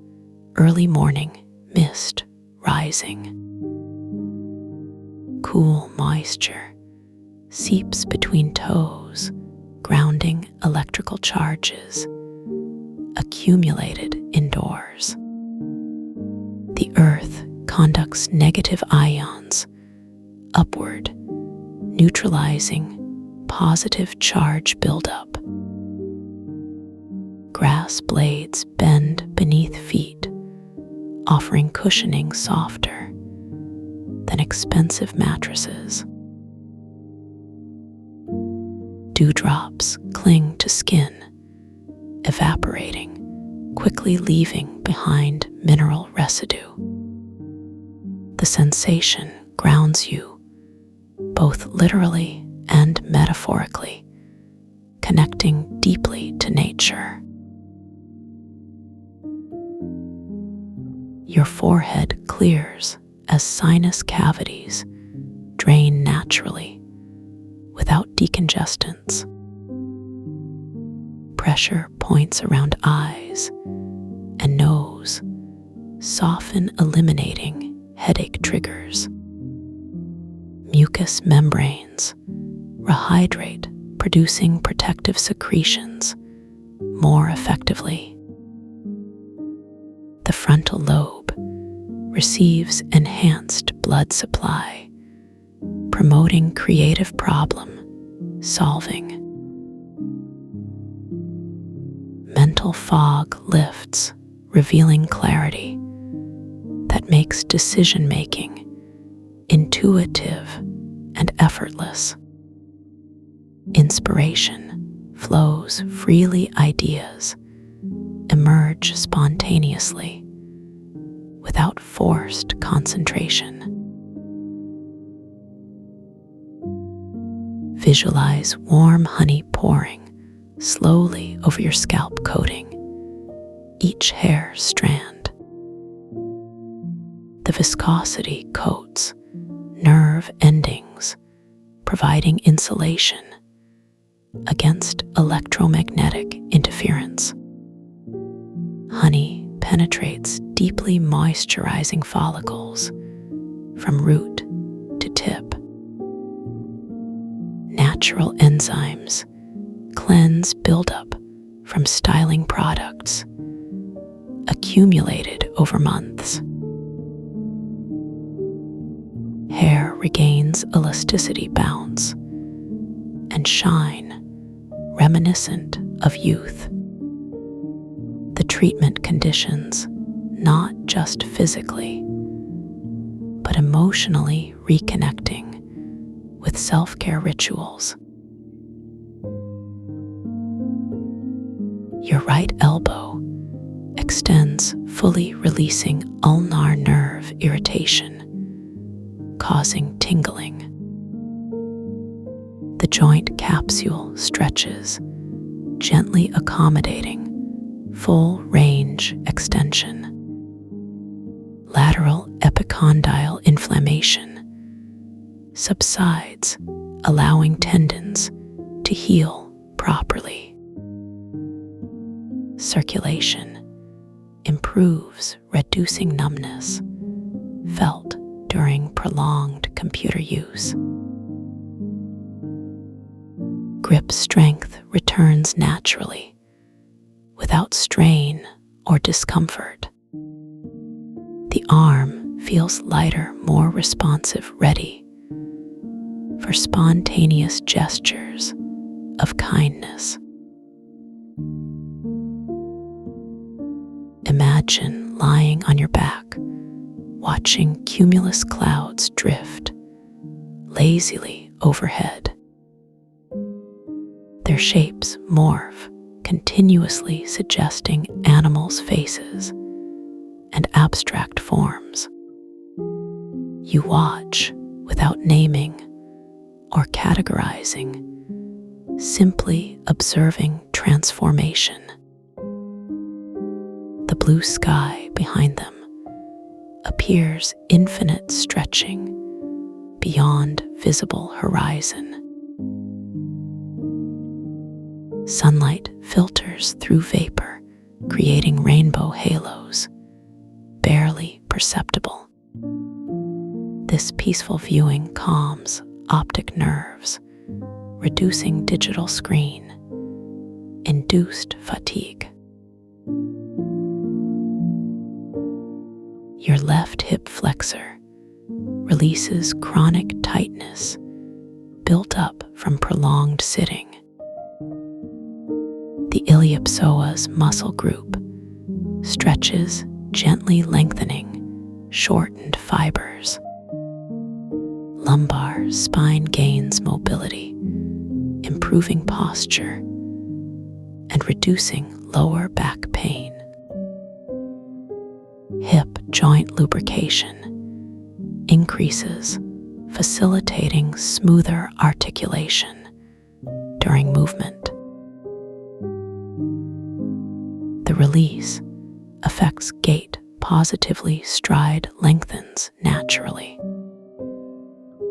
early morning mist rising. Cool moisture seeps between toes, grounding electrical charges accumulated indoors. The earth conducts negative ions upward, neutralizing positive charge buildup. Grass blades bend beneath feet, offering cushioning softer than expensive mattresses. Dewdrops cling to skin, evaporating, quickly leaving behind mineral residue. The sensation grounds you, both literally and metaphorically, connecting deeply to nature. Your forehead clears as sinus cavities drain naturally without decongestants. Pressure points around eyes and nose soften, eliminating headache triggers. Mucous membranes rehydrate, producing protective secretions more effectively. The frontal lobe receives enhanced blood supply, promoting creative problem solving. Mental fog lifts, revealing clarity that makes decision-making intuitive and effortless. Inspiration flows freely, ideas emerge spontaneously without forced concentration. Visualize warm honey pouring slowly over your scalp, coating each hair strand. The viscosity coats nerve endings, providing insulation against electromagnetic interference. Honey penetrates deeply, moisturizing follicles from root to tip. Natural enzymes cleanse buildup from styling products accumulated over months. Hair regains elasticity, bounce, and shine reminiscent of youth. The treatment conditions not just physically, but emotionally reconnecting with self-care rituals. Your right elbow extends, fully releasing ulnar nerve irritation, causing tingling. The joint capsule stretches, gently accommodating full range extension. Lateral epicondyle inflammation subsides, allowing tendons to heal properly. Circulation improves, reducing numbness felt during prolonged computer use. Grip strength returns naturally, without strain or discomfort. The arm feels lighter, more responsive, ready for spontaneous gestures of kindness. Imagine lying on your back, watching cumulus clouds drift lazily overhead. Their shapes morph, continuously suggesting animals' faces and abstract forms. You watch without naming or categorizing, simply observing transformation. The blue sky behind them appears infinite, stretching beyond visible horizon. Sunlight filters through vapor, creating rainbow halos, barely perceptible. This peaceful viewing calms optic nerves, reducing digital screen-induced fatigue. Your left hip flexor releases chronic tightness built up from prolonged sitting. The iliopsoas muscle group stretches, gently lengthening shortened fibers. Lumbar spine gains mobility, improving posture and reducing lower back pain. Hip joint lubrication increases, facilitating smoother articulation during movement. The release affects gait positively, stride lengthens naturally.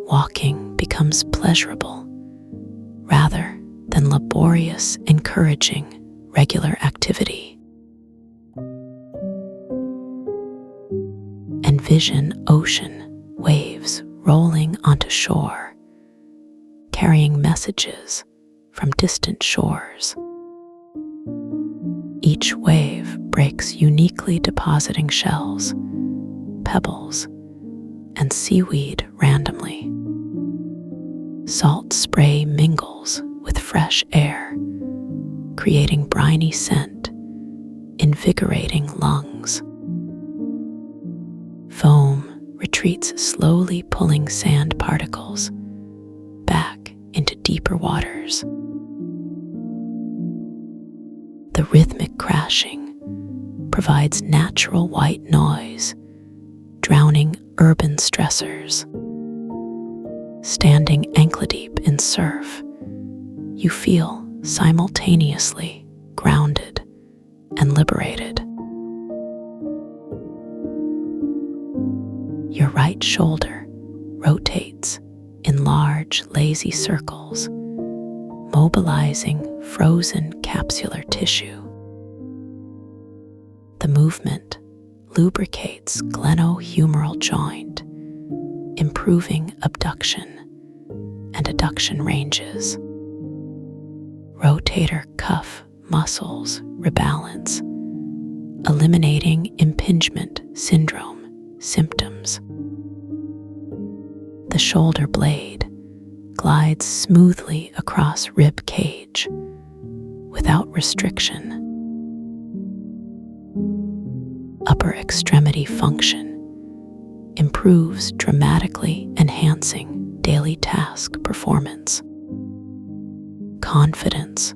Walking becomes pleasurable rather than laborious, encouraging regular activity. Envision ocean waves rolling onto shore, carrying messages from distant shores. Each wave breaks uniquely, depositing shells, pebbles, and seaweed randomly. Salt spray mingles with fresh air, creating briny scent, invigorating lungs. Foam retreats slowly, pulling sand particles back into deeper waters. The rhythmic crashing provides natural white noise, drowning urban stressors. Standing ankle-deep in surf, you feel simultaneously grounded and liberated. Your right shoulder rotates in large, lazy circles, mobilizing frozen capsular tissue. The movement lubricates glenohumeral joint, improving abduction and adduction ranges. Rotator cuff muscles rebalance, eliminating impingement syndrome symptoms. The shoulder blade glides smoothly across rib cage without restriction. Upper extremity function improves dramatically, enhancing daily task performance. Confidence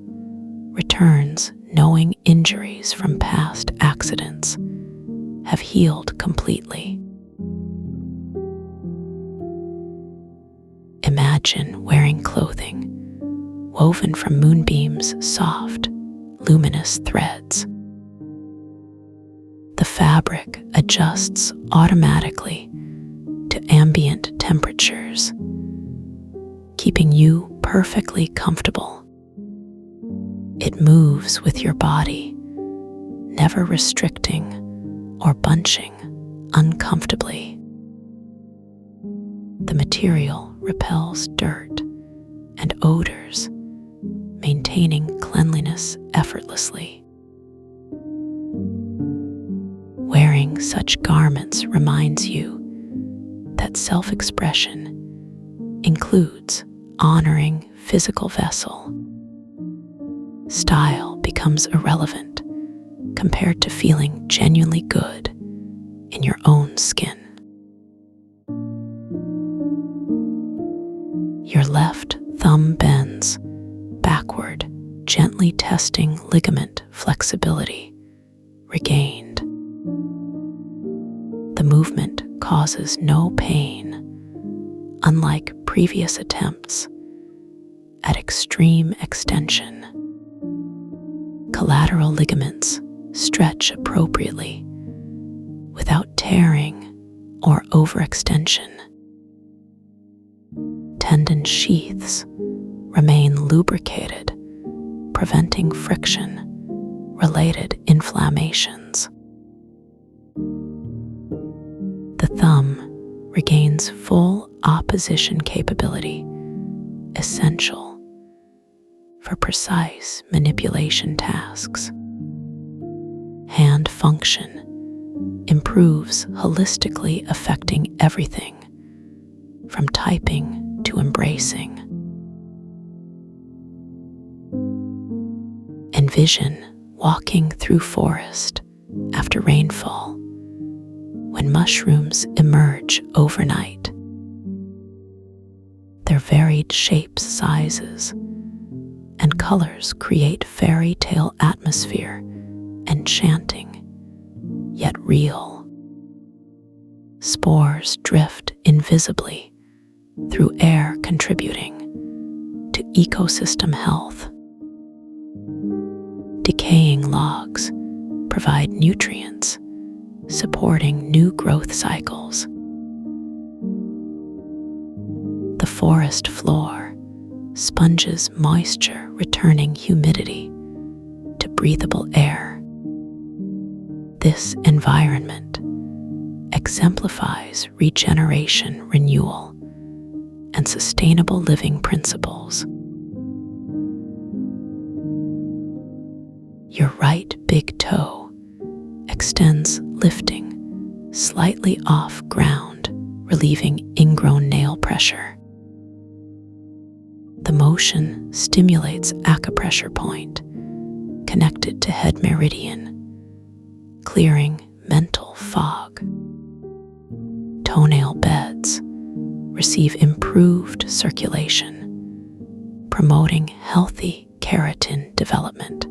returns, knowing injuries from past accidents have healed completely. Imagine wearing clothing woven from moonbeams' soft, luminous threads. The fabric adjusts automatically to ambient temperatures, keeping you perfectly comfortable. It moves with your body, never restricting or bunching uncomfortably. The material repels dirt and odors, maintaining cleanliness effortlessly. Wearing such garments reminds you that self-expression includes honoring physical vessel. Style becomes irrelevant compared to feeling genuinely good in your own skin. Your left thumb bends backward, gently testing ligament flexibility regained. The movement causes no pain, unlike previous attempts at extreme extension. Collateral ligaments stretch appropriately without tearing or overextension. Tendon sheaths remain lubricated, preventing friction-related inflammations. The thumb regains full opposition capability, essential for precise manipulation tasks. Hand function improves holistically, affecting everything from typing to embracing. Envision walking through forest after rainfall when mushrooms emerge overnight. Their varied shapes, sizes, and colors create fairy tale atmosphere, enchanting yet real. Spores drift invisibly through air, contributing to ecosystem health. Decaying logs provide nutrients, supporting new growth cycles. The forest floor sponges moisture, returning humidity to breathable air. This environment exemplifies regeneration, renewal, and sustainable living principles. Your right big toe extends, lifting slightly off ground, relieving ingrown nail pressure. The motion stimulates acupressure point connected to head meridian, clearing mental fog. Toenail beds receive improved circulation, promoting healthy keratin development.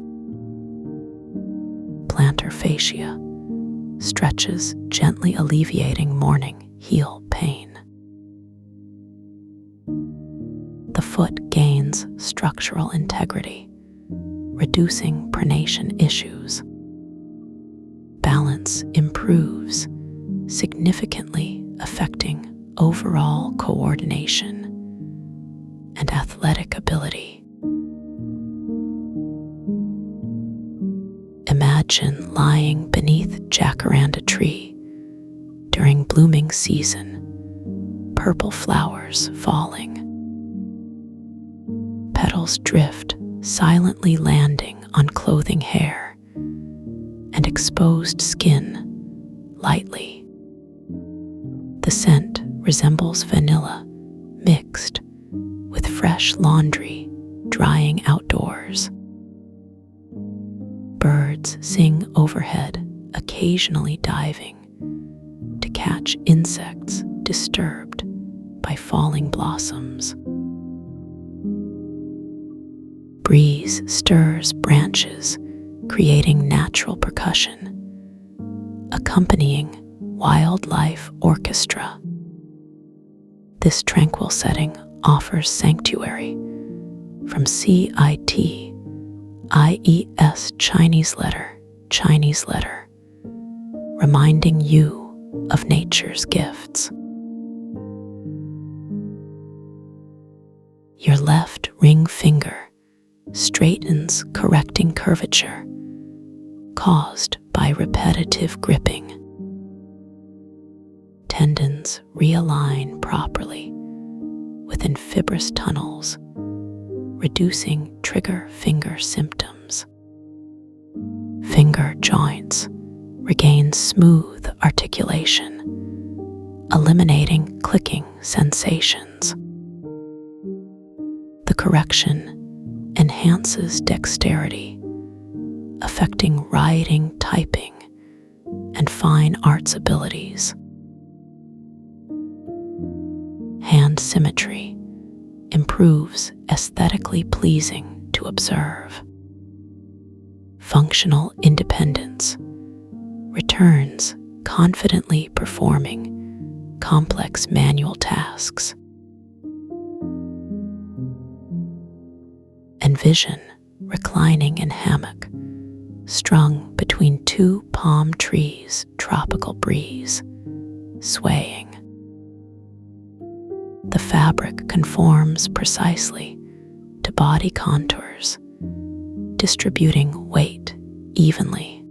Plantar fascia stretches, gently alleviating morning heel pain. The foot gains structural integrity, reducing pronation issues. Balance improves, significantly affecting overall coordination and athletic ability. Imagine lying beneath jacaranda tree during blooming season, purple flowers falling. Petals drift, silently landing on clothing, hair, and exposed skin lightly. The scent resembles vanilla mixed with fresh laundry drying outdoors. Birds sing overhead, occasionally diving to catch insects disturbed by falling blossoms. Breeze stirs branches, creating natural percussion, accompanying wildlife orchestra. This tranquil setting offers sanctuary from CITIES Chinese letter, reminding you of nature's gifts. Your left ring finger straightens, correcting curvature caused by repetitive gripping. Tendons realign properly within fibrous tunnels, reducing trigger finger symptoms. Finger joints regain smooth articulation, eliminating clicking sensations. The correction enhances dexterity, affecting writing, typing, and fine arts abilities. Hand symmetry improves, aesthetically pleasing to observe. Functional independence returns, confidently performing complex manual tasks. Envision reclining in hammock, strung between two palm trees, tropical breeze, swaying. The fabric conforms precisely to body contours, distributing weight evenly.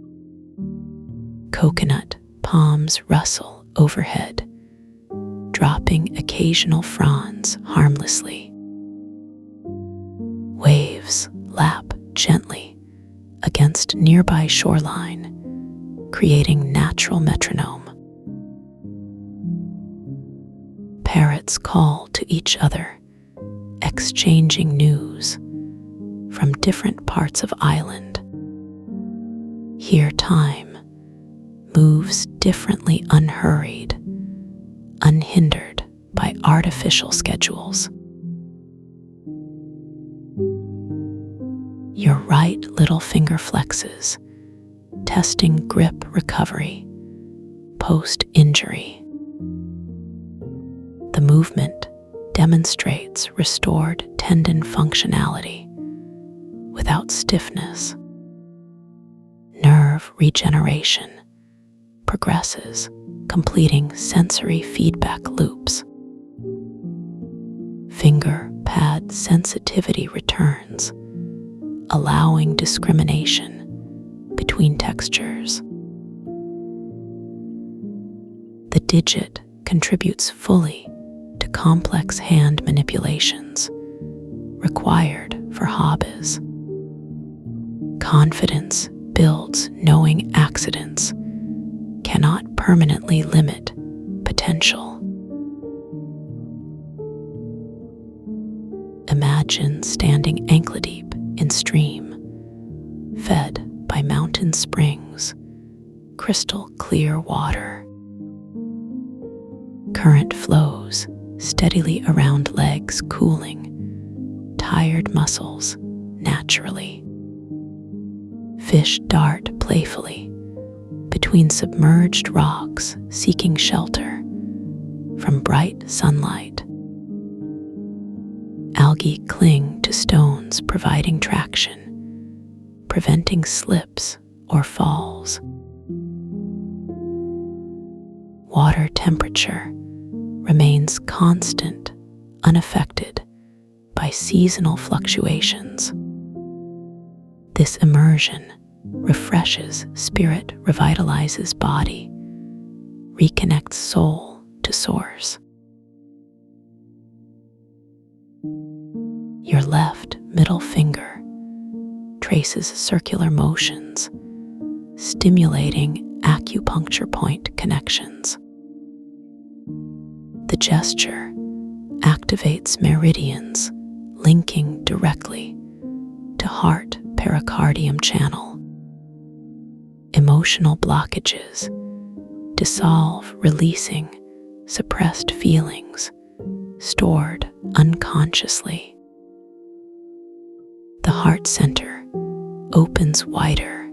Coconut palms rustle overhead, dropping occasional fronds harmlessly. Waves lap gently against nearby shoreline, creating natural metronome. Parrots call to each other, exchanging news from different parts of island. Here time moves differently, unhurried, unhindered by artificial schedules. Your right little finger flexes, testing grip recovery post-injury. The movement demonstrates restored tendon functionality without stiffness. Nerve regeneration progresses, completing sensory feedback loops. Finger pad sensitivity returns, allowing discrimination between textures. The digit contributes fully to complex hand manipulations required for hobbies. Confidence builds knowing accidents cannot permanently limit potential. Imagine standing ankle-deep in stream, fed by mountain springs, crystal clear water. Current flows steadily around legs, cooling tired muscles naturally. Fish dart playfully between submerged rocks, seeking shelter from bright sunlight. Algae cling to stones, providing traction, preventing slips or falls. Water temperature remains constant, unaffected by seasonal fluctuations. This immersion refreshes spirit, revitalizes body, reconnects soul to source. Your left middle finger traces circular motions, stimulating acupuncture point connections. The gesture activates meridians, linking directly to heart pericardium channel. Emotional blockages dissolve, releasing suppressed feelings stored unconsciously. The heart center opens wider,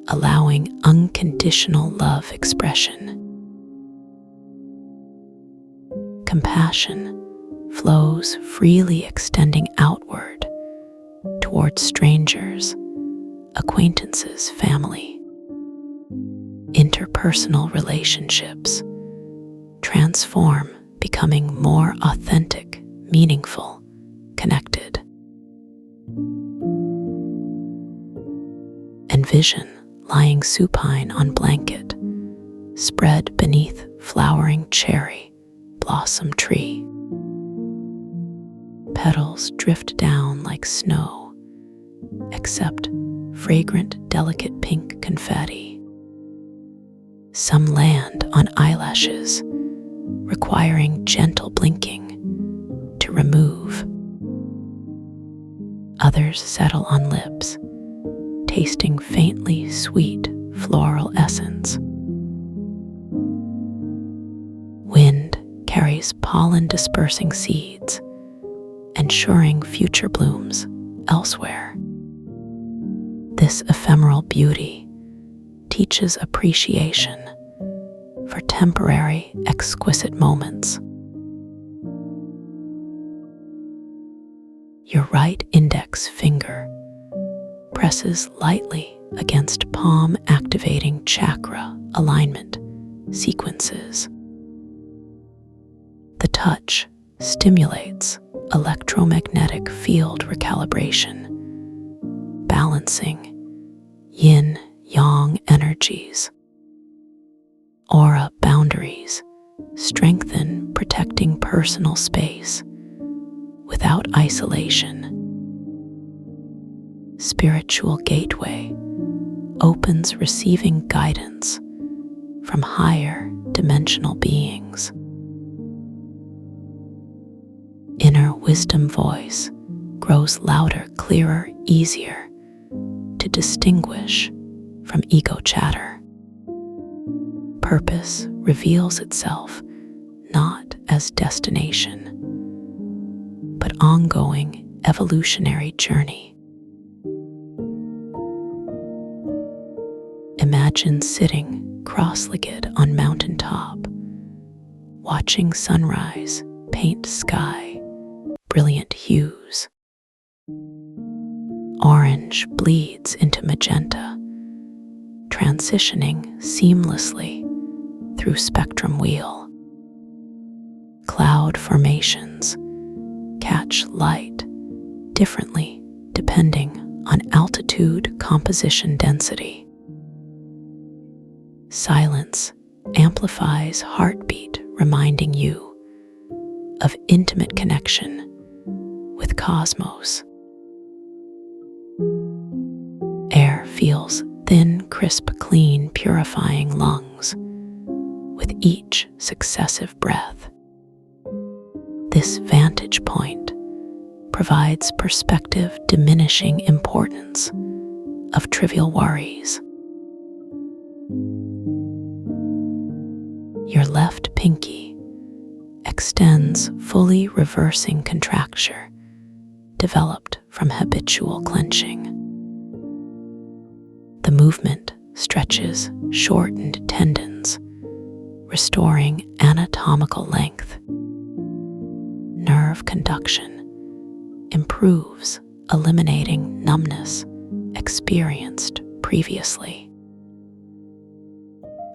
allowing unconditional love expression. Compassion flows freely, extending outward towards strangers, acquaintances, family. Interpersonal relationships transform, becoming more authentic, meaningful, connected. Envision lying supine on blanket, spread beneath flowering cherry blossom tree. Petals drift down like snow, except fragrant, delicate pink confetti. Some land on eyelashes, requiring gentle blinking to remove. Others settle on lips, tasting faintly sweet floral essence. Wind carries pollen-dispersing seeds, ensuring future blooms elsewhere. This ephemeral beauty teaches appreciation for temporary, exquisite moments. Your right index finger presses lightly against palm, activating chakra alignment sequences. The touch stimulates electromagnetic field recalibration, balancing yin-yang energies. Aura boundaries strengthen, protecting personal space without isolation. Spiritual gateway opens, receiving guidance from higher dimensional beings. Inner wisdom voice grows louder, clearer, easier to distinguish from ego chatter. Purpose reveals itself not as destination, but ongoing evolutionary journey. Imagine sitting cross-legged on mountaintop, watching sunrise paint sky brilliant hues. Orange bleeds into magenta, transitioning seamlessly through spectrum wheel. Cloud formations catch light differently depending on altitude, composition, density. Silence amplifies heartbeat, reminding you of intimate connection with cosmos. Air feels thin, crisp, clean, purifying lungs with each successive breath. This vantage point provides perspective, diminishing importance of trivial worries. Your left pinky extends, fully reversing contracture developed from habitual clenching. The movement stretches shortened tendons, restoring anatomical length. Nerve conduction improves, eliminating numbness experienced previously.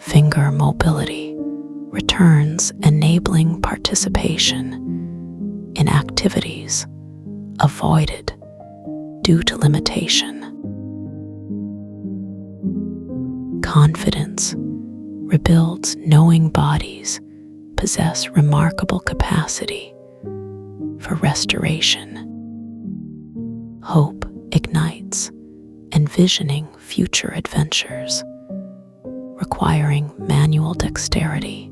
Finger mobility returns, enabling participation in activities avoided due to limitation. Confidence rebuilds, knowing bodies possess remarkable capacity for restoration. Hope ignites, envisioning future adventures, requiring manual dexterity.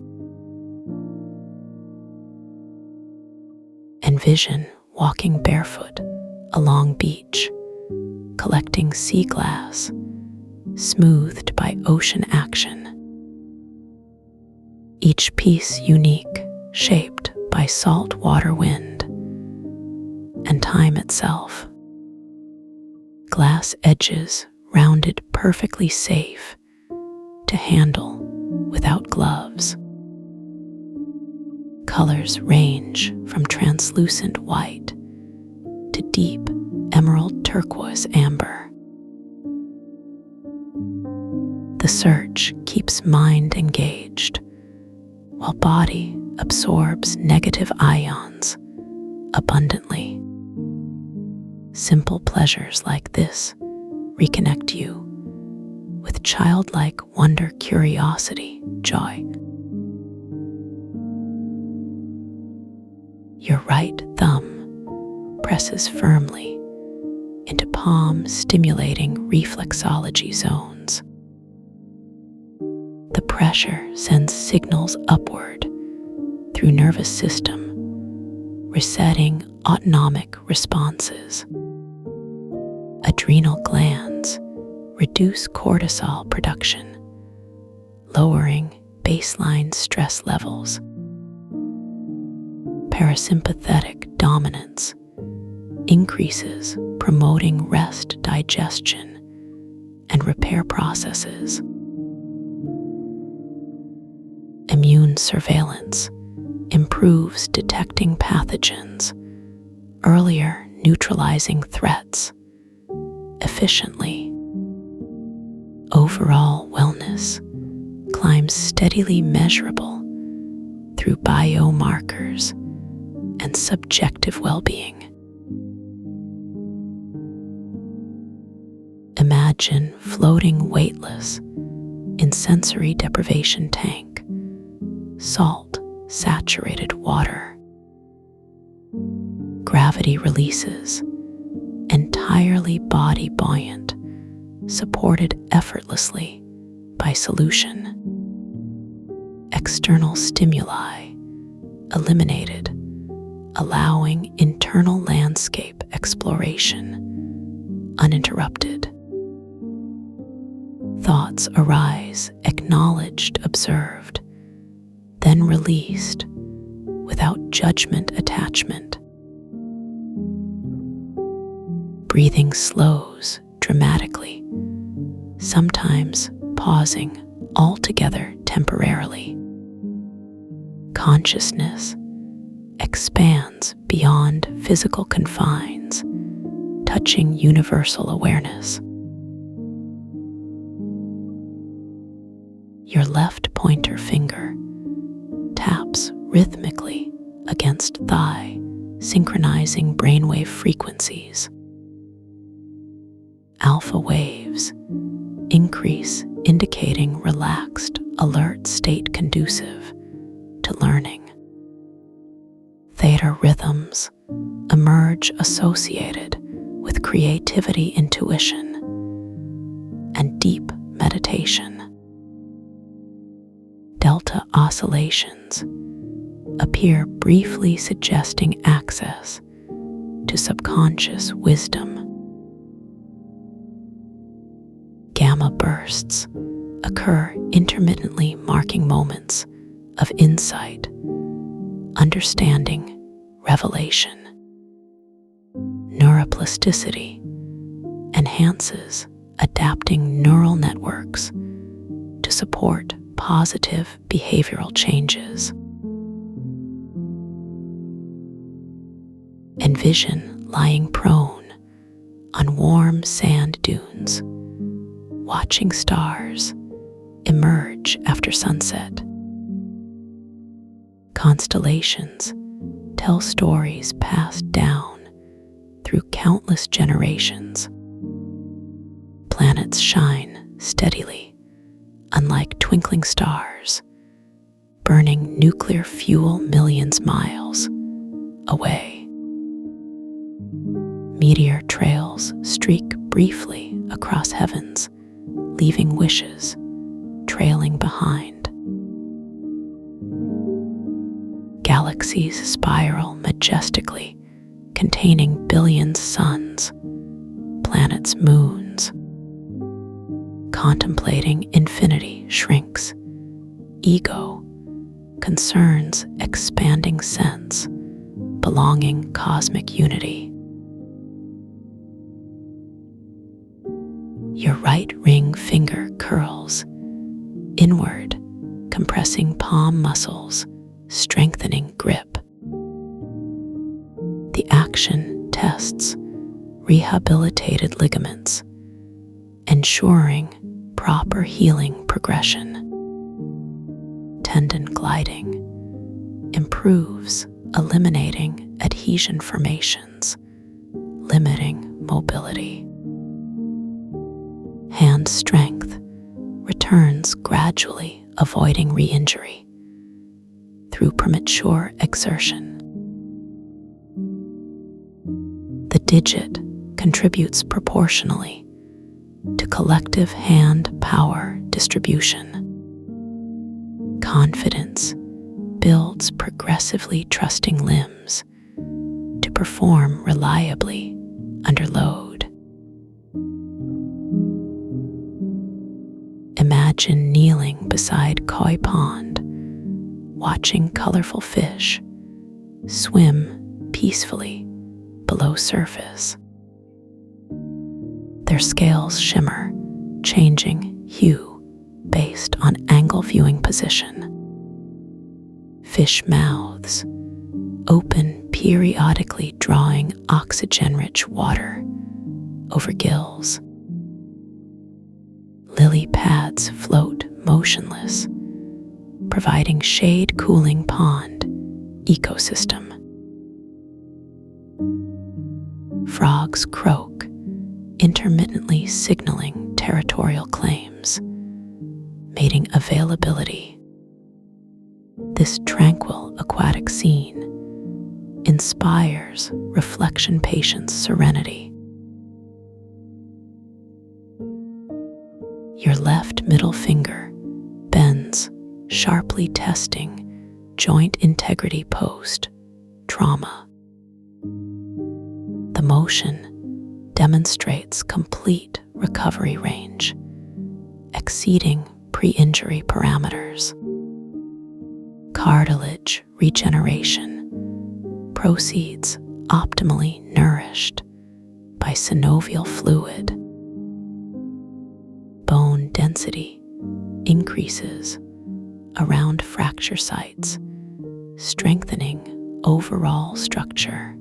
Envision walking barefoot along beach, collecting sea glass, smoothed by ocean action. Each piece unique, shaped by salt water, wind, and time itself. Glass edges rounded, perfectly safe to handle without gloves. Colors range from translucent white to deep emerald, turquoise, amber. The search keeps mind engaged, while body absorbs negative ions abundantly. Simple pleasures like this reconnect you with childlike wonder, curiosity, joy. Your right thumb presses firmly into palm, stimulating reflexology zones. The pressure sends signals upward through nervous system, resetting autonomic responses. Adrenal glands reduce cortisol production, lowering baseline stress levels. Parasympathetic dominance increases, promoting rest, digestion, and repair processes. Immune surveillance improves detecting pathogens, earlier neutralizing threats efficiently. Overall wellness climbs steadily measurable through biomarkers and subjective well-being. Imagine floating weightless in sensory deprivation tank, salt-saturated water. Gravity releases, entirely body buoyant, supported effortlessly by solution. External stimuli eliminated, allowing internal landscape exploration uninterrupted. Thoughts arise, acknowledged, observed, then released without judgment attachment. Breathing slows dramatically, sometimes pausing altogether temporarily. Consciousness expands beyond physical confines, touching universal awareness. Your left pointer finger taps rhythmically against thigh, synchronizing brainwave frequencies. Alpha waves increase, indicating relaxed, alert state conducive to learning. Theta rhythms emerge associated with creativity, intuition, and deep meditation. Delta oscillations appear, briefly suggesting access to subconscious wisdom. Gamma bursts occur intermittently, marking moments of insight, understanding, revelation. Neuroplasticity enhances, adapting neural networks to support positive behavioral changes. Envision lying prone on warm sand dunes, watching stars emerge after sunset. Constellations tell stories passed down through countless generations. Planets shine steadily, unlike twinkling stars, burning nuclear fuel millions miles away. Meteor trails streak briefly across heavens, leaving wishes trailing behind. Galaxies spiral majestically, containing billions suns, planets, moons. Contemplating infinity shrinks. Ego concerns expanding sense, belonging, cosmic unity. Your right ring finger curls inward, compressing palm muscles, strengthening grip. The action tests rehabilitated ligaments, ensuring proper healing progression. Tendon gliding improves, eliminating adhesion formations, limiting mobility. Hand strength returns gradually, avoiding re-injury through premature exertion. The digit contributes proportionally to collective hand power distribution. Confidence builds, progressively trusting limbs to perform reliably under load. Imagine kneeling beside koi pond, watching colorful fish swim peacefully below surface. Their scales shimmer, changing hue based on angle viewing position. fish mouths, open periodically, drawing oxygen-rich water over gills. Lily pads float motionless, providing shade-cooling pond ecosystem. Frogs croak, intermittently signaling territorial claims, mating availability. This tranquil aquatic scene inspires reflection, patience, serenity. Your left middle finger bends, sharply testing joint integrity post-trauma. The motion demonstrates complete recovery range, exceeding pre-injury parameters. Cartilage regeneration proceeds optimally nourished by synovial fluid. Bone density increases around fracture sites, strengthening overall structure.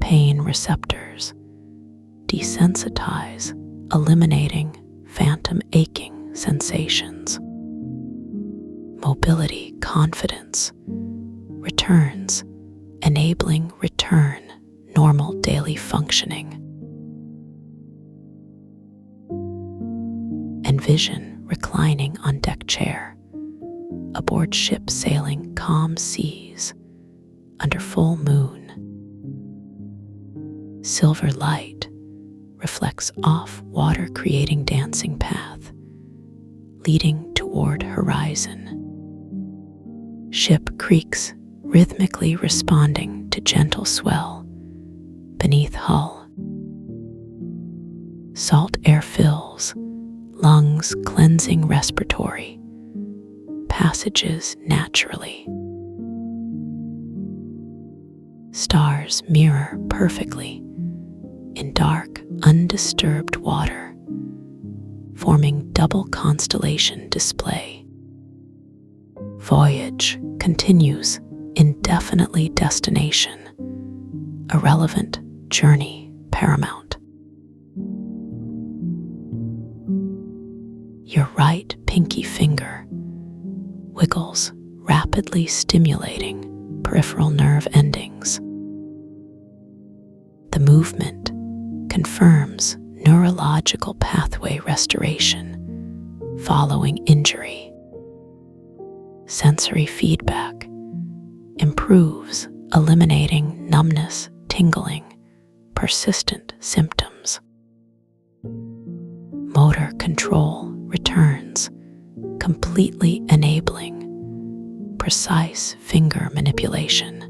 Pain receptors desensitize, eliminating phantom aching sensations. Mobility confidence returns, enabling return normal daily functioning. Envision reclining on deck chair, aboard ship sailing calm seas under full moon. Silver light reflects off water, creating dancing path, leading toward horizon. Ship creaks, rhythmically responding to gentle swell beneath hull. Salt air fills lungs, cleansing respiratory passages naturally. Stars mirror perfectly in dark, undisturbed water, forming double constellation display. Voyage continues indefinitely, destination irrelevant, journey paramount. Your right pinky finger wiggles, rapidly stimulating peripheral nerve endings. The movement confirms neurological pathway restoration following injury. Sensory feedback improves, eliminating numbness, tingling, persistent symptoms. Motor control returns, completely enabling precise finger manipulation.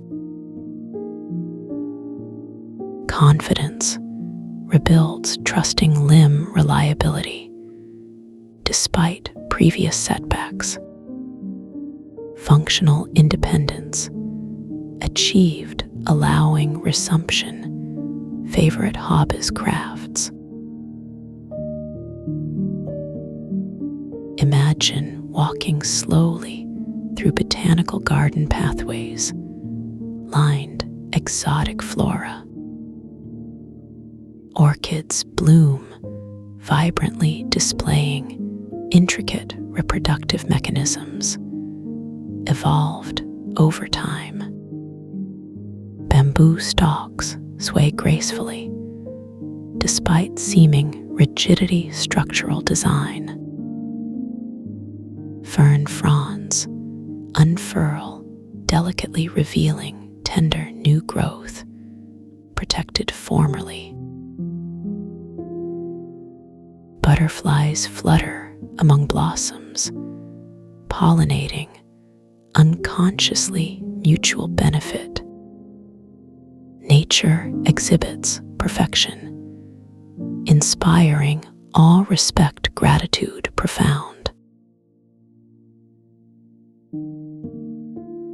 Confidence rebuilds, trusting limb reliability despite previous setbacks. Functional independence achieved, allowing resumption. Favorite hobbies, crafts. Imagine walking slowly through botanical garden pathways, lined exotic flora. Orchids bloom, vibrantly displaying intricate reproductive mechanisms, evolved over time. Bamboo stalks sway gracefully, despite seeming rigidity, structural design. Fern fronds unfurl, delicately revealing tender new growth, protected formerly. Butterflies flutter among blossoms, pollinating, unconsciously mutual benefit. Nature exhibits perfection, inspiring all respect, gratitude profound.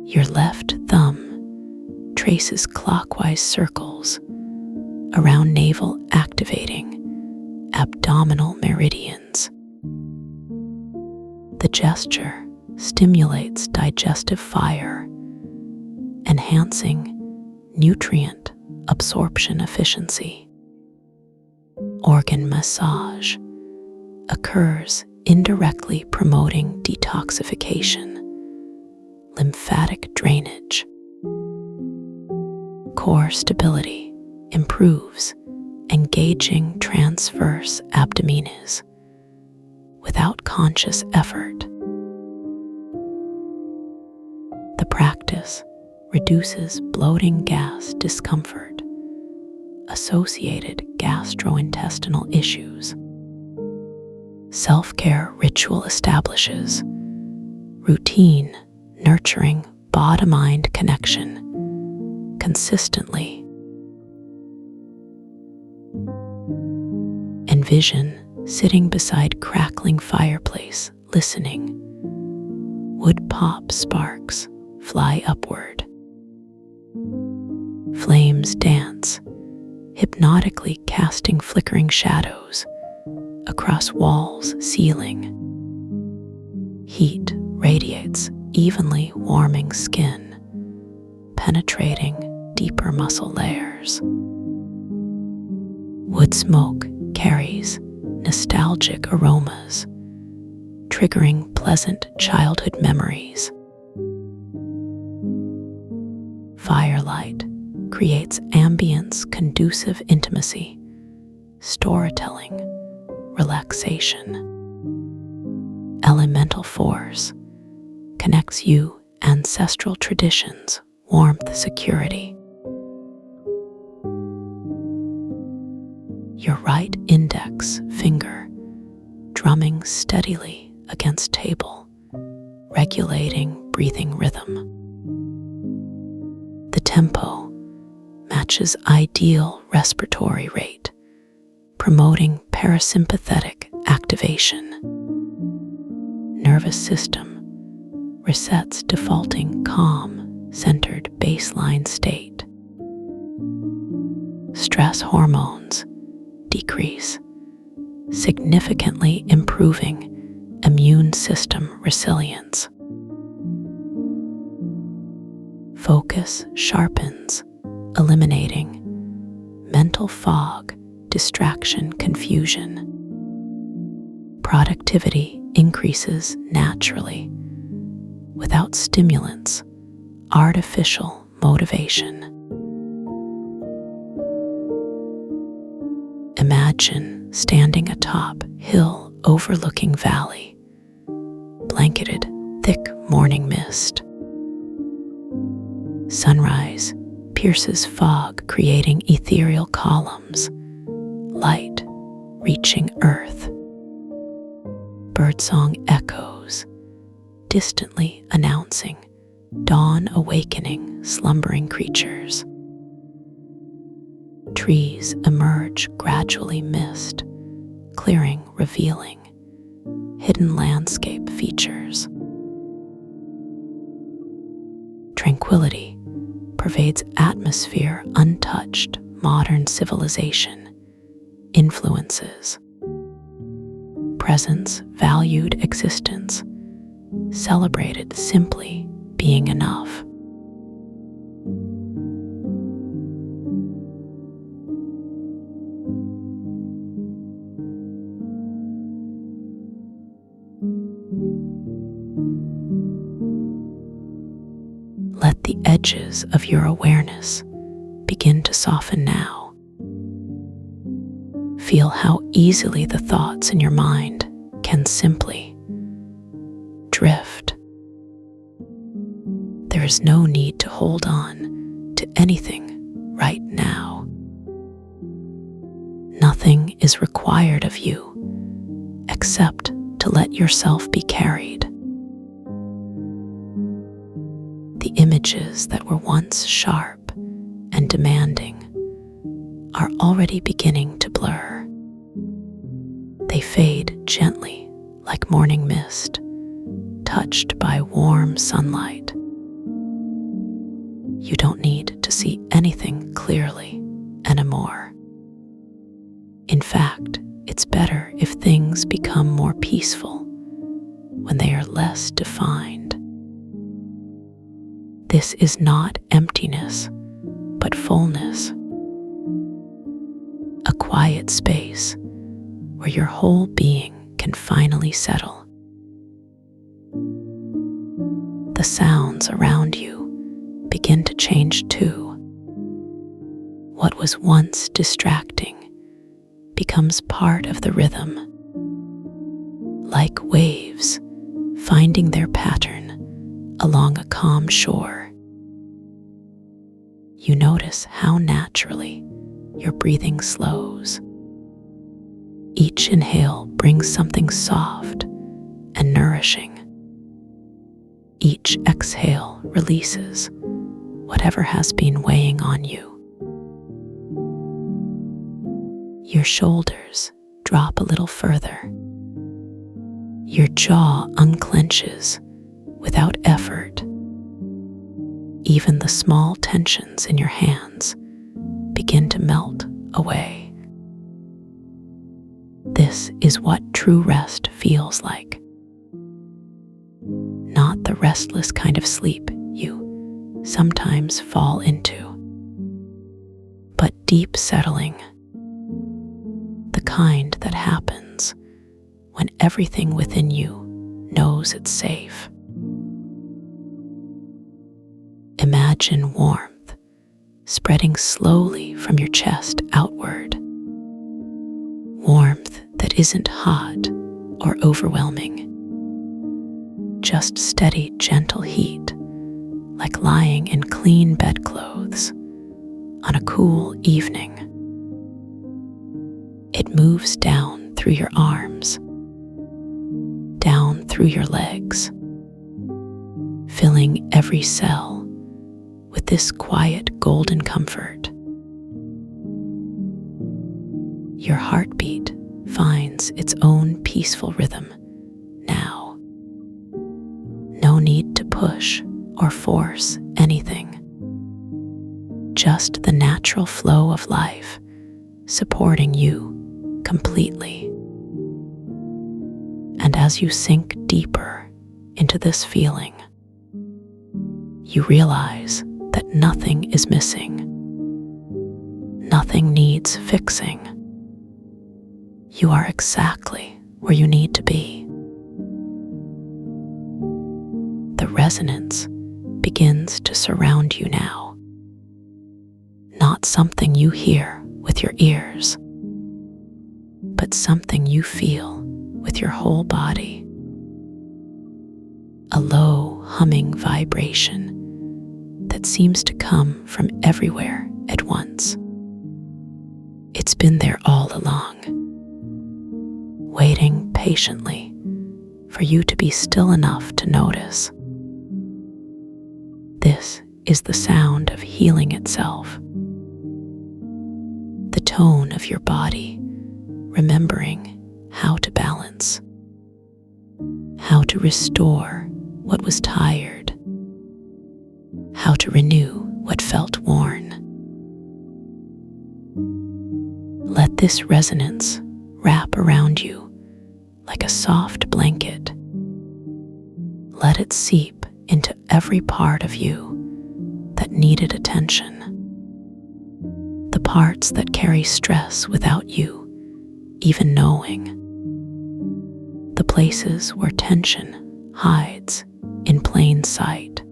Your left thumb traces clockwise circles around navel, activating abdominal meridians. The gesture stimulates digestive fire, enhancing nutrient absorption efficiency. Organ massage occurs indirectly promoting detoxification, lymphatic drainage. Core stability improves, engaging transverse abdominis without conscious effort. The practice reduces bloating gas discomfort, associated gastrointestinal issues. Self-care ritual establishes routine, nurturing body-mind connection consistently. Envision sitting beside crackling fireplace, listening. Wood pop sparks fly upward. Flames dance, hypnotically casting flickering shadows across walls, ceiling. Heat radiates evenly, warming skin, penetrating deeper muscle layers. Wood smoke carries nostalgic aromas, triggering pleasant childhood memories. Firelight creates ambience conducive intimacy, storytelling, relaxation. Elemental force connects you ancestral traditions, warmth, security. Your right index finger drumming steadily against table, regulating breathing rhythm. The tempo matches ideal respiratory rate, promoting parasympathetic activation. Nervous system resets, defaulting calm, centered baseline state. Stress hormones decrease, significantly improving immune system resilience. Focus sharpens, eliminating mental fog, distraction, confusion. Productivity increases naturally, without stimulants, artificial motivation. Imagine standing atop hill overlooking valley, blanketed thick morning mist. Sunrise pierces fog, creating ethereal columns, light reaching earth. Birdsong echoes, distantly announcing dawn awakening slumbering creatures. Trees emerge, gradually mist, clearing, revealing hidden landscape features. Tranquility pervades atmosphere untouched, modern civilization influences. Presence valued existence, celebrated simply being enough. Let the edges of your awareness begin to soften now. Feel how easily the thoughts in your mind can simply drift. There is no need to hold on to anything right now. Nothing is required of you except to let yourself be carried. The images that were once sharp and demanding are already beginning to blur. They fade gently like morning mist, touched by warm sunlight. You don't need to see anything clearly anymore. In fact, it's better if things become more peaceful, when they are less defined. This is not emptiness, but fullness. A quiet space where your whole being can finally settle. The sounds around you begin to change too. What was once distracting becomes part of the rhythm. Like waves finding their pattern along a calm shore. You notice how naturally your breathing slows. Each inhale brings something soft and nourishing. Each exhale releases whatever has been weighing on you. Your shoulders drop a little further. Your jaw unclenches without effort. Even the small tensions in your hands begin to melt away. This is what true rest feels like. Not the restless kind of sleep you sometimes fall into, but deep settling, the kind that happens when everything within you knows it's safe. Imagine warmth spreading slowly from your chest outward. Warmth that isn't hot or overwhelming. Just steady, gentle heat, like lying in clean bedclothes on a cool evening. It moves down through your arms, down through your legs, filling every cell with this quiet golden comfort. Your heartbeat finds its own peaceful rhythm now. No need to push or force anything. Just the natural flow of life supporting you completely. And as you sink deeper into this feeling, you realize that nothing is missing. Nothing needs fixing. You are exactly where you need to be. The resonance begins to surround you now. Not something you hear with your ears, but something you feel with your whole body. A low humming vibration that seems to come from everywhere at once. It's been there all along, waiting patiently for you to be still enough to notice. This is the sound of healing itself. The tone of your body remembering how to balance, how to restore what was tired, how to renew what felt worn. Let this resonance wrap around you like a soft blanket. Let it seep into every part of you that needed attention. The parts that carry stress without you even knowing. The places where tension hides in plain sight.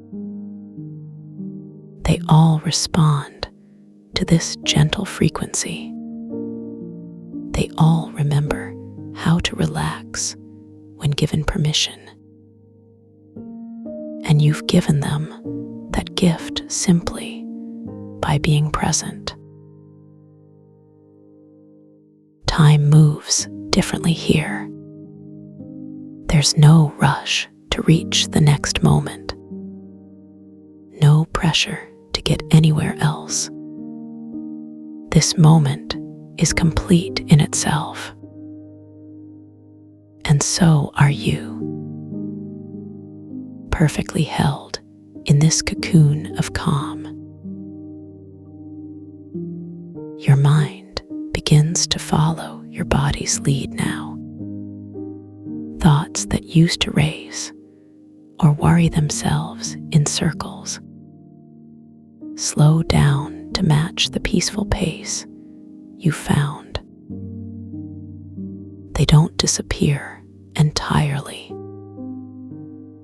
They all respond to this gentle frequency. They all remember how to relax when given permission. And you've given them that gift simply by being present. Time moves differently here. There's no rush to reach the next moment. No pressure to get anywhere else. This moment is complete in itself. And so are you. Perfectly held in this cocoon of calm. Your mind begins to follow your body's lead now. thoughts that used to race or worry themselves in circles slow down to match the peaceful pace you found. They don't disappear entirely,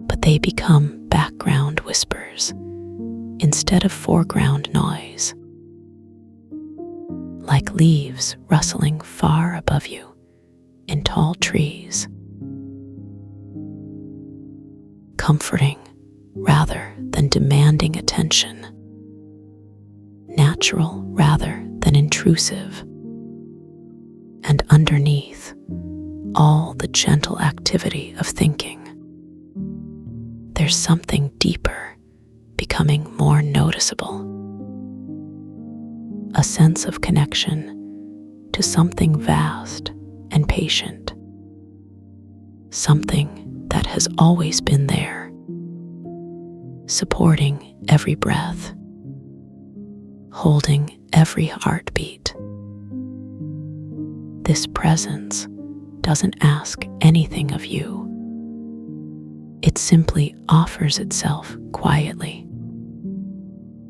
but they become background whispers instead of foreground noise, like leaves rustling far above you in tall trees, comforting rather than demanding attention, natural rather than intrusive, and underneath all the gentle activity of thinking, there's something deeper becoming more noticeable, a sense of connection to something vast and patient, something that has always been there, supporting every breath, holding every heartbeat. This presence doesn't ask anything of you. It simply offers itself quietly,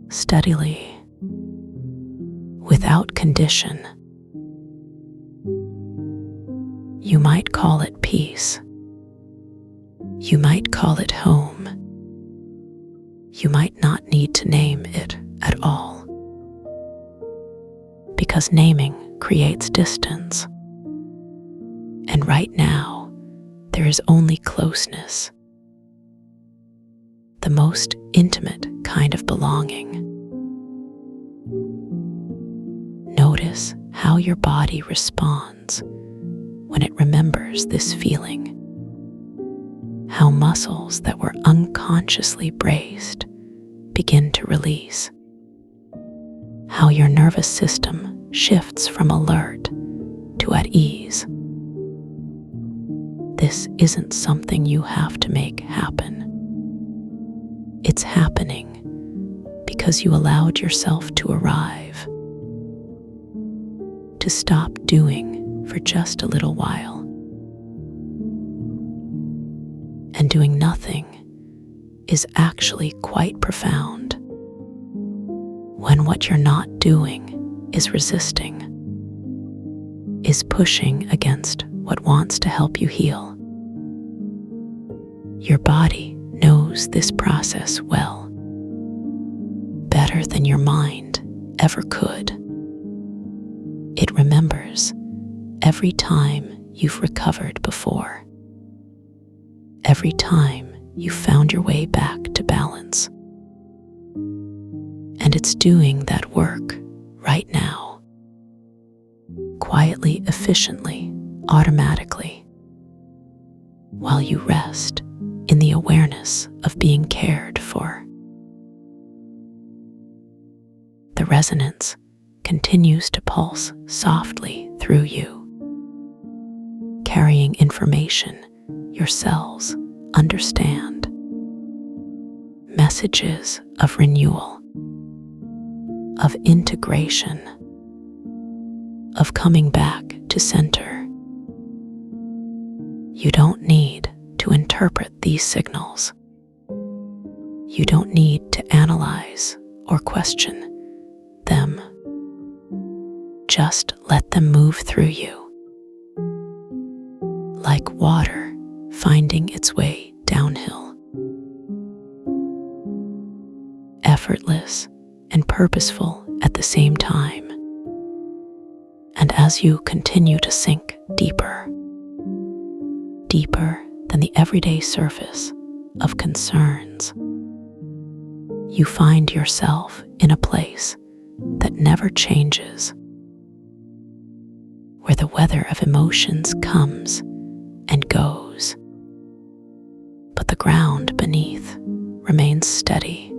steadily, without condition. You might call it peace. You might call it home. You might not need to name it at all, because naming creates distance. And right now, there is only closeness, the most intimate kind of belonging. Notice how your body responds when it remembers this feeling, how muscles that were unconsciously braced begin to release, how your nervous system shifts from alert to at ease. This isn't something you have to make happen. It's happening because you allowed yourself to arrive, to stop doing for just a little while. And doing nothing is actually quite profound when what you're not doing is resisting, is pushing against what wants to help you heal. Your body knows this process well, better than your mind ever could. It remembers every time you've recovered before, every time you found your way back to balance. And it's doing that work right now, quietly, efficiently, automatically, while you rest in the awareness of being cared for. The resonance continues to pulse softly through you, carrying information your cells understand, messages of renewal, of integration, of coming back to center. You don't need to interpret these signals. You don't need to analyze or question them. Just let them move through you, like water finding its way downhill. Effortless and purposeful at the same time. And as you continue to sink deeper, deeper than the everyday surface of concerns, you find yourself in a place that never changes, where the weather of emotions comes and goes, but the ground beneath remains steady.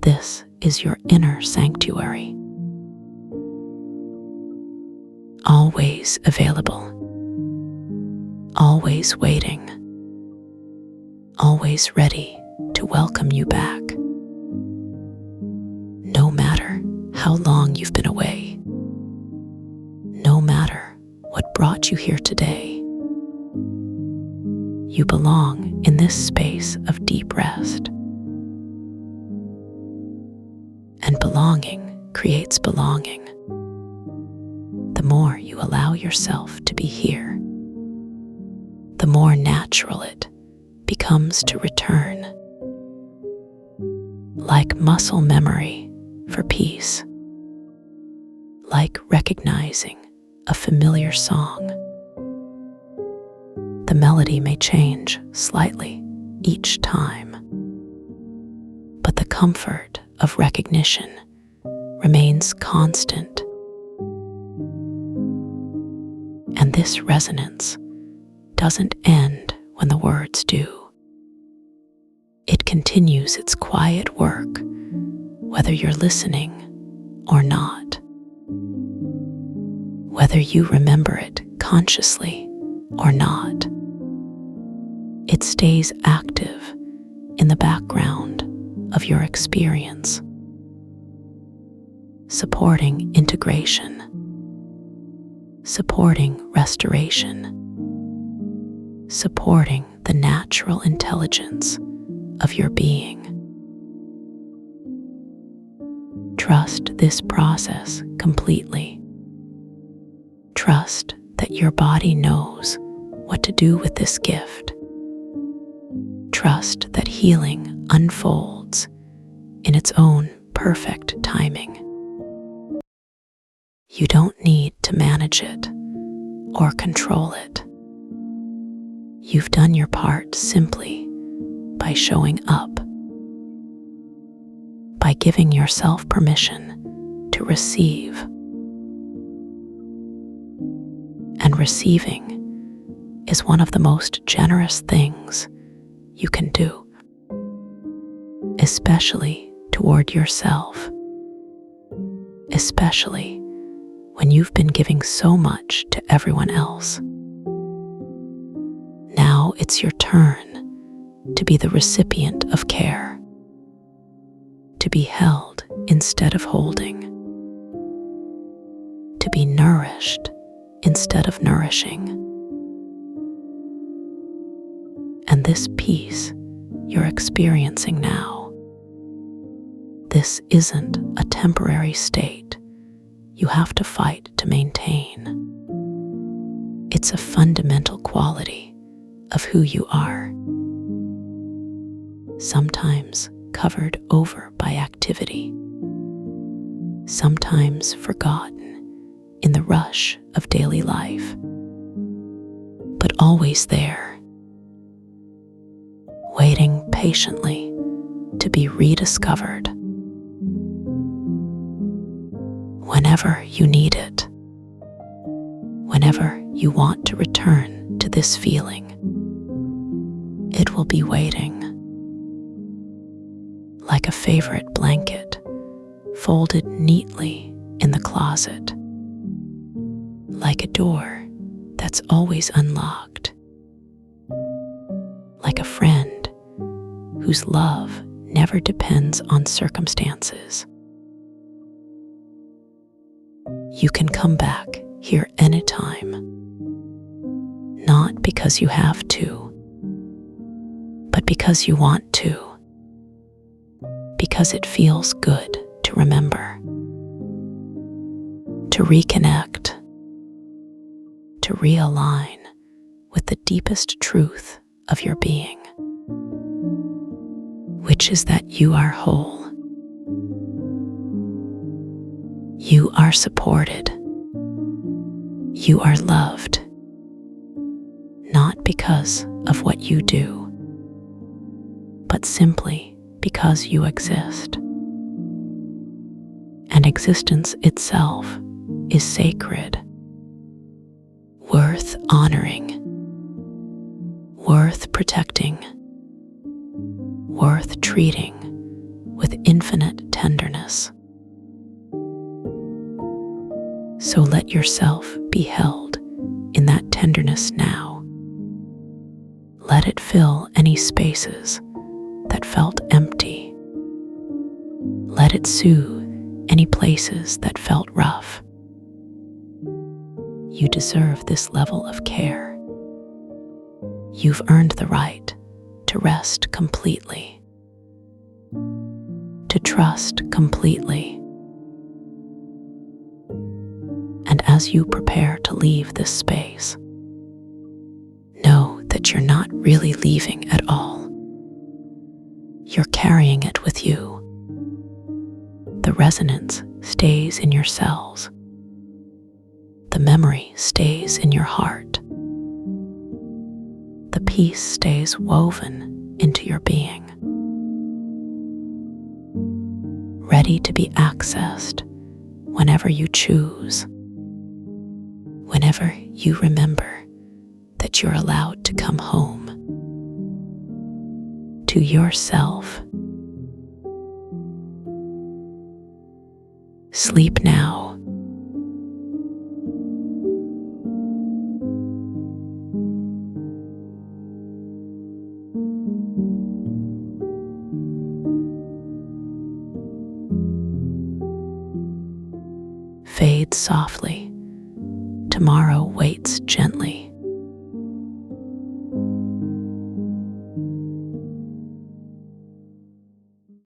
This is your inner sanctuary, always available, always waiting, always ready to welcome you back. No matter how long you've been away, no matter what brought you here today, you belong in this space of deep rest. And belonging creates belonging. The more you allow yourself to be here, the more natural it becomes to return, like muscle memory for peace, like recognizing a familiar song. The melody may change slightly each time, but the comfort of recognition remains constant. And this resonance doesn't end when the words do. It continues its quiet work, whether you're listening or not. Whether you remember it consciously or not, it stays active in the background of your experience, supporting integration, supporting restoration, supporting the natural intelligence of your being. Trust this process completely. Trust that your body knows what to do with this gift. Trust that healing unfolds in its own perfect timing. You don't need to manage it or control it. You've done your part simply by showing up, by giving yourself permission to receive. And receiving is one of the most generous things you can do, especially toward yourself, especially when you've been giving so much to everyone else. Now it's your turn to be the recipient of care, to be held instead of holding, to be nourished instead of nourishing. And this peace you're experiencing now, this isn't a temporary state you have to fight to maintain. It's a fundamental quality of who you are, sometimes covered over by activity, sometimes forgotten in the rush of daily life, but always there, waiting patiently to be rediscovered whenever you need it, whenever you want to return to this feeling. It will be waiting, like a favorite blanket folded neatly in the closet, like a door that's always unlocked, like a friend whose love never depends on circumstances. You can come back here anytime, not because you have to, but because you want to, because it feels good to remember, to reconnect, to realign with the deepest truth of your being, which is that you are whole. You are supported. You are loved, not because of what you do, but simply because you exist. And existence itself is sacred, worth honoring, worth protecting, worth treating with infinite tenderness. So let yourself be held in that tenderness now. Let it fill any spaces that felt empty. Let it soothe any places that felt rough. You deserve this level of care. You've earned the right to rest completely, to trust completely. And as you prepare to leave this space, know that you're not really leaving at all. You're carrying it with you. The resonance stays in your cells. The memory stays in your heart. The peace stays woven into your being, ready to be accessed whenever you choose, whenever you remember that you're allowed to come home to yourself. Sleep now. Fade softly. Tomorrow waits gently.